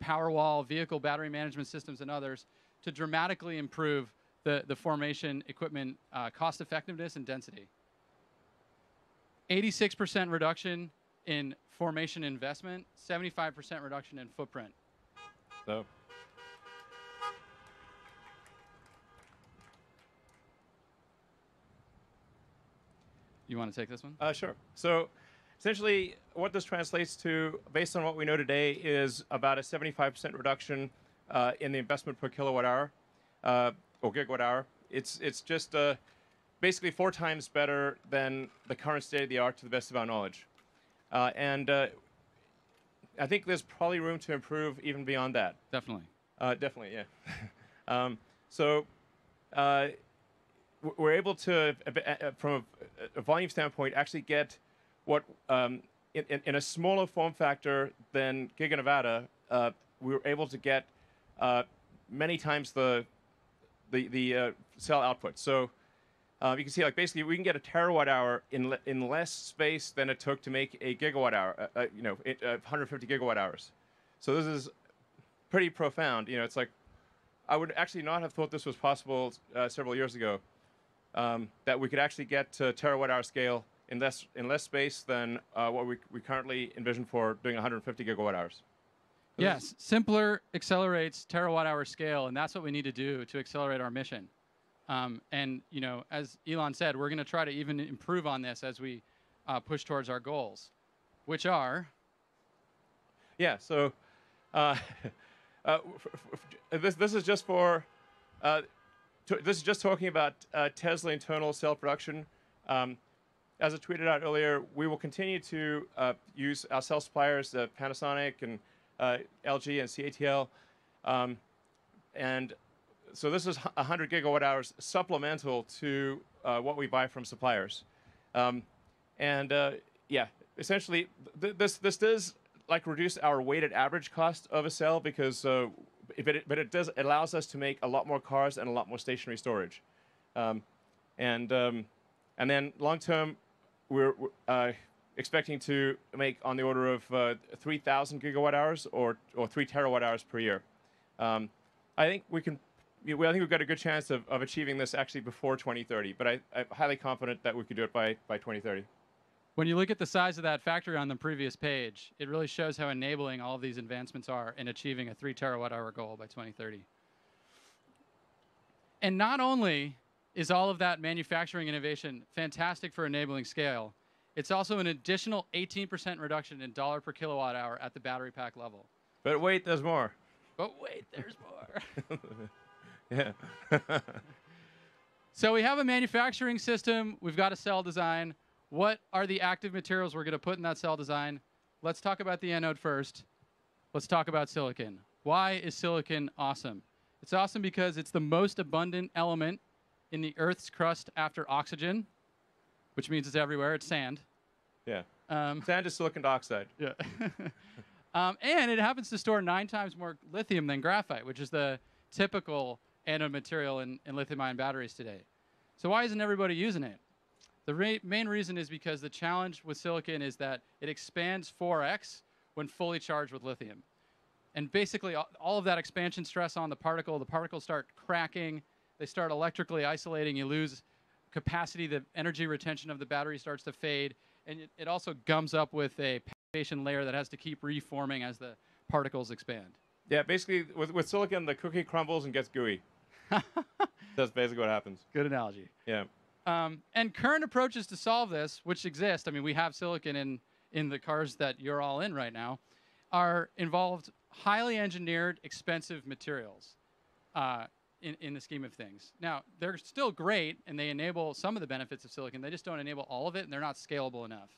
M: Powerwall, vehicle battery management systems, and others, to dramatically improve the formation equipment cost effectiveness and density. 86% reduction in formation investment, 75% reduction in footprint.
K: So.
M: You want to take this one?
K: Sure. So essentially what this translates to, based on what we know today, is about a 75% reduction in the investment per kilowatt hour or gigawatt hour. It's just basically 4 times better than the current state of the art to the best of our knowledge. And I think there's probably room to improve even beyond that.
M: Definitely.
K: Definitely, yeah. So we're able to, from a volume standpoint, actually get what, in a smaller form factor than Giga Nevada, we were able to get many times the cell output. So you can see, like, basically we can get a terawatt hour in less space than it took to make a gigawatt hour, 150 gigawatt hours. So this is pretty profound. It's like, I would actually not have thought this was possible several years ago, that we could actually get to terawatt hour scale in less space than what we currently envision for doing 150 gigawatt hours.
M: Yes, simpler accelerates terawatt hour scale, and that's what we need to do to accelerate our mission. And as Elon said, we're going to try to even improve on this as we push towards our goals, which are.
K: Yeah. So this is just for. This is just talking about Tesla internal cell production. As I tweeted out earlier, we will continue to use our cell suppliers, Panasonic and LG and CATL. And so this is 100 gigawatt hours supplemental to what we buy from suppliers. And yeah, essentially, this does like reduce our weighted average cost of a cell because, but it allows us to make a lot more cars and a lot more stationary storage. And then long term, we're expecting to make on the order of 3,000 gigawatt hours or 3 terawatt hours per year. I think we can. I think we've got a good chance of achieving this actually before 2030. But I'm highly confident that we could do it by 2030.
M: When you look at the size of that factory on the previous page, it really shows how enabling all of these advancements are in achieving a 3 terawatt hour goal by 2030. And not only is all of that manufacturing innovation fantastic for enabling scale, it's also an additional 18% reduction in dollar per kilowatt hour at the battery pack level.
K: But wait, there's more.
M: But wait, there's more.
K: Yeah.
M: So we have a manufacturing system. We've got a cell design. What are the active materials we're going to put in that cell design? Let's talk about the anode first. Let's talk about silicon. Why is silicon awesome? It's awesome because it's the most abundant element in the Earth's crust after oxygen, which means it's everywhere. It's sand.
K: Yeah. Sand is silicon dioxide.
M: Yeah. And it happens to store 9 times more lithium than graphite, which is the typical anode material in lithium-ion batteries today. So why isn't everybody using it? The main reason is because the challenge with silicon is that it expands 4x when fully charged with lithium. And basically, all of that expansion stress on the particles start cracking. They start electrically isolating. You lose capacity. The energy retention of the battery starts to fade. And it also gums up with a passivation layer that has to keep reforming as the particles expand.
K: Yeah, basically, with silicon, the cookie crumbles and gets gooey. That's basically what happens.
M: Good analogy.
K: Yeah.
M: And current approaches to solve this, which exist, I mean, we have silicon in the cars that you're all in right now, are involved highly engineered, expensive materials in the scheme of things. Now, they're still great, and they enable some of the benefits of silicon. They just don't enable all of it, and they're not scalable enough.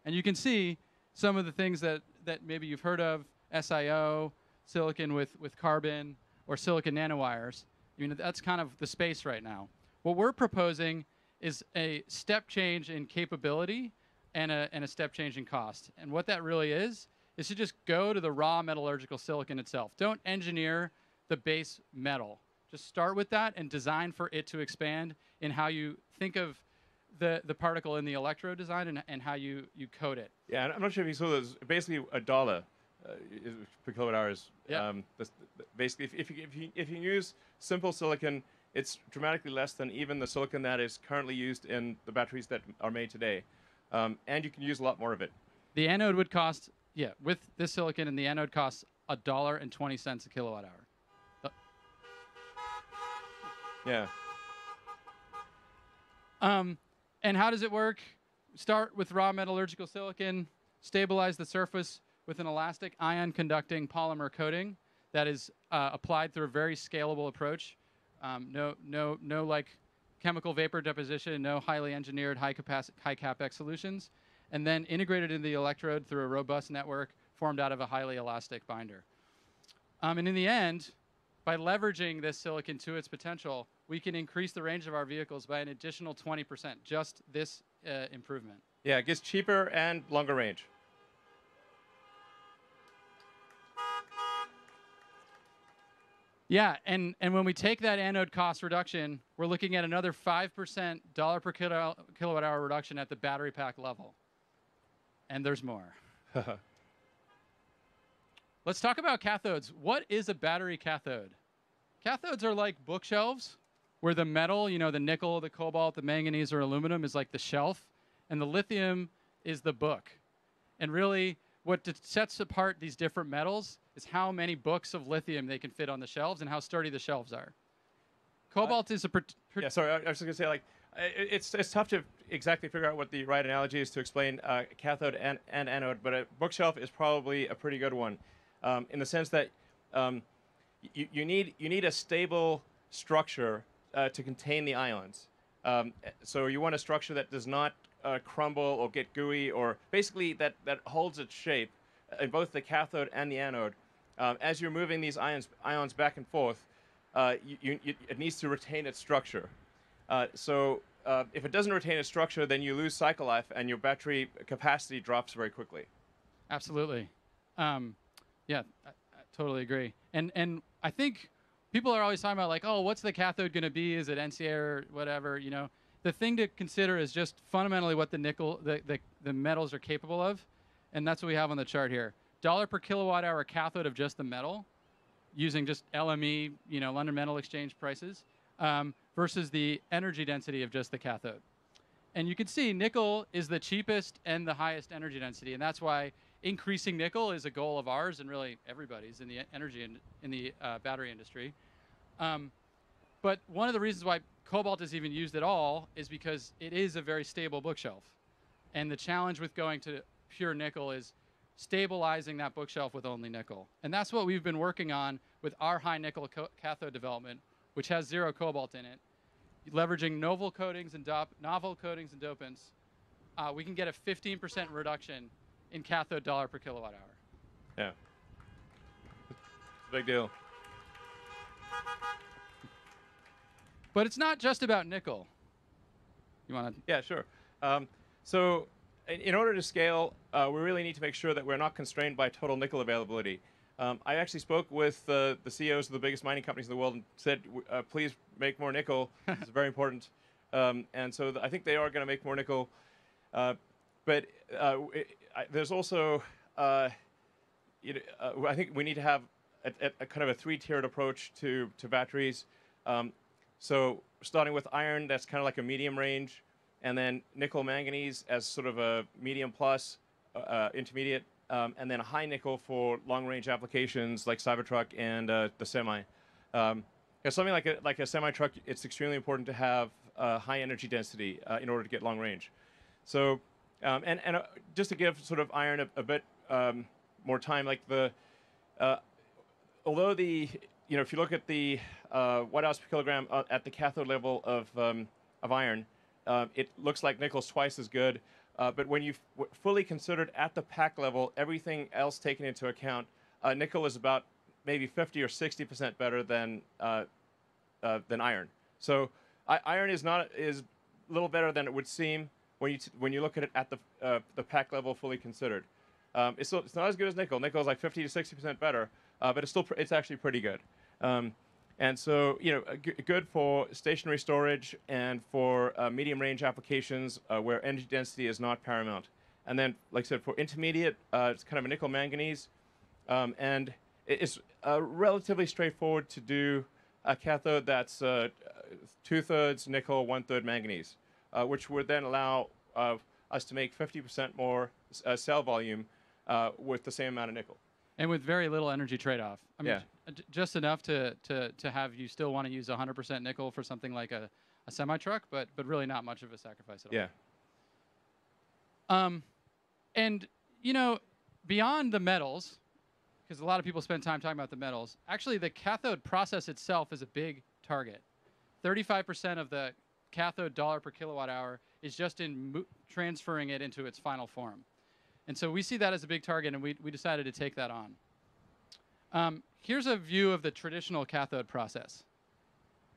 M: And you can see some of the things that maybe you've heard of, SiO, silicon with carbon, or silicon nanowires. I mean, that's kind of the space right now. What we're proposing is a step change in capability and a step change in cost. And what that really is to just go to the raw metallurgical silicon itself. Don't engineer the base metal. Just start with that and design for it to expand in how you think of the particle in the electrode design and how you code it.
K: Yeah, and I'm not sure if you saw this. Basically, $1 per kilowatt hours.
M: Yeah.
K: Basically, if you use simple silicon, it's dramatically less than even the silicon that is currently used in the batteries that are made today. And you can use a lot more of it.
M: The anode would cost, with this silicon, and the anode costs $1.20 a kilowatt hour.
K: Yeah.
M: And how does it work? Start with raw metallurgical silicon, stabilize the surface with an elastic ion-conducting polymer coating that is applied through a very scalable approach. No like chemical vapor deposition, no highly engineered high capex solutions, and then integrated into the electrode through a robust network formed out of a highly elastic binder. And in the end, by leveraging this silicon to its potential, we can increase the range of our vehicles by an additional 20%, just this improvement.
K: Yeah, it gets cheaper and longer range.
M: Yeah, and when we take that anode cost reduction, we're looking at another 5% dollar per kilowatt hour reduction at the battery pack level. And there's more. Let's talk about cathodes. What is a battery cathode? Cathodes are like bookshelves where the metal, the nickel, the cobalt, the manganese, or aluminum is like the shelf, and the lithium is the book. And really, what sets apart these different metals is how many books of lithium they can fit on the shelves and how sturdy the shelves are. Cobalt is a...
K: Yeah, sorry, I was just going to say, like, it's tough to exactly figure out what the right analogy is to explain cathode and anode, but a bookshelf is probably a pretty good one, in the sense that you need a stable structure to contain the ions. So you want a structure that does not crumble or get gooey, or basically that holds its shape in both the cathode and the anode. As you're moving these ions back and forth, it needs to retain its structure. So if it doesn't retain its structure, then you lose cycle life and your battery capacity drops very quickly.
M: Absolutely. Yeah, I totally agree. And I think people are always talking about like, oh, what's the cathode going to be? Is it NCA or whatever? You know, the thing to consider is just fundamentally what the nickel, the metals are capable of, and that's what we have on the chart here. $1 per kilowatt hour cathode of just the metal, using just LME, you know, London Metal Exchange prices, versus the energy density of just the cathode. And you can see nickel is the cheapest and the highest energy density, and that's why increasing nickel is a goal of ours and really everybody's in the energy in the battery industry. But one of the reasons why cobalt is even used at all is because it is a very stable bookshelf. And the challenge with going to pure nickel is stabilizing that bookshelf with only nickel. And that's what we've been working on with our high nickel cathode development, which has 0 cobalt in it. Leveraging novel coatings and dopants, we can get a 15% reduction in cathode $1 per kilowatt hour.
K: Yeah. It's a big deal.
M: But it's not just about nickel. You want to?
K: Yeah, sure. So in order to scale, we really need to make sure that we're not constrained by total nickel availability. I actually spoke with the CEOs of the biggest mining companies in the world and said, please make more nickel. It's very important. And so I think they are going to make more nickel. But there's also, I think we need to have a kind of a 3-tiered approach to batteries. So starting with iron, that's kind of like a medium range, and then nickel manganese as sort of a medium plus, intermediate, and then a high nickel for long range applications like Cybertruck and the semi. Something like a semi truck, it's extremely important to have high energy density in order to get long range. So. Just to give sort of iron a bit more time, like although if you look at the watt-hours per kilogram at the cathode level of iron, it looks like nickel's twice as good. But when you fully considered at the pack level, everything else taken into account, nickel is about maybe 50 or 60% better than iron. So iron is a little better than it would seem when you look at it at the pack level fully considered. It's not as good as nickel. Nickel is like 50 to 60% better, but it's actually pretty good. And so good for stationary storage and for medium range applications where energy density is not paramount. And then, like I said, for intermediate, it's kind of a nickel manganese, and it's relatively straightforward to do a cathode that's 2/3 nickel, 1/3 manganese. Which would then allow us to make 50% more cell volume with the same amount of nickel.
M: And with very little energy trade-off. I mean,
K: yeah.
M: Just enough to have you still want to use 100% nickel for something like a semi-truck, but really not much of a sacrifice at all.
K: Yeah.
M: And, beyond the metals, because a lot of people spend time talking about the metals, actually the cathode process itself is a big target. 35% of the cathode $1 per kilowatt hour is just in transferring it into its final form. And so we see that as a big target, and we decided to take that on. Here's a view of the traditional cathode process.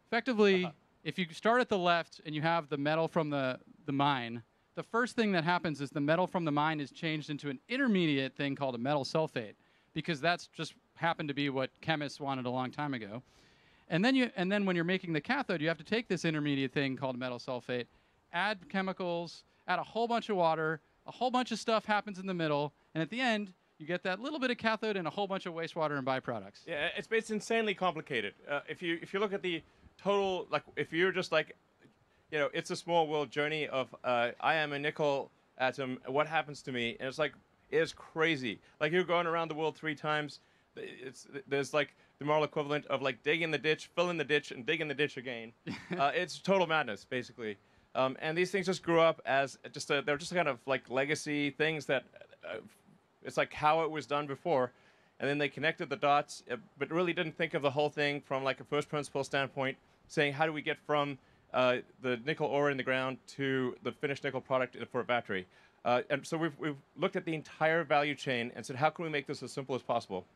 M: Effectively, if you start at the left and you have the metal from the mine, the first thing that happens is the metal from the mine is changed into an intermediate thing called a metal sulfate, because that's just happened to be what chemists wanted a long time ago. And then when you're making the cathode, you have to take this intermediate thing called metal sulfate, add chemicals, add a whole bunch of water, a whole bunch of stuff happens in the middle, and at the end, you get that little bit of cathode and a whole bunch of wastewater and byproducts.
K: Yeah, it's insanely complicated. If you look at the total, like if you're just like, it's a small world journey of I am a nickel atom, what happens to me? And it's crazy. Like you're going around the world 3 times. There's like the moral equivalent of like dig in the ditch, fill in the ditch, and dig in the ditch again. It's total madness, basically. And these things just grew up as they're just kind of like legacy things that it's like how it was done before. And then they connected the dots, but really didn't think of the whole thing from like a first principle standpoint, saying how do we get from the nickel ore in the ground to the finished nickel product for a battery. And so we've looked at the entire value chain and said, how can we make this as simple as possible?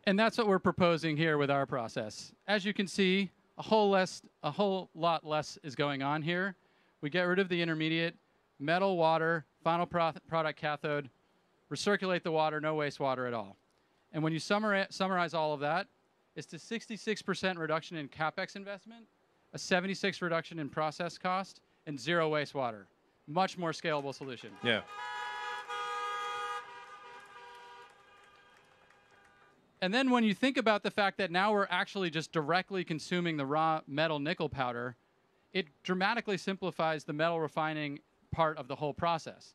M: And that's what we're proposing here with our process. As you can see, a whole lot less is going on here. We get rid of the intermediate, metal, water, final product cathode, recirculate the water, no wastewater at all. And when you summarize all of that, it's a 66% reduction in CapEx investment, a 76% reduction in process cost, and 0 wastewater. Much more scalable solution.
K: Yeah.
M: And then when you think about the fact that now we're actually just directly consuming the raw metal nickel powder, it dramatically simplifies the metal refining part of the whole process.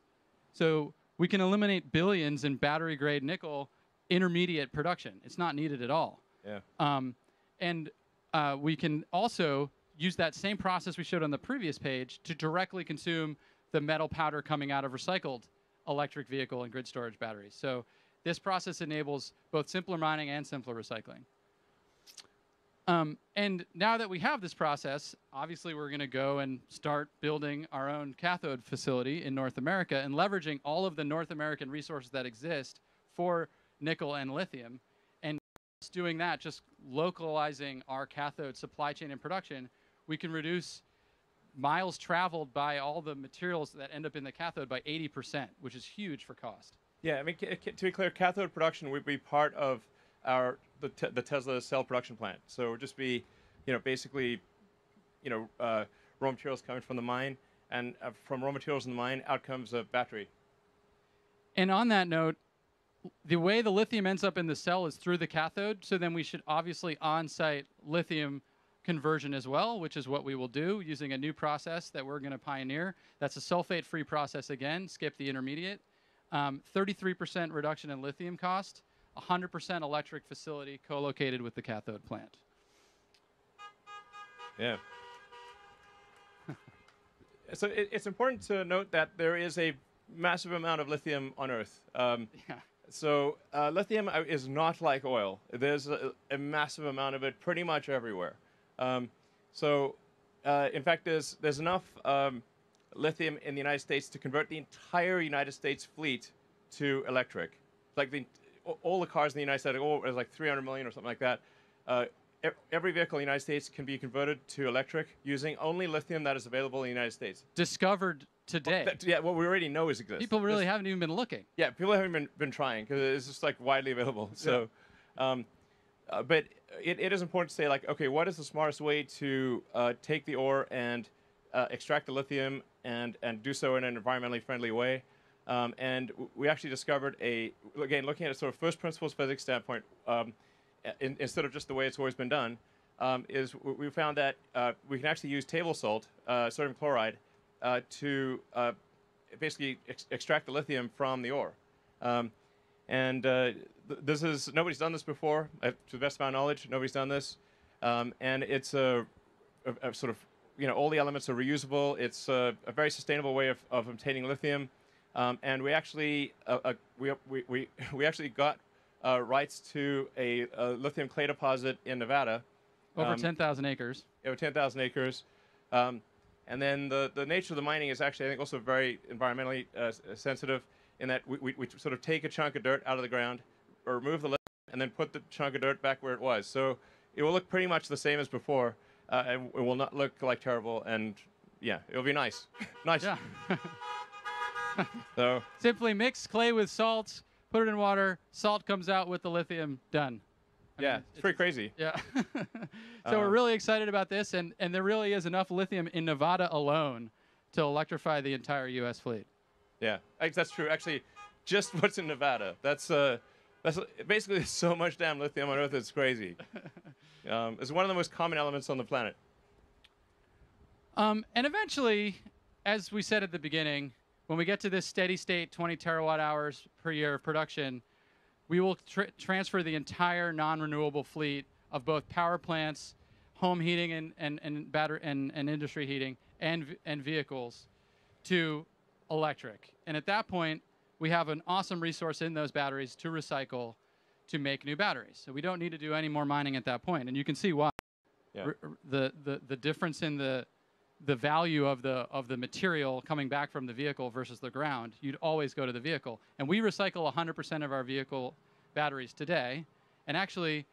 M: So we can eliminate billions in battery-grade nickel intermediate production. It's not needed at all.
K: Yeah.
M: We can also use that same process we showed on the previous page to directly consume the metal powder coming out of recycled electric vehicle and grid storage batteries. So this process enables both simpler mining and simpler recycling. And now that we have this process, obviously we're going to go and start building our own cathode facility in North America and leveraging all of the North American resources that exist for nickel and lithium. And doing that, just localizing our cathode supply chain and production, we can reduce miles traveled by all the materials that end up in the cathode by 80%, which is huge for cost.
K: Yeah, I mean, to be clear, cathode production would be part of the Tesla cell production plant. So it would just be, basically, raw materials coming from the mine, and from raw materials in the mine, out comes a battery.
M: And on that note, the way the lithium ends up in the cell is through the cathode. So then we should obviously on-site lithium conversion as well, which is what we will do using a new process that we're going to pioneer. That's a sulfate-free process again, skip the intermediate. 33% reduction in lithium cost, 100% electric facility co-located with the cathode plant.
K: Yeah. So it's important to note that there is a massive amount of lithium on Earth. So lithium is not like oil. There's a massive amount of it pretty much everywhere. In fact, there's enough lithium in the United States to convert the entire United States fleet to electric. Like all the cars in the United States, there's like 300 million or something like that. Every vehicle in the United States can be converted to electric using only lithium that is available in the United States.
M: Discovered today.
K: What we already know exists.
M: People really haven't even been looking.
K: Yeah, people haven't been trying because it's just like widely available. So, but it is important to say, like, okay, what is the smartest way to take the ore and extract the lithium and do so in an environmentally friendly way? And we actually discovered again, looking at a sort of first principles physics standpoint, instead of just the way it's always been done, is we found that we can actually use table salt, sodium chloride, to basically extract the lithium from the ore. Nobody's done this before, to the best of my knowledge. Nobody's done this, and it's a sort of, all the elements are reusable. It's a very sustainable way of obtaining lithium, and we actually we actually got rights to a lithium clay deposit in Nevada.
M: Over 10,000 acres.
K: Over 10,000 acres. And then the nature of the mining is actually, I think, also very environmentally sensitive in that we sort of take a chunk of dirt out of the ground, or remove the lithium, and then put the chunk of dirt back where it was. So it will look pretty much the same as before, and it will not look like terrible, and yeah, it'll be nice. Nice.
M: Yeah.
K: So
M: simply mix clay with salt, put it in water, salt comes out with the lithium, done. I mean,
K: it's pretty crazy.
M: Yeah. So we're really excited about this, and there really is enough lithium in Nevada alone to electrify the entire U.S. fleet.
K: Yeah, that's true. Actually, just what's in Nevada. That's basically there's so much damn lithium on Earth, it's crazy. It's one of the most common elements on the planet.
M: And eventually, as we said at the beginning, when we get to this steady state 20 terawatt hours per year of production, we will transfer the entire non-renewable fleet of both power plants, home heating and battery and industry heating and vehicles to electric. And at that point, we have an awesome resource in those batteries to recycle to make new batteries. So we don't need to do any more mining at that point. And you can see why.
K: Yeah.
M: The difference in the value of the material coming back from the vehicle versus the ground, you'd always go to the vehicle. And we recycle 100% of our vehicle batteries today. And actually,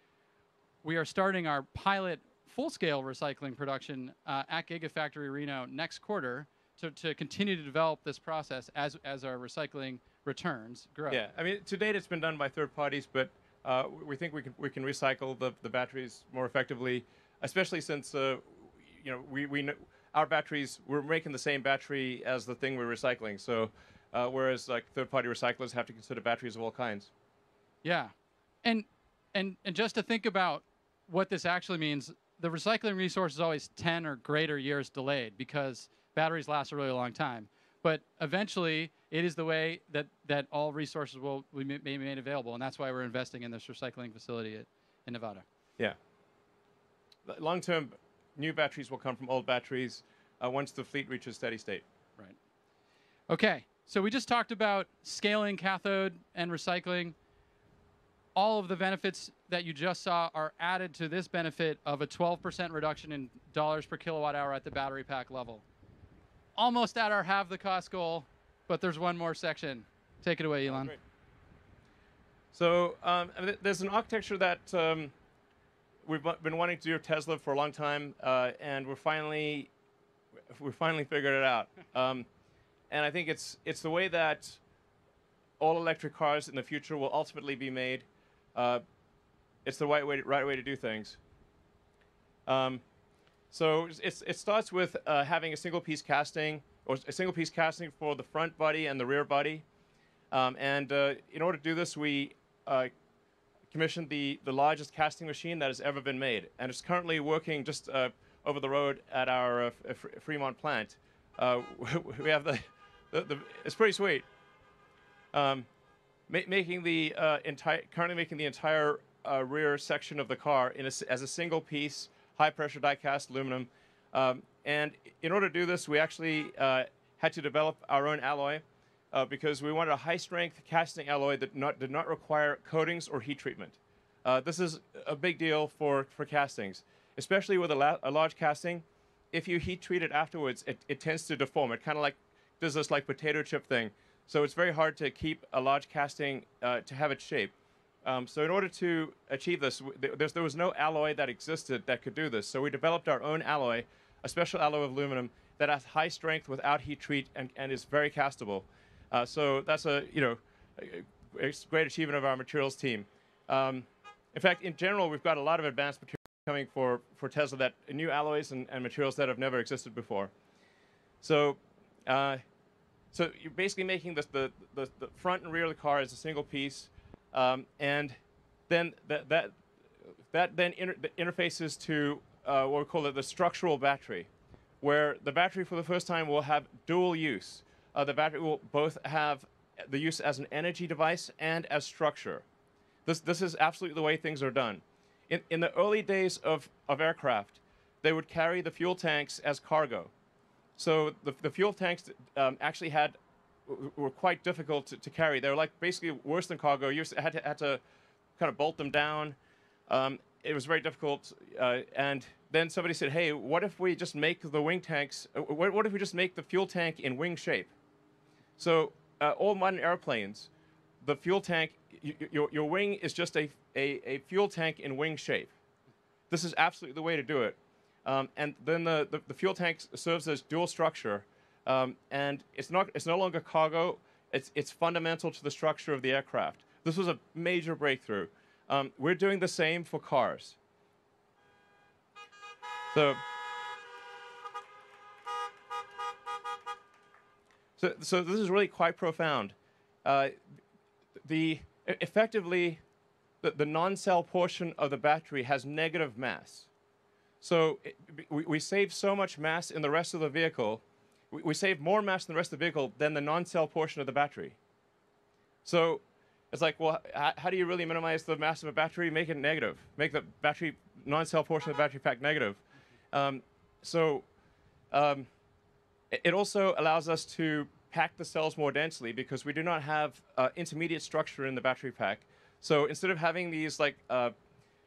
M: we are starting our pilot full-scale recycling production at Gigafactory Reno next quarter to continue to develop this process as our recycling returns grow.
K: Yeah, I mean, to date it's been done by third parties, but we think we can recycle the batteries more effectively, especially since we know our batteries, we're making the same battery as the thing we're recycling. So whereas like third-party recyclers have to consider batteries of all kinds.
M: Yeah, and just to think about what this actually means, the recycling resource is always 10 or greater years delayed because batteries last a really long time. But eventually, it is the way that all resources will be made available, and that's why we're investing in this recycling facility in Nevada.
K: Yeah. Long-term, new batteries will come from old batteries once the fleet reaches steady state.
M: Right. Okay, so we just talked about scaling cathode and recycling. All of the benefits that you just saw are added to this benefit of a 12% reduction in dollars per kilowatt hour at the battery pack level. Almost at our halve the cost goal, but there's one more section. Take it away, Elon.
K: So there's an architecture that we've been wanting to do at Tesla for a long time, and we finally figured it out. And I think it's the way that all electric cars in the future will ultimately be made. It's the right way to do things. So it starts with having a single piece casting, or a single piece casting for the front body and the rear body. And in order to do this, we commissioned the largest casting machine that has ever been made, and it's currently working just over the road at our Fremont plant. We have the it's pretty sweet. Making the currently making the entire rear section of the car as a single piece, high pressure die cast aluminum. And in order to do this, we actually had to develop our own alloy because we wanted a high strength casting alloy that did not require coatings or heat treatment. This is a big deal for castings, especially with a large casting. If you heat treat it afterwards, it tends to deform. It kind of like does this like potato chip thing. So it's very hard to keep a large casting to have its shape. So in order to achieve this, there was no alloy that existed that could do this. So we developed our own alloy, a special alloy of aluminum that has high strength without heat treat and is very castable. So that's a great achievement of our materials team. In fact, in general, we've got a lot of advanced materials coming for Tesla, that new alloys and materials that have never existed before. So so you're basically making the front and rear of the car as a single piece, and then that then interfaces to what we call the structural battery, where the battery for the first time will have dual use. The battery will both have the use as an energy device and as structure. This is absolutely the way things are done. In the early days of aircraft, they would carry the fuel tanks as cargo. So the fuel tanks actually were quite difficult to carry. They were like basically worse than cargo. You had to kind of bolt them down. It was very difficult. And then somebody said, "Hey, what if we just make the wing tanks? What if we just make the fuel tank in wing shape?" So all modern airplanes, the fuel tank, your wing is just a fuel tank in wing shape. This is absolutely the way to do it. And then the fuel tank serves as dual structure, and it's no longer cargo. It's fundamental to the structure of the aircraft. This was a major breakthrough. We're doing the same for cars. So this is really quite profound. Effectively, the non-cell portion of the battery has negative mass. So we save so much mass in the rest of the vehicle. We save more mass in the rest of the vehicle than the non-cell portion of the battery. So it's like, well, how do you really minimize the mass of a battery? Make it negative. Make the battery non-cell portion of the battery pack negative. It also allows us to pack the cells more densely because we do not have intermediate structure in the battery pack. So instead of having these like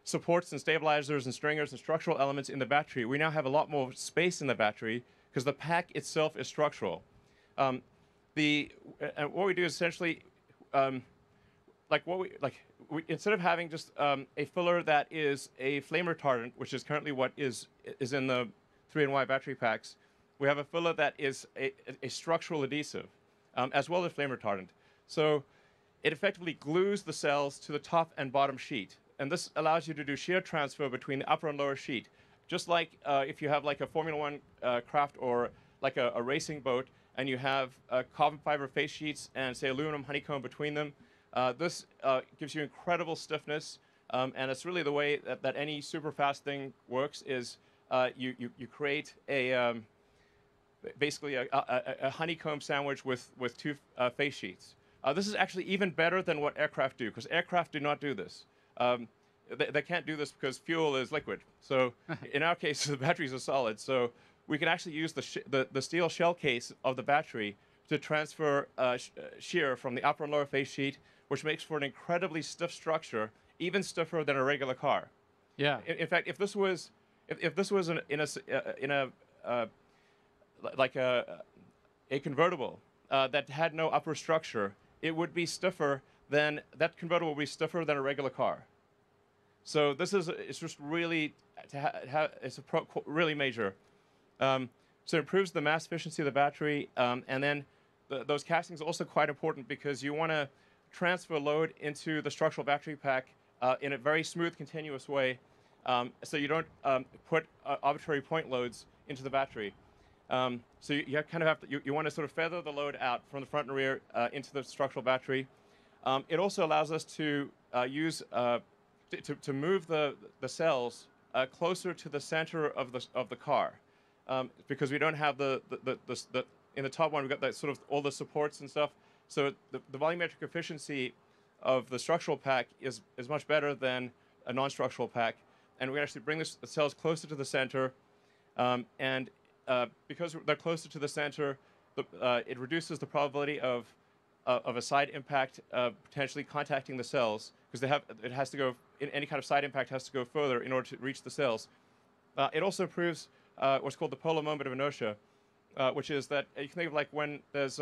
K: supports and stabilizers and stringers and structural elements in the battery, we now have a lot more space in the battery because the pack itself is structural. What we do is essentially, instead of having just a filler that is a flame retardant, which is currently what is in the 3NY battery packs, we have a filler that is a structural adhesive, as well as flame retardant. So it effectively glues the cells to the top and bottom sheet. And this allows you to do shear transfer between the upper and lower sheet. Just like if you have like a Formula One craft or like a racing boat, and you have carbon fiber face sheets and, say, aluminum honeycomb between them, this gives you incredible stiffness. And it's really the way that any super fast thing works is you create basically a honeycomb sandwich with two face sheets. This is actually even better than what aircraft do, because aircraft do not do this. They can't do this because fuel is liquid. So in our case, the batteries are solid. So we can actually use the steel shell case of the battery to transfer shear from the upper and lower face sheet, which makes for an incredibly stiff structure, even stiffer than a regular car.
M: Yeah.
K: In fact, if this was in a convertible that had no upper structure, it would be stiffer than that convertible would be stiffer than a regular car. So this is it's just really it's really major. So it improves the mass efficiency of the battery, and then those castings are also quite important because you want to transfer load into the structural battery pack in a very smooth, continuous way, so you don't put arbitrary point loads into the battery. So you kind of have to, you want to sort of feather the load out from the front and rear into the structural battery. It also allows us to use to move the cells closer to the center of the car, because we don't have the in the top one we've got that sort of all the supports and stuff. So the volumetric efficiency of the structural pack is much better than a non-structural pack, and we actually bring the cells closer to the center, and because they're closer to the center, it reduces the probability of a side impact potentially contacting the cells, because it has to go, any kind of side impact has to go further in order to reach the cells. It also improves what's called the polar moment of inertia, which is that you can think of like when there's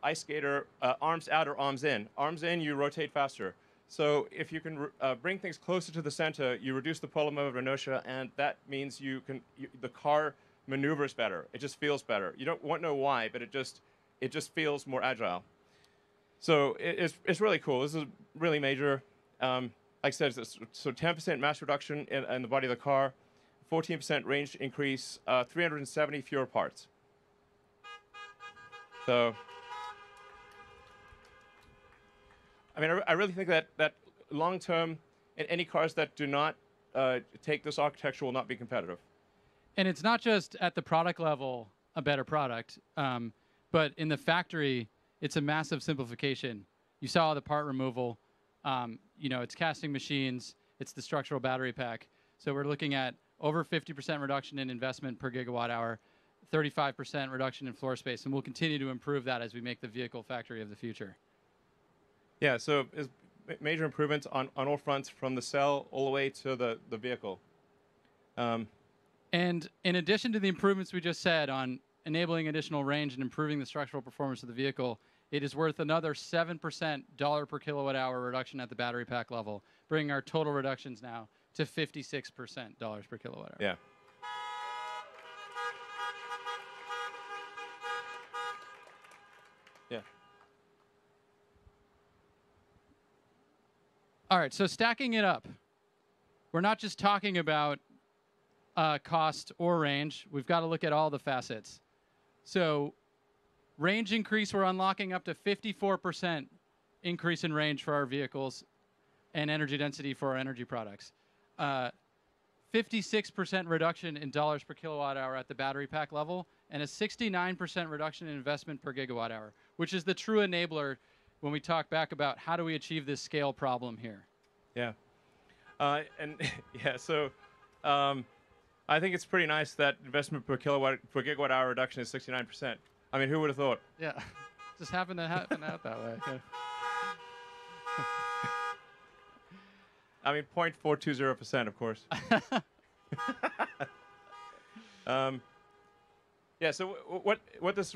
K: ice skater, arms out or arms in. Arms in, you rotate faster. So if you can bring things closer to the center, you reduce the polar moment of inertia, and that means the car maneuvers better. It just feels better. You won't know why, but it just feels more agile. So it's really cool. This is really major. Like I said, so 10% mass reduction in the body of the car, 14% range increase, 370 fewer parts. So, I mean, I really think that long term, in any cars that do not take this architecture will not be competitive.
M: And it's not just at the product level a better product, but in the factory, it's a massive simplification. You saw the part removal. It's casting machines. It's the structural battery pack. So we're looking at over 50% reduction in investment per gigawatt hour, 35% reduction in floor space, and we'll continue to improve that as we make the vehicle factory of the future.
K: Yeah, so it's major improvements on all fronts, from the cell all the way to the vehicle.
M: And in addition to the improvements we just said on enabling additional range and improving the structural performance of the vehicle, it is worth another 7% dollar per kilowatt hour reduction at the battery pack level, bringing our total reductions now to 56% dollars per kilowatt hour.
K: Yeah. Yeah.
M: All right, so stacking it up, we're not just talking about cost or range. We've got to look at all the facets. So range increase, we're unlocking up to 54% increase in range for our vehicles and energy density for our energy products. 56% reduction in dollars per kilowatt hour at the battery pack level, and a 69% reduction in investment per gigawatt hour, which is the true enabler when we talk back about how do we achieve this scale problem here.
K: Yeah. And yeah, so I think it's pretty nice that investment per gigawatt hour reduction is 69%. I mean, who would have thought?
M: Yeah, just happened to happen out that way. Okay.
K: I mean, 0.420%, of course. Yeah, so what this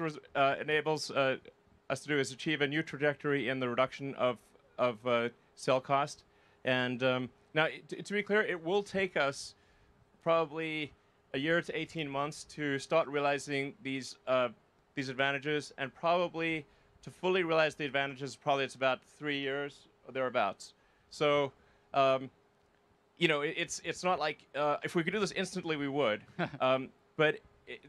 K: enables us to do is achieve a new trajectory in the reduction of cell cost. And now, to be clear, it will take us probably a year to 18 months to start realizing these advantages, and probably to fully realize the advantages, probably it's about 3 years or thereabouts. So, you know, it's not like if we could do this instantly, we would. But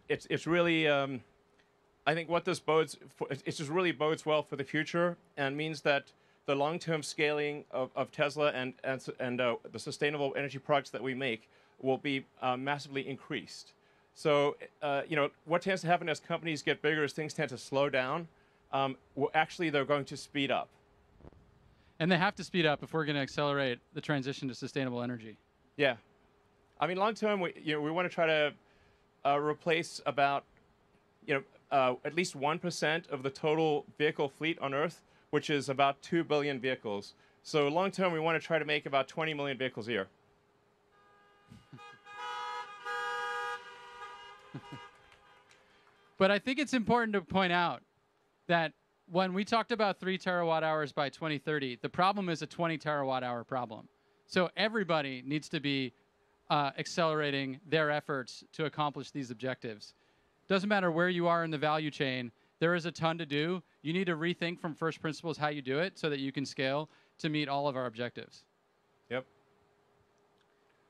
K: it's really, I think what this bodes for, it just really bodes well for the future, and means that the long-term scaling of Tesla and the sustainable energy products that we make will be massively increased. So, you know, what tends to happen as companies get bigger is things tend to slow down. Well, actually, they're going to speed up.
M: And they have to speed up if we're going to accelerate the transition to sustainable energy.
K: Yeah. I mean, long term, we want to try to replace about, at least 1% of the total vehicle fleet on Earth, which is about 2 billion vehicles. So long term, we want to try to make about 20 million vehicles a year.
M: But I think it's important to point out that when we talked about 3 terawatt hours by 2030, the problem is a 20 terawatt hour problem. So everybody needs to be accelerating their efforts to accomplish these objectives. Doesn't matter where you are in the value chain, there is a ton to do. You need to rethink from first principles how you do it so that you can scale to meet all of our objectives.
K: Yep.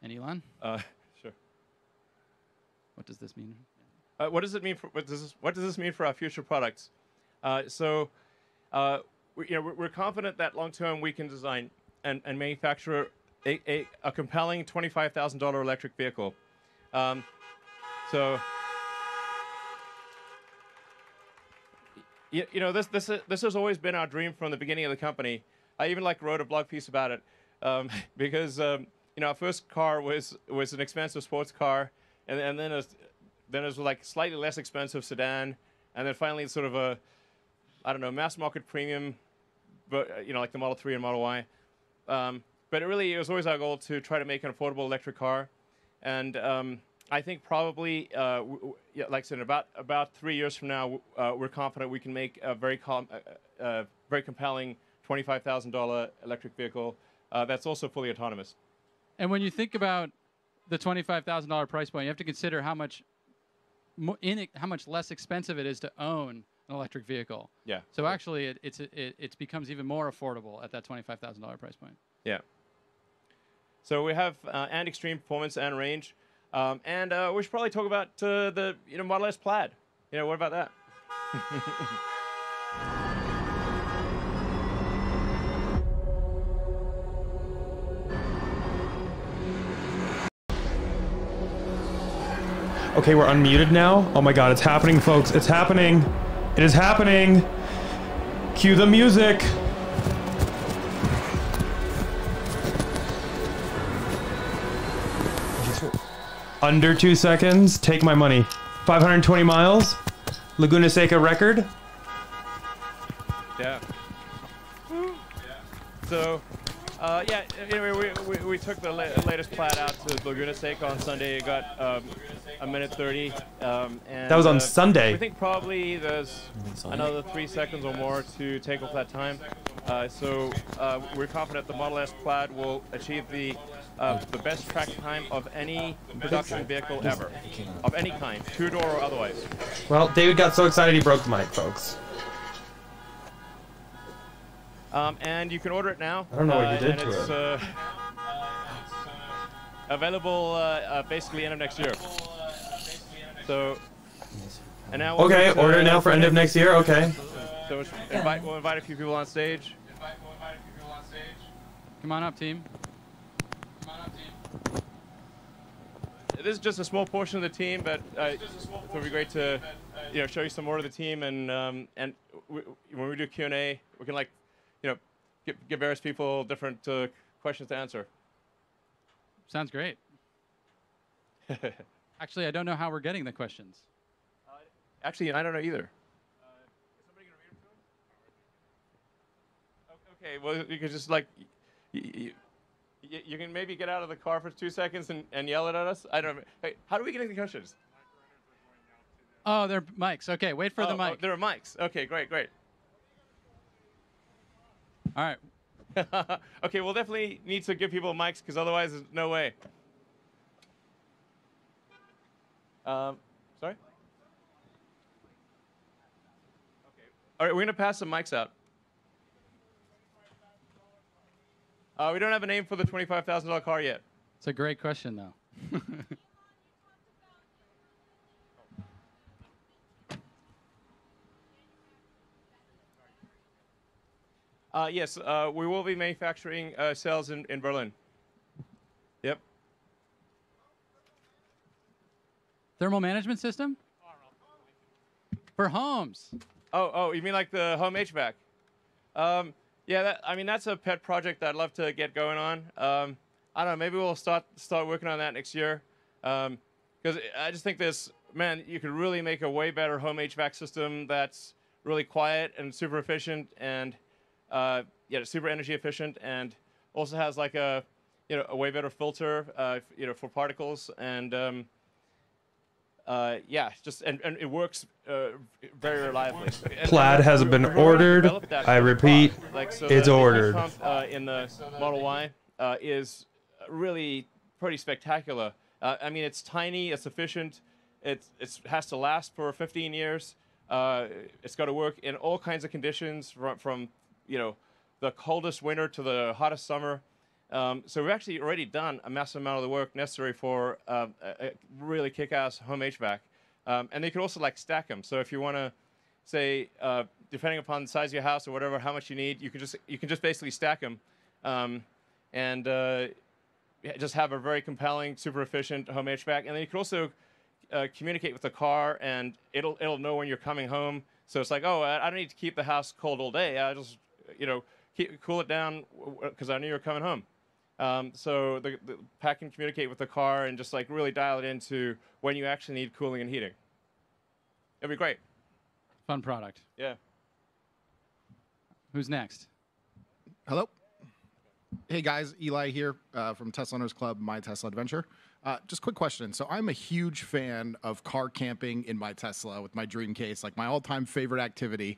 M: And Elon?
K: Sure.
M: What does this mean?
K: What does it mean for what does this mean for our future products? We're confident that long term we can design and manufacture a compelling $25,000 electric vehicle. This has always been our dream from the beginning of the company. I even wrote a blog piece about it because our first car was an expensive sports car, and then it was like slightly less expensive sedan, and then finally sort of a, I don't know, mass market premium, but like the Model 3 and Model Y. But it was always our goal to try to make an affordable electric car, and I think probably, like I said, about 3 years from now, we're confident we can make a very compelling $25,000 electric vehicle that's also fully autonomous.
M: And when you think about the $25,000 price point, you have to consider how much less expensive it is to own an electric vehicle.
K: Yeah.
M: So actually, it becomes even more affordable at that $25,000 price point.
K: Yeah. So we have and extreme performance and range, and we should probably talk about the Model S Plaid. What about that?
A: Okay, we're unmuted now. Oh my God, it's happening, folks. It's happening. It is happening. Cue the music. Under 2 seconds. Take my money. 520 miles. Laguna Seca record.
K: Yeah. So, we took the latest Plaid out to Laguna Seca on Sunday. It got a minute 30. And
A: that was on Sunday.
K: We think probably there's another 3 seconds or more to take off that time. So we're confident the Model S Plaid will achieve the best track time of any production vehicle ever, of any kind, two-door or otherwise.
A: Well, David got so excited he broke the mic, folks.
K: And you can order it now.
A: I don't know what you did to
K: it. It's available basically end of next year. So, and now we'll
A: okay, order it now for end of next year. Okay.
K: So we'll invite a few people on stage.
M: Come on up, team.
K: This is just a small portion of the team, but it would be great to show you some more of the team, and when we do Q&A, we can give various people different questions to answer.
M: Sounds great. Actually, I don't know how we're getting the questions.
K: Actually, I don't know either. Is somebody going to read them to him? Okay, well, you could just you can maybe get out of the car for 2 seconds and yell it at us. I don't know. Hey, how do we get any questions?
M: Oh, they're mics. Okay, wait for the mic.
K: There are mics. Okay, great.
M: All right.
K: Okay, we'll definitely need to give people mics because otherwise there's no way. Sorry? Okay. All right, we're going to pass some mics out. We don't have a name for the $25,000 car yet.
M: It's a great question, though.
K: Yes, we will be manufacturing cells in Berlin. Yep.
M: Thermal management system? For homes.
K: Oh, you mean like the home HVAC? Yeah, I mean, that's a pet project that I'd love to get going on. I don't know, maybe we'll start working on that next year. Because I just think man, you could really make a way better home HVAC system that's really quiet and super efficient and yeah, super energy efficient, and also has like a way better filter for particles, and yeah, and it works very reliably.
A: Plaid has been ordered. I repeat,
K: so
A: it's
K: the
A: ordered.
K: heat pump, in the Model Y is really pretty spectacular. I mean, it's tiny, it's efficient, it has to last for 15 years. It's got to work in all kinds of conditions, from the coldest winter to the hottest summer. So we've actually already done a massive amount of the work necessary for a really kick-ass home HVAC. And they could also stack them. So if you want to say, depending upon the size of your house or whatever, how much you need, you can just basically stack them, and just have a very compelling, super efficient home HVAC. And then you can also communicate with the car, and it'll know when you're coming home. So it's like, oh, I don't need to keep the house cold all day. I just cool it down because I knew you were coming home. So the pack can communicate with the car and just really dial it into when you actually need cooling and heating. It'd be great.
M: Fun product.
K: Yeah.
M: Who's next?
N: Hello. Hey guys, Eli here from Tesla Owners Club, My Tesla Adventure. Just quick question. So I'm a huge fan of car camping in my Tesla with my dream case, like my all-time favorite activity.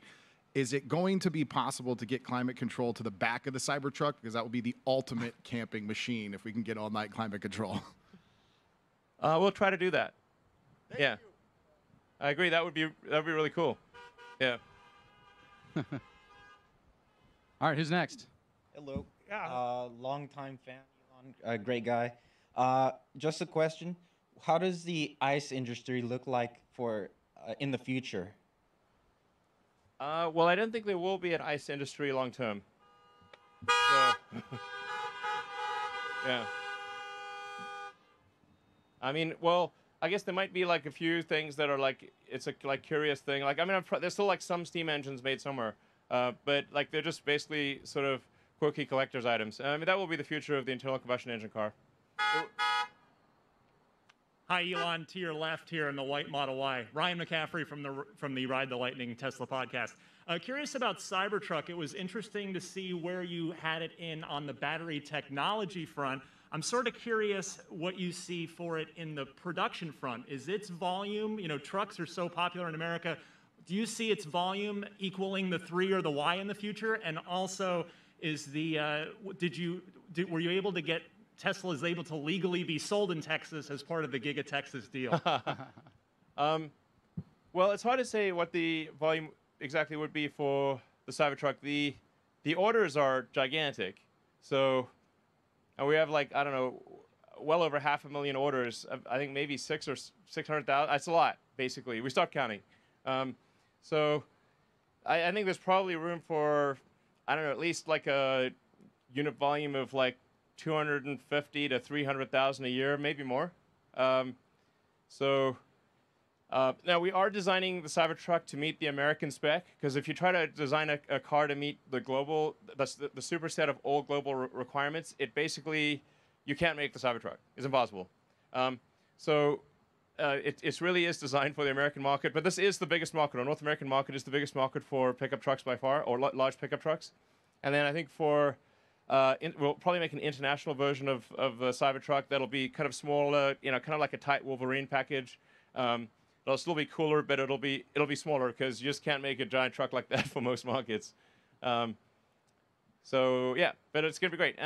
N: Is it going to be possible to get climate control to the back of the Cybertruck? Because that would be the ultimate camping machine if we can get all-night climate control.
K: We'll try to do that. Yeah. I agree. That'd be really cool. Yeah.
M: All right, who's next?
O: Hello. Long-time fan, Elon, great guy. Just a question. How does the ICE industry look like for in the future?
K: Well, I don't think there will be an ICE industry long term. So, yeah. I mean, well, I guess there might be a few things that are it's a curious thing. I mean, there's still some steam engines made somewhere, but they're just basically sort of quirky collector's items. I mean, that will be the future of the internal combustion engine car.
P: Hi, Elon, to your left here in the white Model Y. Ryan McCaffrey from the Ride the Lightning Tesla podcast. Curious about Cybertruck. It was interesting to see where you had it in on the battery technology front. I'm sort of curious what you see for it in the production front. Is its volume, trucks are so popular in America, do you see its volume equaling the 3 or the Y in the future? And also, is were you able to get Tesla is able to legally be sold in Texas as part of the Giga Texas deal?
K: Well, it's hard to say what the volume exactly would be for the Cybertruck. The orders are gigantic. So we have I don't know, well over 500,000 orders. I think maybe 600,000 or 600,000. That's a lot, basically. We stopped counting. So I think there's probably room for, I don't know, at least a unit volume of 250 to 300,000 a year, maybe more. Now we are designing the Cybertruck to meet the American spec, because if you try to design a car to meet the global, that's the superset of all global requirements, it basically, you can't make the Cybertruck. It's impossible. It really is designed for the American market, but this is the biggest market. Our North American market is the biggest market for pickup trucks by far, or large pickup trucks. And then I think for we'll probably make an international version of the Cybertruck that'll be kind of smaller, kind of like a tight Wolverine package. It'll still be cooler, but it'll be smaller because you just can't make a giant truck like that for most markets. So yeah, but it's gonna be great.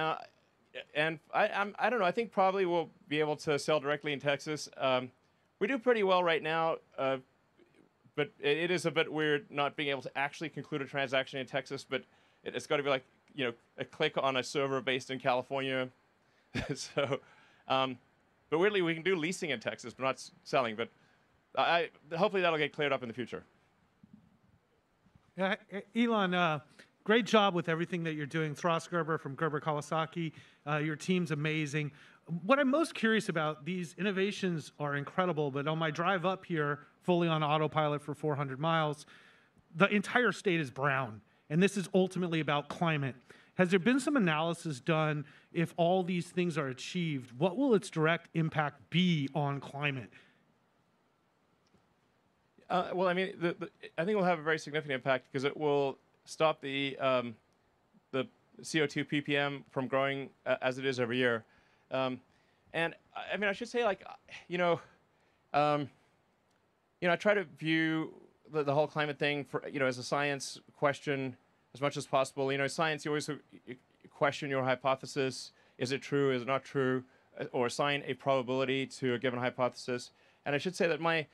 K: And I don't know. I think probably we'll be able to sell directly in Texas. We do pretty well right now, but it is a bit weird not being able to actually conclude a transaction in Texas. But it's got to be like a click on a server based in California. So, but weirdly we can do leasing in Texas, but not selling. But hopefully that'll get cleared up in the future.
Q: Yeah, Elon, great job with everything that you're doing. Thras Gerber from Gerber Kawasaki, your team's amazing. What I'm most curious about, these innovations are incredible, but on my drive up here, fully on autopilot for 400 miles, the entire state is brown, and this is ultimately about climate. Has there been some analysis done if all these things are achieved? What will its direct impact be on climate?
K: Well, I mean, I think it will have a very significant impact because it will stop the CO2 ppm from growing as it is every year. And I mean, I should say, like, I try to view the whole climate thing as a science question as much as possible. Science, you always question your hypothesis. Is it true? Is it not true? Or assign a probability to a given hypothesis. And I should say that my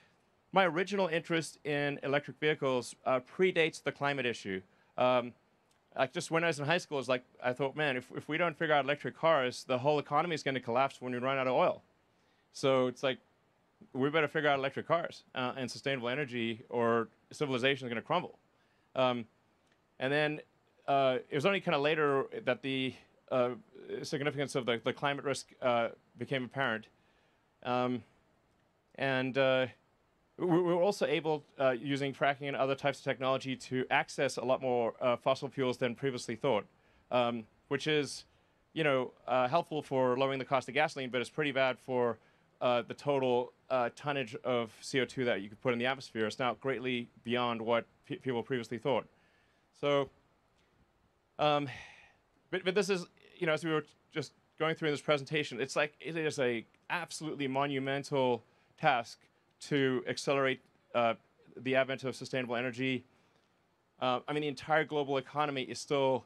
K: original interest in electric vehicles predates the climate issue. Like just when I was in high school, I thought, man, if we don't figure out electric cars, the whole economy is going to collapse when we run out of oil. So it's like, we better figure out electric cars and sustainable energy, or civilization is going to crumble. And then it was only kind of later that the significance of the climate risk became apparent. We were also able, using fracking and other types of technology, to access a lot more fossil fuels than previously thought, which is, helpful for lowering the cost of gasoline, but it's pretty bad for the total tonnage of CO2 that you could put in the atmosphere. It's now greatly beyond what people previously thought. So, but this is, as we were just going through in this presentation, it's like it is a absolutely monumental task to accelerate the advent of sustainable energy. I mean, the entire global economy is still,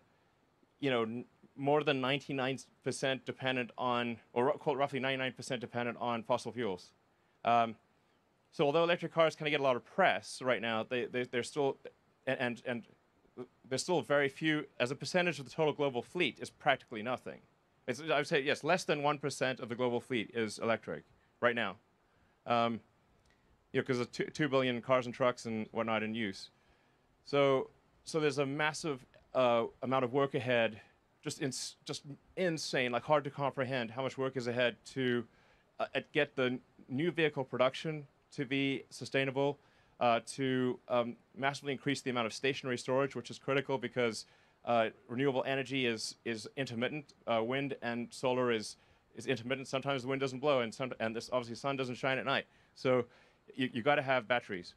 K: more than 99% dependent on, or roughly 99% dependent on fossil fuels. So although electric cars kind of get a lot of press right now, they're still, and there's still very few, as a percentage of the total global fleet, is practically nothing. I would say, yes, less than 1% of the global fleet is electric right now. Because of 2 billion cars and trucks and whatnot in use. So there's a massive amount of work ahead, just insane, like hard to comprehend how much work is ahead to get the new vehicle production to be sustainable, to massively increase the amount of stationary storage, which is critical because renewable energy is intermittent. Wind and solar is intermittent. Sometimes the wind doesn't blow, and obviously sun doesn't shine at night. So you got to have batteries,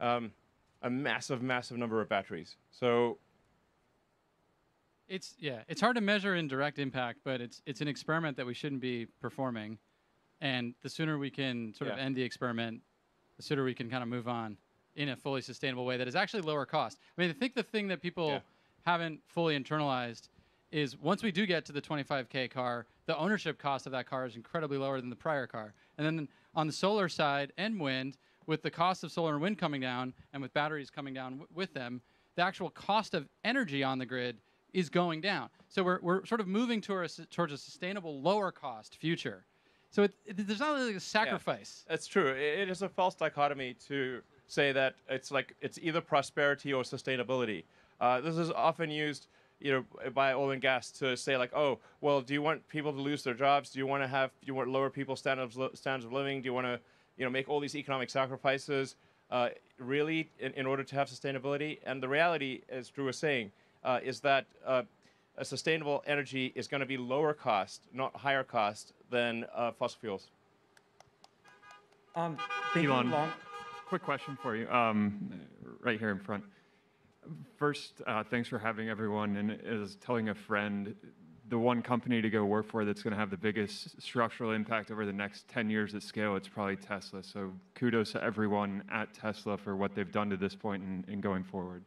K: a massive number of batteries. So
M: it's hard to measure in direct impact, but it's an experiment that we shouldn't be performing, and the sooner we can sort of end the experiment, the sooner we can kind of move on in a fully sustainable way that is actually lower cost. I mean, I think the thing that people haven't fully internalized is once we do get to the 25K car, the ownership cost of that car is incredibly lower than the prior car. And then on the solar side and wind, with the cost of solar and wind coming down and with batteries coming down with them, the actual cost of energy on the grid is going down. So we're sort of moving towards a sustainable, lower cost future. So there's not really a sacrifice.
K: Yeah, that's true. It is a false dichotomy to say that it's either prosperity or sustainability. This is often used, by oil and gas to say like, oh, well, do you want people to lose their jobs? Do you want lower people's standards of living? Do you want to, make all these economic sacrifices, really, in order to have sustainability? And the reality, as Drew was saying, is that a sustainable energy is going to be lower cost, not higher cost, than fossil fuels.
R: Elon, quick question for you, right here in front. First, thanks for having everyone, and as telling a friend, the one company to go work for that's going to have the biggest structural impact over the next 10 years at scale, it's probably Tesla. So kudos to everyone at Tesla for what they've done to this point and going forward.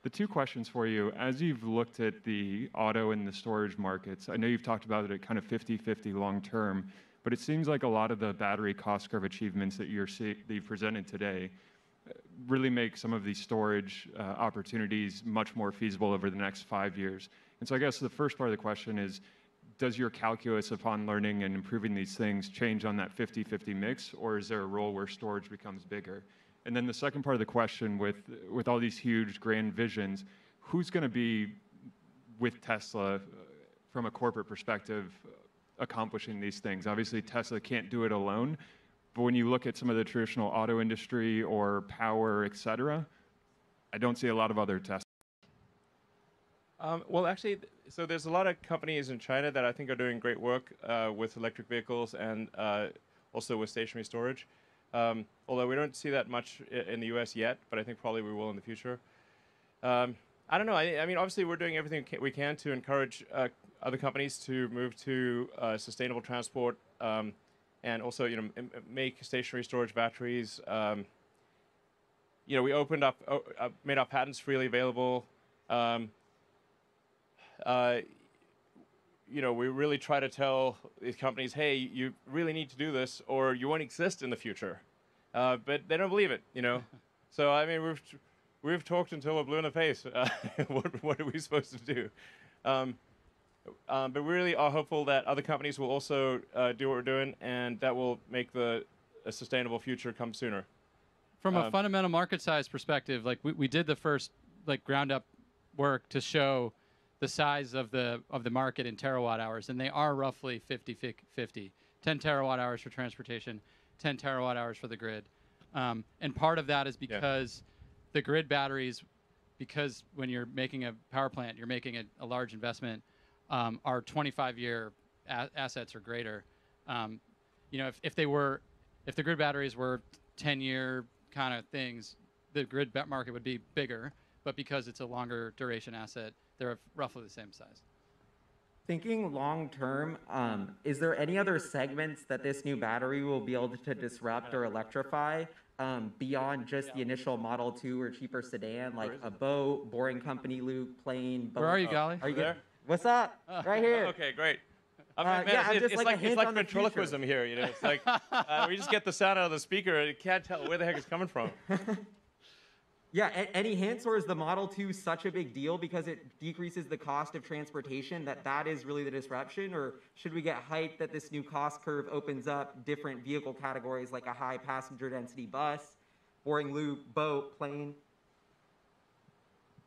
R: The two questions for you, as you've looked at the auto and the storage markets, I know you've talked about it at kind of 50-50 long term, but it seems like a lot of the battery cost curve achievements that you've presented today really make some of these storage opportunities much more feasible over the next 5 years. And so I guess the first part of the question is, does your calculus upon learning and improving these things change on that 50-50 mix, or is there a role where storage becomes bigger? And then the second part of the question, with all these huge grand visions, who's going to be with Tesla from a corporate perspective accomplishing these things? Obviously, Tesla can't do it alone, but when you look at some of the traditional auto industry or power, et cetera, I don't see a lot of other Tesla.
K: Well, actually, so there's a lot of companies in China that I think are doing great work with electric vehicles and also with stationary storage. Although we don't see that much in the U.S. yet, but I think probably we will in the future. I don't know. I mean, obviously, we're doing everything we can to encourage other companies to move to sustainable transport and also, make stationary storage batteries. We opened up, made our patents freely available. We really try to tell these companies, hey, you really need to do this or you won't exist in the future. But they don't believe it, So, I mean, we've talked until we're blue in the face. What are we supposed to do? But we really are hopeful that other companies will also do what we're doing, and that will make a sustainable future come sooner.
M: From a fundamental market size perspective, like we did the first ground up work to show the size of the market in terawatt hours, and they are roughly 50-50. 10 terawatt hours for transportation, 10 terawatt hours for the grid. And part of that is because the grid batteries, because when you're making a power plant, you're making a large investment, are 25-year assets or greater. If the grid batteries were 10-year kind of things, the grid market would be bigger. But because it's a longer duration asset, they're roughly the same size.
S: Thinking long term, is there any other segments that this new battery will be able to disrupt or electrify beyond just the initial Model 2 or cheaper sedan, like a boat, boring company, Luke, plane?
M: Where are you, Golly?
S: Are you there? What's up? Right here.
K: Okay, great.
S: It's
K: like ventriloquism here, It's like we just get the sound out of the speaker and you can't tell where the heck it's coming from.
S: Yeah, any hints, or is the Model 2 such a big deal because it decreases the cost of transportation that is really the disruption? Or should we get hyped that this new cost curve opens up different vehicle categories like a high passenger density bus, boring loop, boat, plane?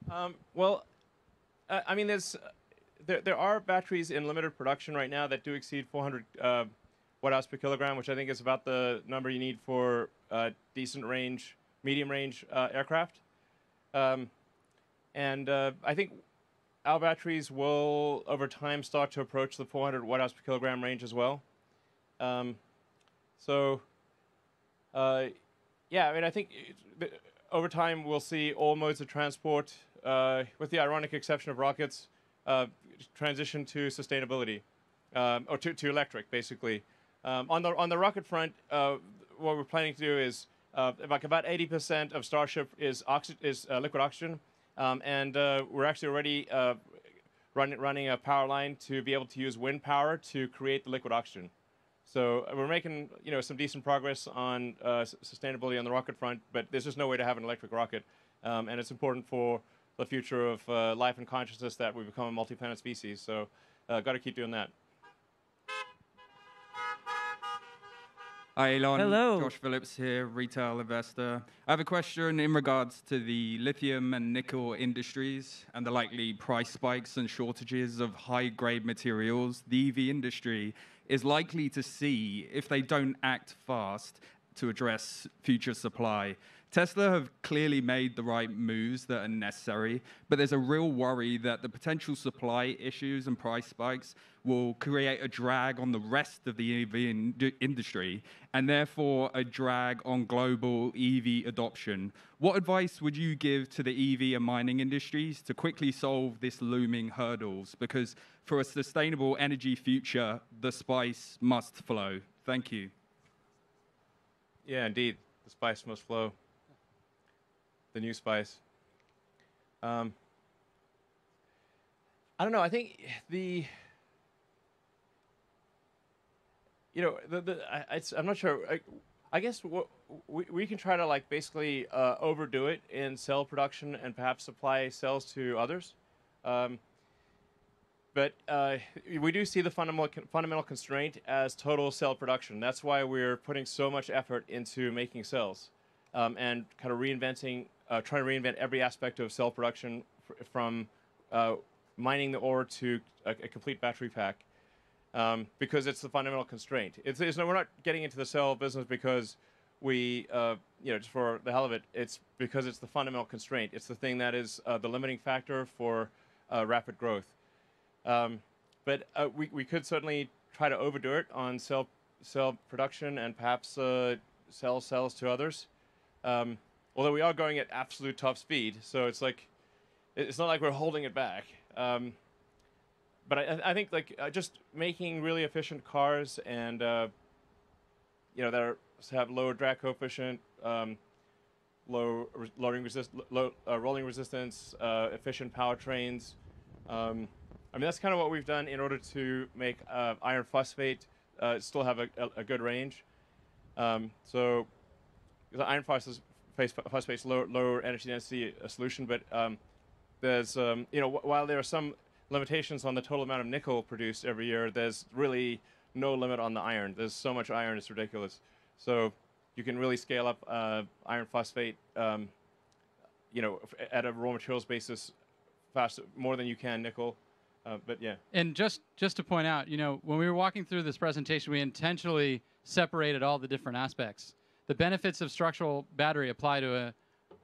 K: I mean, there are batteries in limited production right now that do exceed 400 watt-hours per kilogram, which I think is about the number you need for decent range, medium range aircraft. And I think our batteries will, over time, start to approach the 400 watt-hours per kilogram range as well. Yeah, I mean, I think over time we'll see all modes of transport, with the ironic exception of rockets, transition to sustainability, or to electric, basically. On the rocket front, what we're planning to do is about 80% of Starship is liquid oxygen, and we're actually already running a power line to be able to use wind power to create the liquid oxygen. So we're making some decent progress on sustainability on the rocket front, but there's just no way to have an electric rocket, and it's important for the future of life and consciousness that we become a multi-planet species. So got to keep doing that.
T: Hi, Elon.
U: Hello.
T: Josh Phillips here, retail investor. I have a question in regards to the lithium and nickel industries and the likely price spikes and shortages of high-grade materials the EV industry is likely to see if they don't act fast to address future supply. Tesla have clearly made the right moves that are necessary, but there's a real worry that the potential supply issues and price spikes will create a drag on the rest of the EV industry and therefore a drag on global EV adoption. What advice would you give to the EV and mining industries to quickly solve this looming hurdles? Because for a sustainable energy future, the spice must flow. Thank you.
K: Yeah, indeed. The spice must flow. The new spice. I don't know. I think I'm not sure. I guess we can try to like basically overdo it in cell production and perhaps supply cells to others. But we do see the fundamental constraint as total cell production. That's why we're putting so much effort into making cells and kind of trying to reinvent every aspect of cell production from mining the ore to a complete battery pack. Because it's the fundamental constraint. We're not getting into the cell business because we, just for the hell of it. It's because it's the fundamental constraint. It's the thing that is the limiting factor for rapid growth. But we could certainly try to overdo it on cell production and perhaps sell cells to others. Although we are going at absolute top speed, so it's not like we're holding it back. But I think just making really efficient cars and that have low drag coefficient, low rolling resistance, efficient powertrains. I mean that's kind of what we've done in order to make iron phosphate still have a good range. So the iron phosphate's lower energy density solution, but there's while there are some limitations on the total amount of nickel produced every year, there's really no limit on the iron. There's so much iron, it's ridiculous. So you can really scale up iron phosphate, at a raw materials basis faster, more than you can nickel. But yeah.
M: And just to point out, when we were walking through this presentation, we intentionally separated all the different aspects. The benefits of structural battery apply to a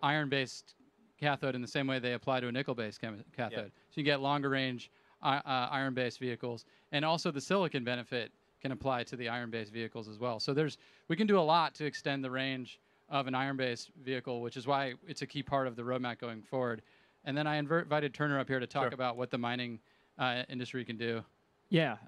M: iron-based cathode in the same way they apply to a nickel-based cathode. Yeah. So you get longer range iron-based vehicles, and also the silicon benefit can apply to the iron-based vehicles as well. So we can do a lot to extend the range of an iron-based vehicle, which is why it's a key part of the roadmap going forward. And then I invited Turner up here to talk about what the mining industry can do.
U: Yeah.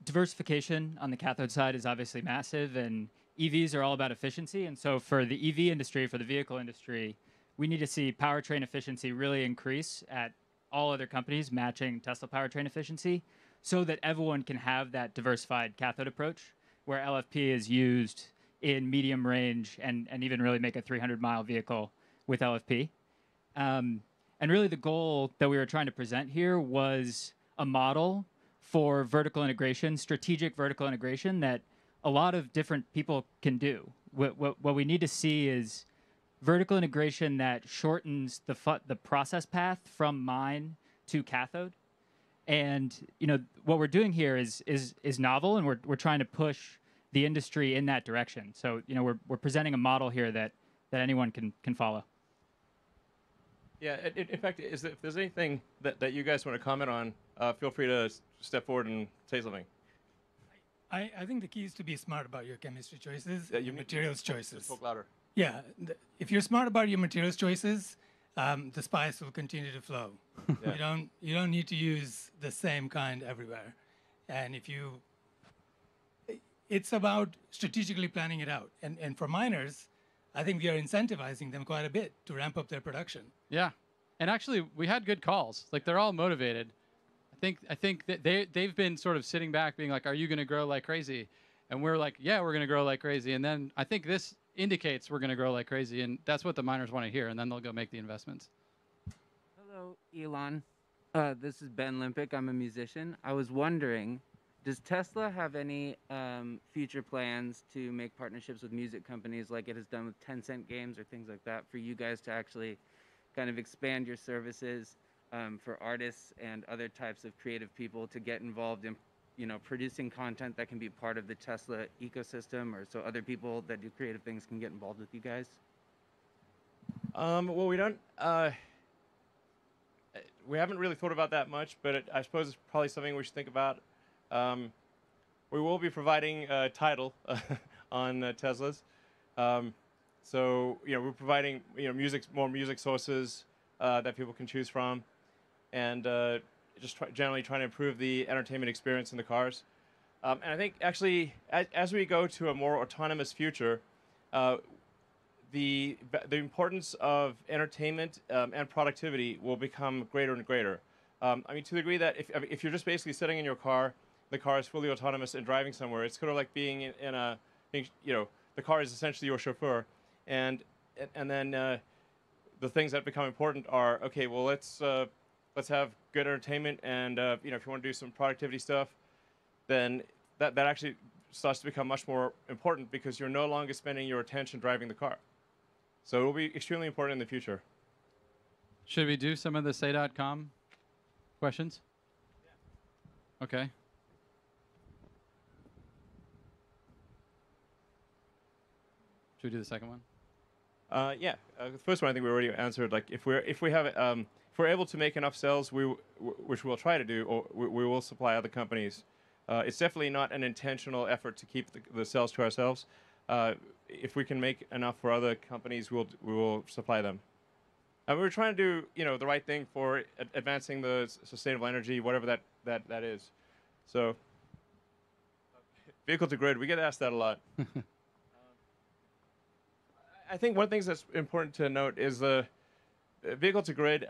U: Diversification on the cathode side is obviously massive, and EVs are all about efficiency. And so for the EV industry, for the vehicle industry, we need to see powertrain efficiency really increase at all other companies matching Tesla powertrain efficiency so that everyone can have that diversified cathode approach where LFP is used in medium range and even really make a 300-mile vehicle with LFP. And really the goal that we were trying to present here was a model for vertical integration, strategic vertical integration that a lot of different people can do. What we need to see is vertical integration that shortens the process path from mine to cathode. And what we're doing here is novel, and we're trying to push the industry in that direction. So we're presenting a model here that anyone can follow.
K: Yeah, in fact, if there's anything that you guys want to comment on, feel free to step forward and say something.
V: I think the key is to be smart about your chemistry choices, your materials choices.
K: Talk louder.
V: Yeah, if you're smart about your materials choices, the spice will continue to flow. Yeah. You don't need to use the same kind everywhere, and it's about strategically planning it out. And for miners, I think we are incentivizing them quite a bit to ramp up their production.
M: Yeah, and actually we had good calls. Like they're all motivated. I think that they've been sort of sitting back, being like, "Are you going to grow like crazy?" And we're like, "Yeah, we're going to grow like crazy." And then I think this indicates we're going to grow like crazy, and that's what the miners want to hear. And then they'll go make the investments.
W: Hello, Elon. This is Ben Limpick. I'm a musician. I was wondering, does Tesla have any future plans to make partnerships with music companies like it has done with Tencent Games or things like that for you guys to actually kind of expand your services for artists and other types of creative people to get involved in producing content that can be part of the Tesla ecosystem, or so other people that do creative things can get involved with you guys?
K: Well, we haven't really thought about that much, but I suppose it's probably something we should think about. We will be providing a title on Teslas. So we're providing more music sources that people can choose from, and generally trying to improve the entertainment experience in the cars. And I think actually as we go to a more autonomous future, the importance of entertainment and productivity will become greater and greater. I mean, to the degree that if you're just basically sitting in your car, the car is fully autonomous and driving somewhere. It's sort of like being in a, you know, the car is essentially your chauffeur, and then the things that become important are, okay, well, let's have good entertainment, and you know, if you want to do some productivity stuff, then that actually starts to become much more important because you're no longer spending your attention driving the car. So it will be extremely important in the future.
M: Should we do some of the say.com questions? Yeah. Okay. Should we do the second one?
K: Yeah. The first one I think we already answered. Like if we're able to make enough cells, which we'll try to do, or we will supply other companies. It's definitely not an intentional effort to keep the cells to ourselves. If we can make enough for other companies, we will supply them. We're trying to do, you know, the right thing for advancing the sustainable energy, whatever that is. So, vehicle to grid, we get asked that a lot. I think one of the things that's important to note is the vehicle to grid.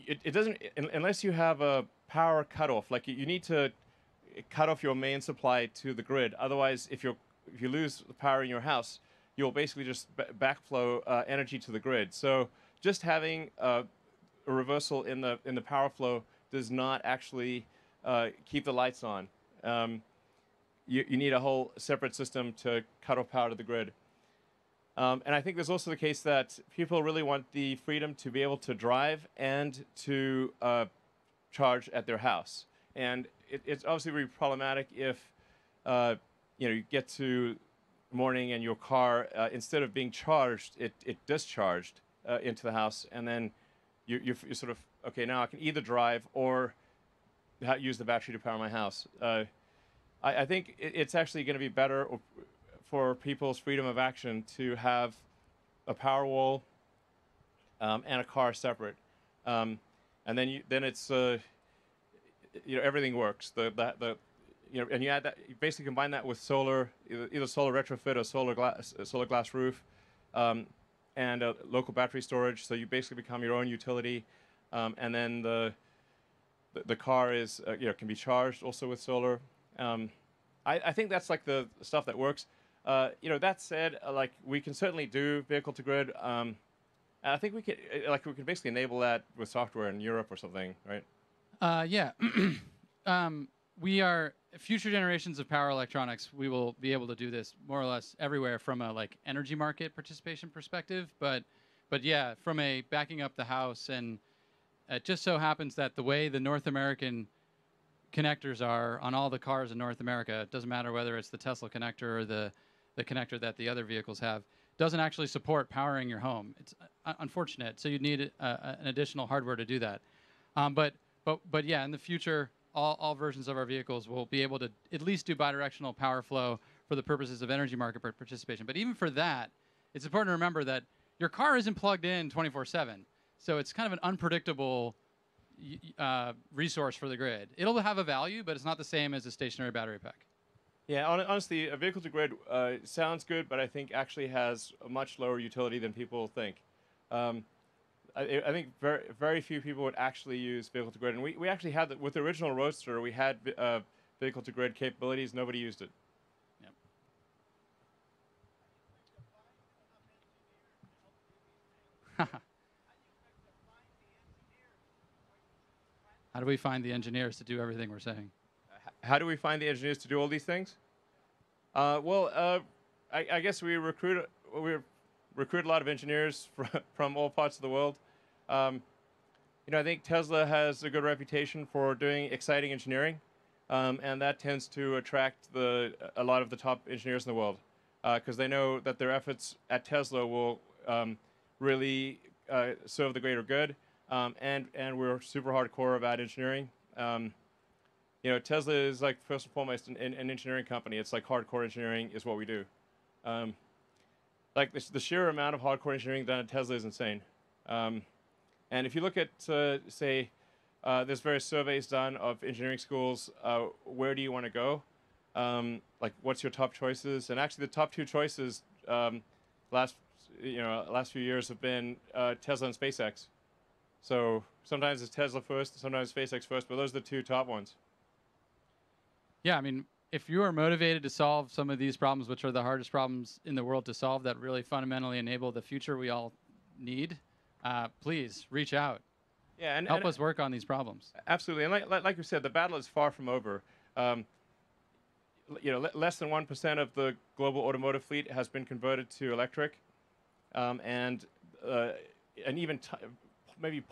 K: It doesn't, unless you have a power cutoff. Like you need to cut off your main supply to the grid. Otherwise, if you lose the power in your house, you'll basically just backflow energy to the grid. So just having a reversal in the power flow does not actually keep the lights on. You need a whole separate system to cut off power to the grid. And I think there's also the case that people really want the freedom to be able to drive and to charge at their house. And it's obviously really problematic if you know, you get to the morning and your car, instead of being charged, it discharged into the house, and then you're sort of, okay, now I can either drive or use the battery to power my house. I think it's actually going to be better for people's freedom of action to have a power wall and a car separate, and then it's you know, everything works. You know, and you add that, you basically combine that with solar, either solar retrofit or solar glass roof, and local battery storage. So you basically become your own utility, and then the car is you know, can be charged also with solar. I think that's like the stuff that works. You know, that said, like we can certainly do vehicle to grid. And I think we could basically enable that with software in Europe or something, right?
M: Yeah. We are future generations of power electronics. We will be able to do this more or less everywhere from a like energy market participation perspective. But yeah, from a backing up the house, and it just so happens that the way the North American connectors are on all the cars in North America, it doesn't matter whether it's the Tesla connector or the connector that the other vehicles have, doesn't actually support powering your home. It's unfortunate. So you'd need an additional hardware to do that. But yeah, in the future, all versions of our vehicles will be able to at least do bidirectional power flow for the purposes of energy market participation. But even for that, it's important to remember that your car isn't plugged in 24/7. So it's kind of an unpredictable resource for the grid. It'll have a value, but it's not the same as a stationary battery pack.
K: Yeah, honestly, a vehicle to grid sounds good, but I think actually has a much lower utility than people think. I think very few people would actually use vehicle to grid, and we actually had with the original Roadster, we had vehicle to grid capabilities. Nobody used it.
M: Yep. How do we find the engineers to do everything we're saying?
K: How do we find the engineers to do all these things? Well, I guess we recruit a lot of engineers from all parts of the world. You know, I think Tesla has a good reputation for doing exciting engineering, and that tends to attract a lot of the top engineers in the world, because they know that their efforts at Tesla will really serve the greater good, and we're super hardcore about engineering. You know, Tesla is like first and foremost an engineering company. It's like hardcore engineering is what we do. Like the sheer amount of hardcore engineering done at Tesla is insane. And if you look at, say, there's various surveys done of engineering schools, where do you want to go? Like, what's your top choices? And actually, the top two choices last last few years have been Tesla and SpaceX. So sometimes it's Tesla first, sometimes SpaceX first, but those are the two top ones.
M: Yeah, I mean, if you are motivated to solve some of these problems, which are the hardest problems in the world to solve, that really fundamentally enable the future we all need, please reach out.
K: Yeah, and
M: help us work on these problems.
K: Absolutely, and like you said, the battle is far from over. Less than 1% of the global automotive fleet has been converted to electric, and even maybe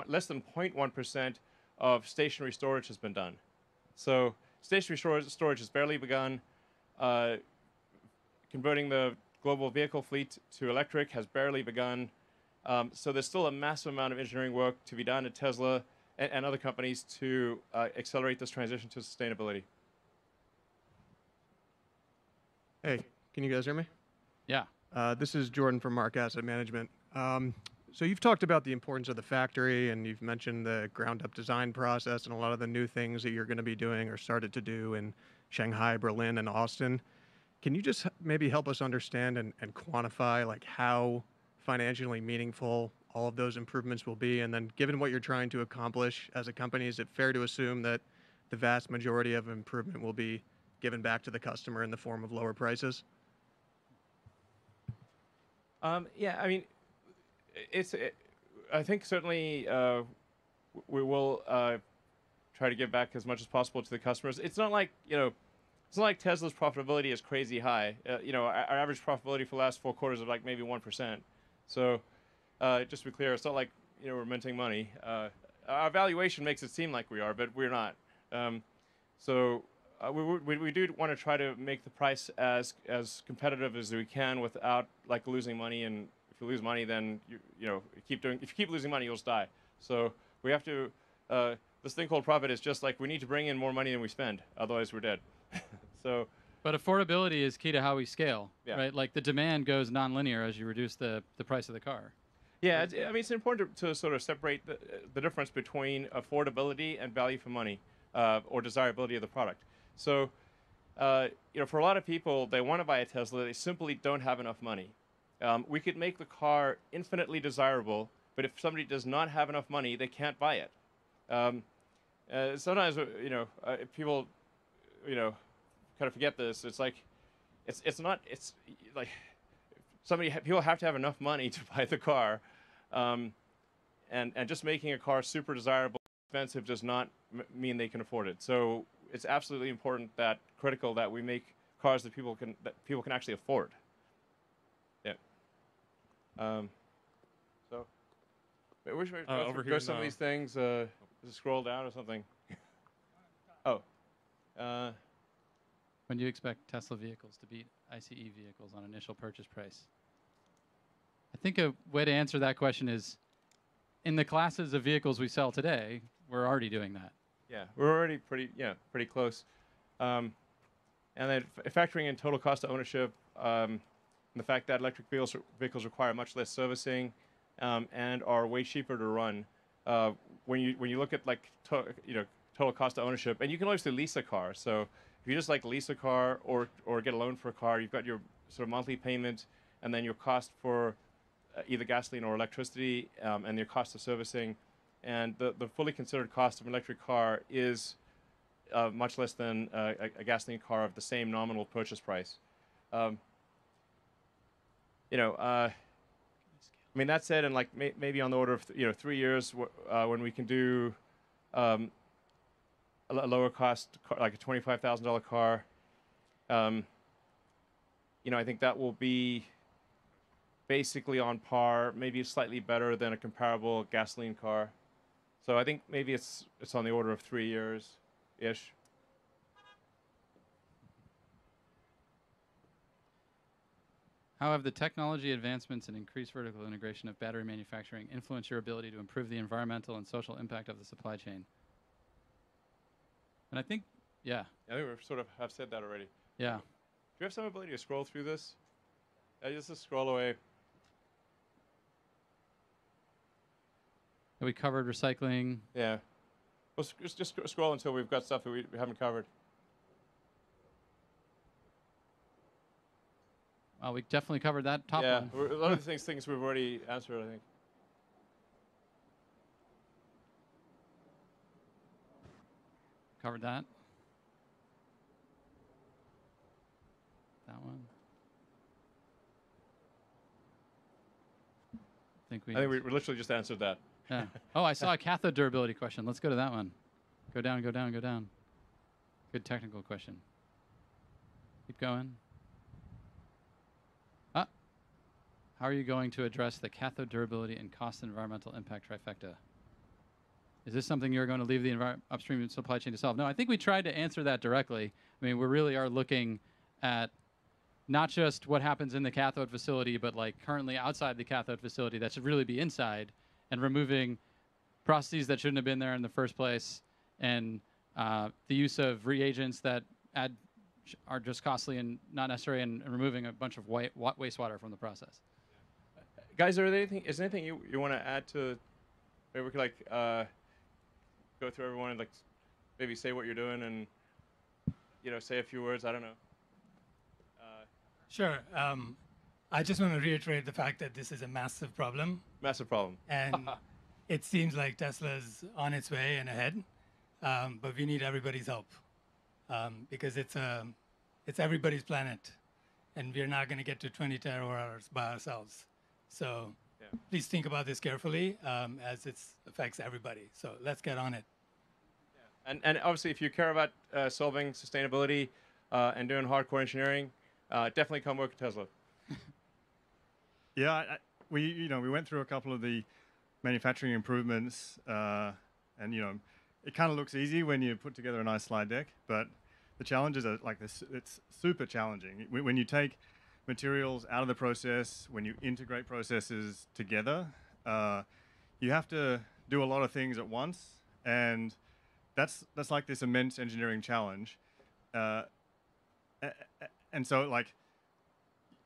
K: less than 0.1% of stationary storage has been done. So stationary storage has barely begun. Converting the global vehicle fleet to electric has barely begun. So there's still a massive amount of engineering work to be done at Tesla and other companies to accelerate this transition to sustainability.
B: Hey, can you guys hear me?
M: Yeah.
B: This is Jordan from Mark Asset Management. So you've talked about the importance of the factory, and you've mentioned the ground-up design process and a lot of the new things that you're going to be doing or started to do in Shanghai, Berlin, and Austin. Can you just maybe help us understand and quantify like how financially meaningful all of those improvements will be? And then given what you're trying to accomplish as a company, is it fair to assume that the vast majority of improvement will be given back to the customer in the form of lower prices?
K: Yeah, I mean, I think certainly we will try to give back as much as possible to the customers. It's not like, it's not like Tesla's profitability is crazy high. Our average profitability for the last 4 quarters is like maybe 1%. So just to be clear, it's not like, we're minting money. Our valuation makes it seem like we are, but we're not. We do want to try to make the price as competitive as we can without like losing money. And if you lose money, then if you keep losing money, you'll just die. So we have to. This thing called profit is just like we need to bring in more money than we spend, otherwise we're dead. So.
M: But affordability is key to how we scale,
K: Yeah.
M: right? Like the demand goes nonlinear as you reduce the price of the car.
K: Yeah, I mean, it's important to sort of separate the difference between affordability and value for money, or desirability of the product. So, for a lot of people, they want to buy a Tesla, they simply don't have enough money. We could make the car infinitely desirable, but if somebody does not have enough money, they can't buy it. Sometimes, people, kind of forget this. It's like, it's like people have to have enough money to buy the car, and just making a car super desirable, expensive does not mean they can afford it. So it's absolutely critical that we make cars that people can actually afford. Yeah. So maybe we should go some of these things. Just scroll down or something. Oh.
M: When do you expect Tesla vehicles to beat ICE vehicles on initial purchase price? I think a way to answer that question is, in the classes of vehicles we sell today, we're already doing that.
K: Yeah, we're already pretty close. And then factoring in total cost of ownership, and the fact that electric vehicles require much less servicing, and are way cheaper to run. When you look at like total cost of ownership, and you can obviously lease a car. So if you just like lease a car or get a loan for a car, you've got your sort of monthly payment, and then your cost for either gasoline or electricity, and your cost of servicing. And the fully considered cost of an electric car is much less than a gasoline car of the same nominal purchase price. I mean, that said, and like maybe on the order of 3 years, when we can do a lower cost car, like a $25,000 car, I think that will be basically on par, maybe slightly better than a comparable gasoline car. So I think maybe it's on the order of 3 years-ish.
M: How have the technology advancements and increased vertical integration of battery manufacturing influenced your ability to improve the environmental and social impact of the supply chain? And I think, yeah.
K: I think we sort of have said that already.
M: Yeah.
K: Do you have some ability to scroll through this? Just scroll away.
M: We covered recycling.
K: Yeah. Well, just scroll until we've got stuff that we haven't covered.
M: Well, we definitely covered that top
K: yeah,
M: one.
K: a lot of the things we've already answered, I think.
M: Covered that. That one. I think we
K: literally just answered that.
M: Yeah. Oh, I saw a cathode durability question. Let's go to that one. Go down, go down, go down. Good technical question. Keep going. How are you going to address the cathode durability and cost and environmental impact trifecta? Is this something you're going to leave the upstream supply chain to solve? No, I think we tried to answer that directly. I mean, we really are looking at not just what happens in the cathode facility, but like currently outside the cathode facility that should really be inside, and removing processes that shouldn't have been there in the first place, and the use of reagents that are just costly and not necessary, and removing a bunch of wastewater from the process.
K: Guys, is there anything you want to add to? Maybe we could like go through everyone and like maybe say what you're doing and say a few words. I don't know.
V: Sure. I just want to reiterate the fact that this is a massive problem.
K: Massive problem.
V: And it seems like Tesla's on its way and ahead, but we need everybody's help because it's everybody's planet, and we're not going to get to 20 terawatt-hours by ourselves. So please think about this carefully as it affects everybody. So let's get on it.
K: And obviously, if you care about solving sustainability and doing hardcore engineering, definitely come work at Tesla.
C: Yeah, we went through a couple of the manufacturing improvements, and it kind of looks easy when you put together a nice slide deck, but the challenges are like this. It's super challenging when you take materials out of the process, when you integrate processes together. You have to do a lot of things at once, and that's like this immense engineering challenge. And so, like,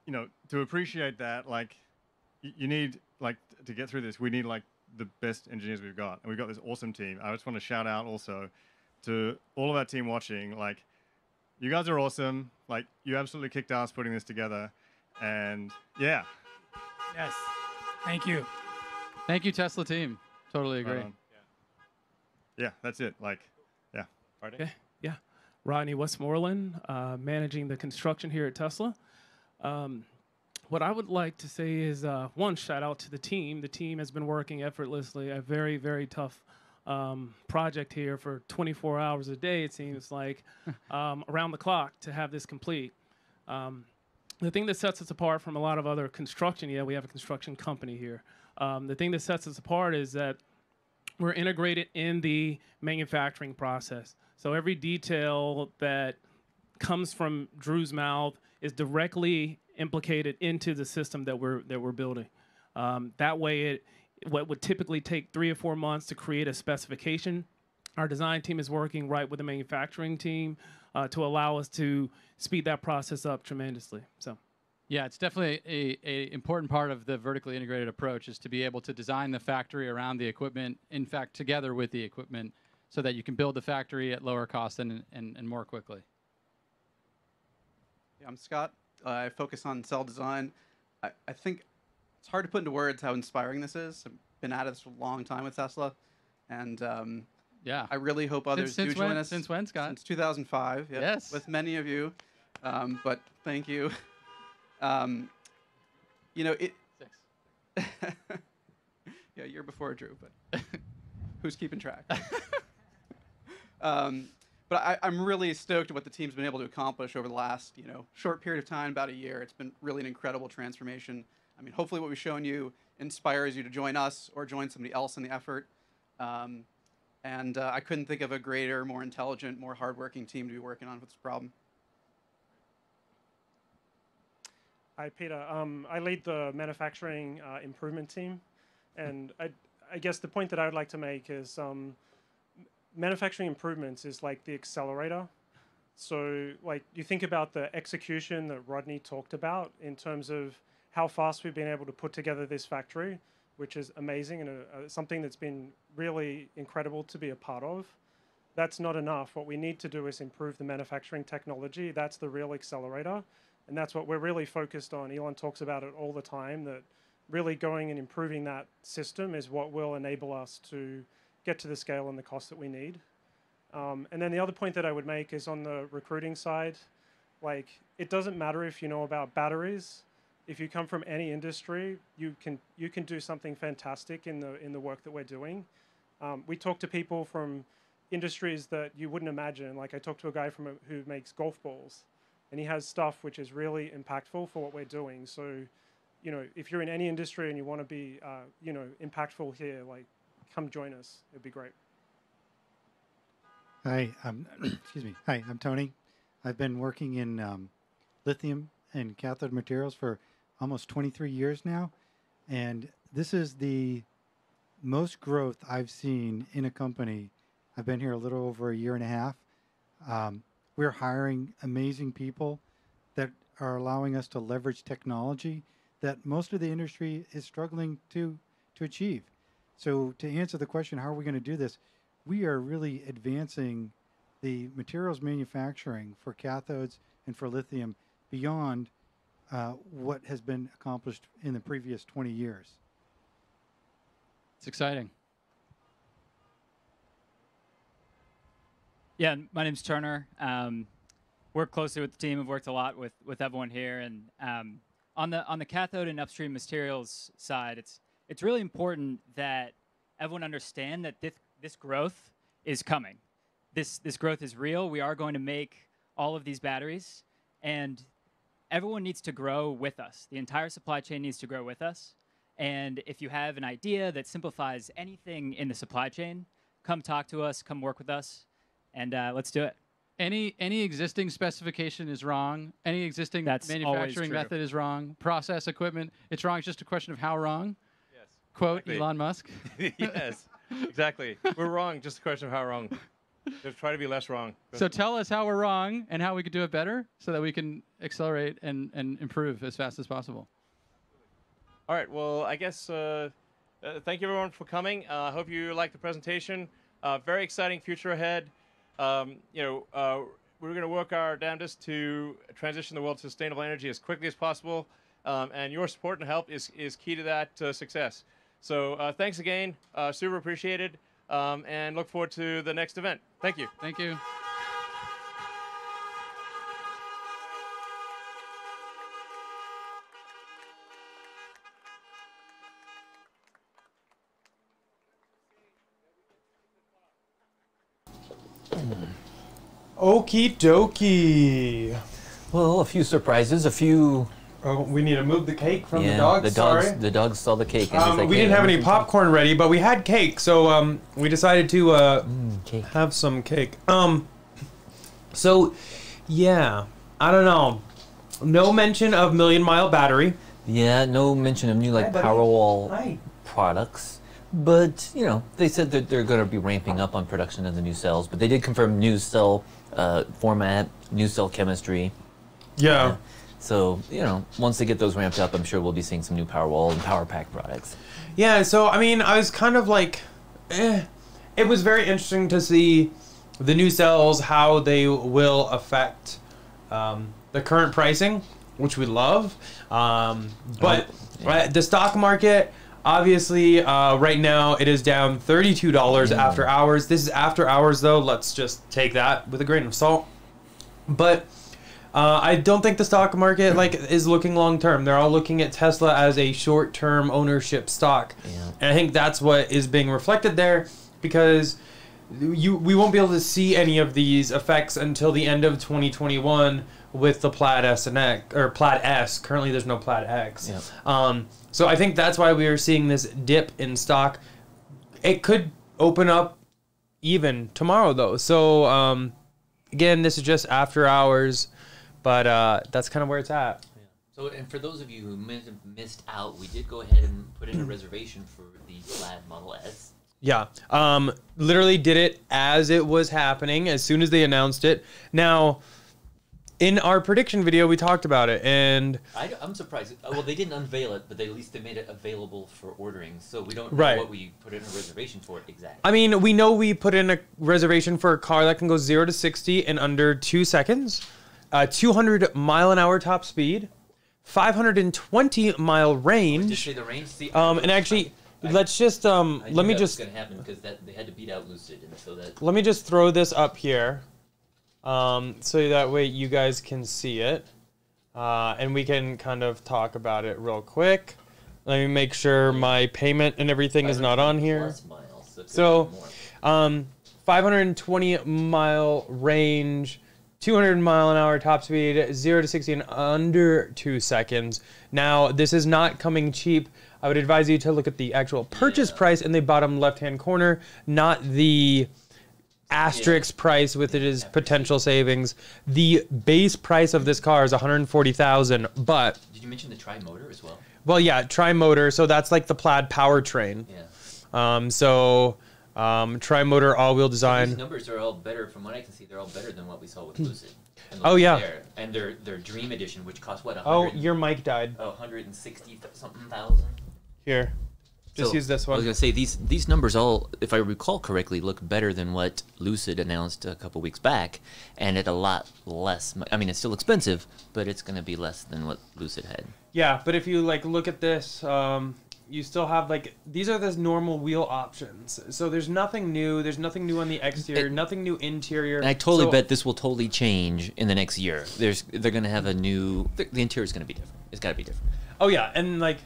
C: to appreciate that, like, you need, like, to get through this, we need, like, the best engineers we've got. And we've got this awesome team. I just want to shout out also to all of our team watching, like, you guys are awesome. Like, you absolutely kicked ass putting this together. And, yeah.
V: Yes. Thank you.
M: Thank you, Tesla team. Totally agree.
C: Yeah, that's it. Like, yeah.
F: Okay. Yeah. Rodney Westmoreland, managing the construction here at Tesla. What I would like to say is, one, shout out to the team. The team has been working effortlessly. A very, very tough project here for 24 hours a day, it seems like, around the clock to have this complete. The thing that sets us apart from a lot of other construction, we have a construction company here. The thing that sets us apart is that we're integrated in the manufacturing process. So every detail that comes from Drew's mouth is directly implicated into the system that we're building. That way, what would typically take 3 or 4 months to create a specification, our design team is working right with the manufacturing team to allow us to speed that process up tremendously. So.
M: Yeah, it's definitely a important part of the vertically integrated approach is to be able to design the factory around the equipment, in fact, together with the equipment, so that you can build the factory at lower cost and more quickly.
G: Yeah, I'm Scott. I focus on cell design. I think it's hard to put into words how inspiring this is. I've been at it for a long time with Tesla, and
M: yeah,
G: I really hope others do join us.
M: Since when, Scott?
G: Since 2005. Yep,
M: yes,
G: with many of you. But thank you. It. 6. Yeah, year before Drew, but who's keeping track? But I'm really stoked at what the team's been able to accomplish over the last, short period of time, about a year. It's been really an incredible transformation. I mean, hopefully what we've shown you inspires you to join us or join somebody else in the effort. And I couldn't think of a greater, more intelligent, more hardworking team to be working on with this problem.
X: Hi, Peter. I lead the manufacturing improvement team. And I guess the point that I would like to make is manufacturing improvements is like the accelerator. So like you think about the execution that Rodney talked about in terms of how fast we've been able to put together this factory, which is amazing and something that's been really incredible to be a part of. That's not enough. What we need to do is improve the manufacturing technology. That's the real accelerator. And that's what we're really focused on. Elon talks about it all the time, that really going and improving that system is what will enable us to get to the scale and the cost that we need. And then the other point that I would make is on the recruiting side, like, it doesn't matter if you know about batteries. If you come from any industry, you can do something fantastic in the work that we're doing. We talk to people from industries that you wouldn't imagine. Like, I talked to a guy who makes golf balls, and he has stuff which is really impactful for what we're doing. So, you know, if you're in any industry and you want to be, you know, impactful here, like, come join us. It'd be great.
E: Hi, excuse me. Hi, I'm Tony. I've been working in lithium and cathode materials for almost 23 years now, and this is the most growth I've seen in a company. I've been here a little over a year and a half. We're hiring amazing people that are allowing us to leverage technology that most of the industry is struggling to achieve. So to answer the question, how are we going to do this? We are really advancing the materials manufacturing for cathodes and for lithium beyond what has been accomplished in the previous 20 years.
M: It's exciting.
U: Yeah, my name's Turner. Work closely with the team. I've worked a lot with everyone here, and on the cathode and upstream materials side, it's really important that everyone understand that this growth is coming. This growth is real. We are going to make all of these batteries, and everyone needs to grow with us. The entire supply chain needs to grow with us. And if you have an idea that simplifies anything in the supply chain, come talk to us, come work with us, and let's do it.
M: Any existing specification is wrong. Any existing
U: That's always
M: manufacturing
U: true.
M: method is wrong. Process equipment, it's wrong. It's just a question of how wrong.
K: Yes.
M: Quote
K: Exactly.
M: Elon Musk.
K: Yes, exactly. We're wrong. Just a question of how wrong. Just try to be less wrong.
M: So tell us how we're wrong and how we could do it better so that we can accelerate and improve as fast as possible.
K: All right. Well, I guess thank you everyone for coming. I hope you liked the presentation. Very exciting future ahead. You know, we're going to work our damnedest to transition the world to sustainable energy as quickly as possible, and your support and help is key to that success. So thanks again. Super appreciated, and look forward to the next event. Thank you.
M: Thank you.
A: Okie dokie.
D: Well, a few surprises, a few.
A: Oh, we need to move the cake from
D: yeah,
A: the dogs.
D: The dogs.
A: Sorry.
D: The dogs saw the cake. And
A: We didn't have any popcorn ready, but we had cake, so we decided to have some cake. So, yeah, I don't know. No mention of Million Mile Battery.
D: Yeah, no mention of new
A: Hi, buddy.
D: Powerwall products. But, you know, they said that they're going to be ramping up on production of the new cells. But they did confirm new cell format, new cell chemistry.
A: Yeah.
D: So, you know, once they get those ramped up, I'm sure we'll be seeing some new Powerwall and PowerPack products.
A: Yeah, so, I mean, I was kind of like, It was very interesting to see the new cells, how they will affect the current pricing, which we love. But the stock market... Obviously, right now it is down $32 after hours. This is after hours, though. Let's just take that with a grain of salt. But I don't think the stock market is looking long term. They're all looking at Tesla as a short term ownership stock, and I think that's what is being reflected there, because we won't be able to see any of these effects until the end of 2021 with the Plaid S and X, or Plaid S. Currently, there's no Plaid X.
D: Yeah.
A: So I think that's why we are seeing this dip in stock. It could open up even tomorrow, though. So, again, this is just after hours, but that's kind of where it's at.
D: So, and for those of you who missed out, we did go ahead and put in a reservation for the Plaid Model S.
A: Yeah. Literally did it as it was happening, as soon as they announced it. Now... in our prediction video, we talked about it, and...
D: I'm surprised. Well, they didn't unveil it, but at least they made it available for ordering, so we don't know
A: Right.
D: what we put in a reservation for exactly.
A: I mean, we know we put in a reservation for a car that can go 0 to 60 in under 2 seconds. 200 mile an hour top speed, 520 mile range.
D: Just say the range. See,
A: and actually, let's just let me
D: that
A: just.
D: was gonna happen because they had to beat out Lucid, and so that.
A: Let me just throw this up here, so that way you guys can see it, and we can kind of talk about it real quick. Let me make sure my payment and everything is not on here. So, 520 mile range, 200 mile an hour top speed, 0 to 60 in under 2 seconds. Now, this is not coming cheap. I would advise you to look at the actual purchase price in the bottom left-hand corner, not the asterisk price with its potential savings. The base price of this car is $140,000, but
D: Did you mention the tri-motor as well?
A: well, yeah, tri-motor. So that's like the Plaid powertrain. Tri-motor all-wheel design.
D: These numbers are all better, from what I can see. They're all better than what we saw with Lucid. And
A: Oh, yeah.
D: And their Dream Edition, which cost what?
A: Oh, your mic died.
D: 160 something thousand.
A: Here, just use this
D: I
A: one.
D: was gonna say these numbers all, if I recall correctly, look better than what Lucid announced a couple weeks back, and at a lot less. I mean, it's still expensive, but it's gonna be less than what Lucid had.
A: Yeah, but if you like look at this, you still have like these are the normal wheel options. So there's nothing new. There's nothing new on the exterior. Nothing new interior.
D: And I totally
A: So-
D: bet this will totally change in the next year. They're gonna have a new. The interior is gonna be different. It's got to be different.
A: Oh yeah, and like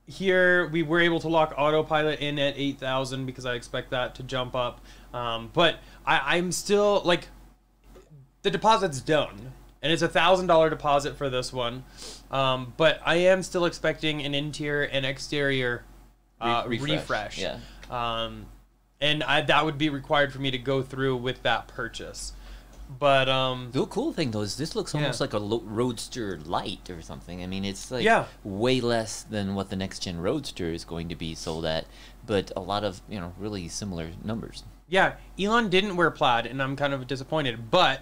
A: here we were able to lock autopilot in at 8,000 because I expect that to jump up. But I'm still like the deposit's done, and it's $1,000 deposit for this one. But I am still expecting an interior and exterior refresh.
D: Yeah.
A: And that would be required for me to go through with that purchase. But
D: the cool thing though is this looks almost like a Roadster Light or something. I mean, it's like
A: Yeah.
D: way less than what the next gen Roadster is going to be sold at, but a lot of really similar numbers.
A: Yeah, Elon didn't wear plaid, and I'm kind of disappointed. But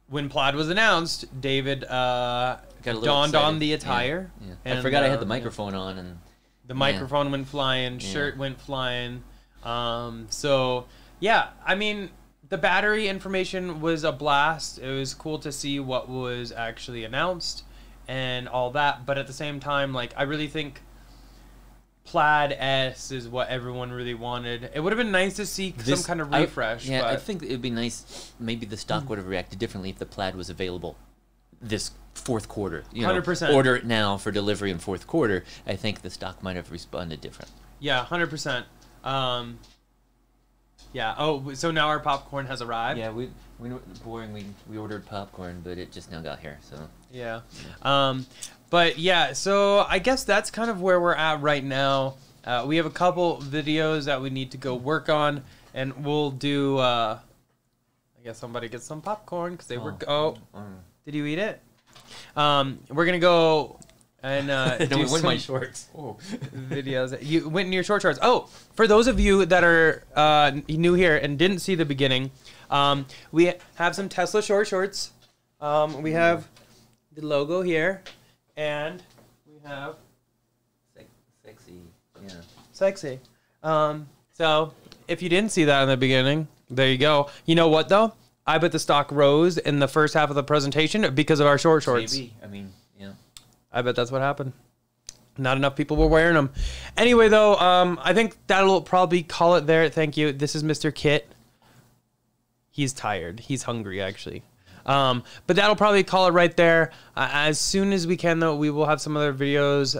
A: when plaid was announced, David
D: Got a little
A: donned on
D: excited.
A: the
D: Yeah,
A: attire.
D: yeah.
A: And,
D: I forgot I had the
A: yeah.
D: microphone on, and
A: The microphone went flying, shirt went flying. So yeah, I mean, the battery information was a blast. It was cool to see what was actually announced and all that. But at the same time, like, I really think Plaid S is what everyone really wanted. It would have been nice to see some kind of refresh.
D: I
A: but
D: think it'd be nice. Maybe the stock would have reacted differently if the Plaid was available this fourth quarter.
A: 100%.
D: Order it now for delivery in fourth quarter. I think the stock might have responded different.
A: yeah, 100%. Yeah. Oh, so now our popcorn has arrived.
D: Yeah, we ordered popcorn, but it just now got here. So
A: Yeah. But yeah, so I guess that's kind of where we're at right now. We have a couple videos that we need to go work on, and we'll do. I guess somebody gets some popcorn because they were. Oh, did you eat it? We're gonna go and do
D: went in my
A: some
D: shorts.
A: videos. You went in your shorts. Oh, for those of you that are new here and didn't see the beginning, we have some Tesla shorts. We have the logo here, and we have
D: sexy, yeah,
A: sexy. So if you didn't see that in the beginning, there you go. You know what though? I bet the stock rose in the first half of the presentation because of our shorts.
D: Maybe. I mean, yeah.
A: I bet that's what happened. Not enough people were wearing them. Anyway, though, I think that'll probably call it there. Thank you. This is Mr. Kit. He's tired. He's hungry, actually. But that'll probably call it right there. As soon as we can, though, we will have some other videos.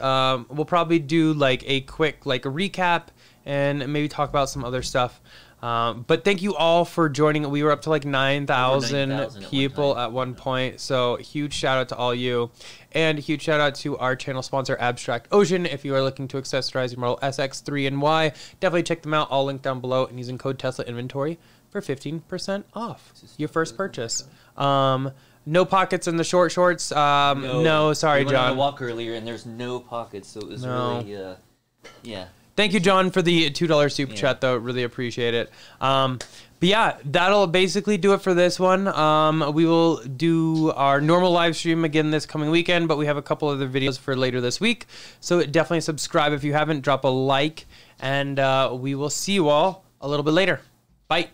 A: We'll probably do like a quick a recap and maybe talk about some other stuff. But thank you all for joining. We were up to like 9,000 people at one point. So huge shout out to all you. And a huge shout out to our channel sponsor, Abstract Ocean. If you are looking to accessorize your Model SX3 and Y, definitely check them out. All linked down below, and using code Tesla Inventory for 15% off your first purchase. No pockets in the shorts. No, sorry,
D: we went on
A: John.
D: a walk earlier, and there's no pockets, so it was really, yeah.
A: Thank you, John, for the $2 super chat, though. Really appreciate it. But yeah, that'll basically do it for this one. We will do our normal live stream again this coming weekend, but we have a couple other videos for later this week. So definitely subscribe if you haven't. Drop a like, and we will see you all a little bit later. Bye.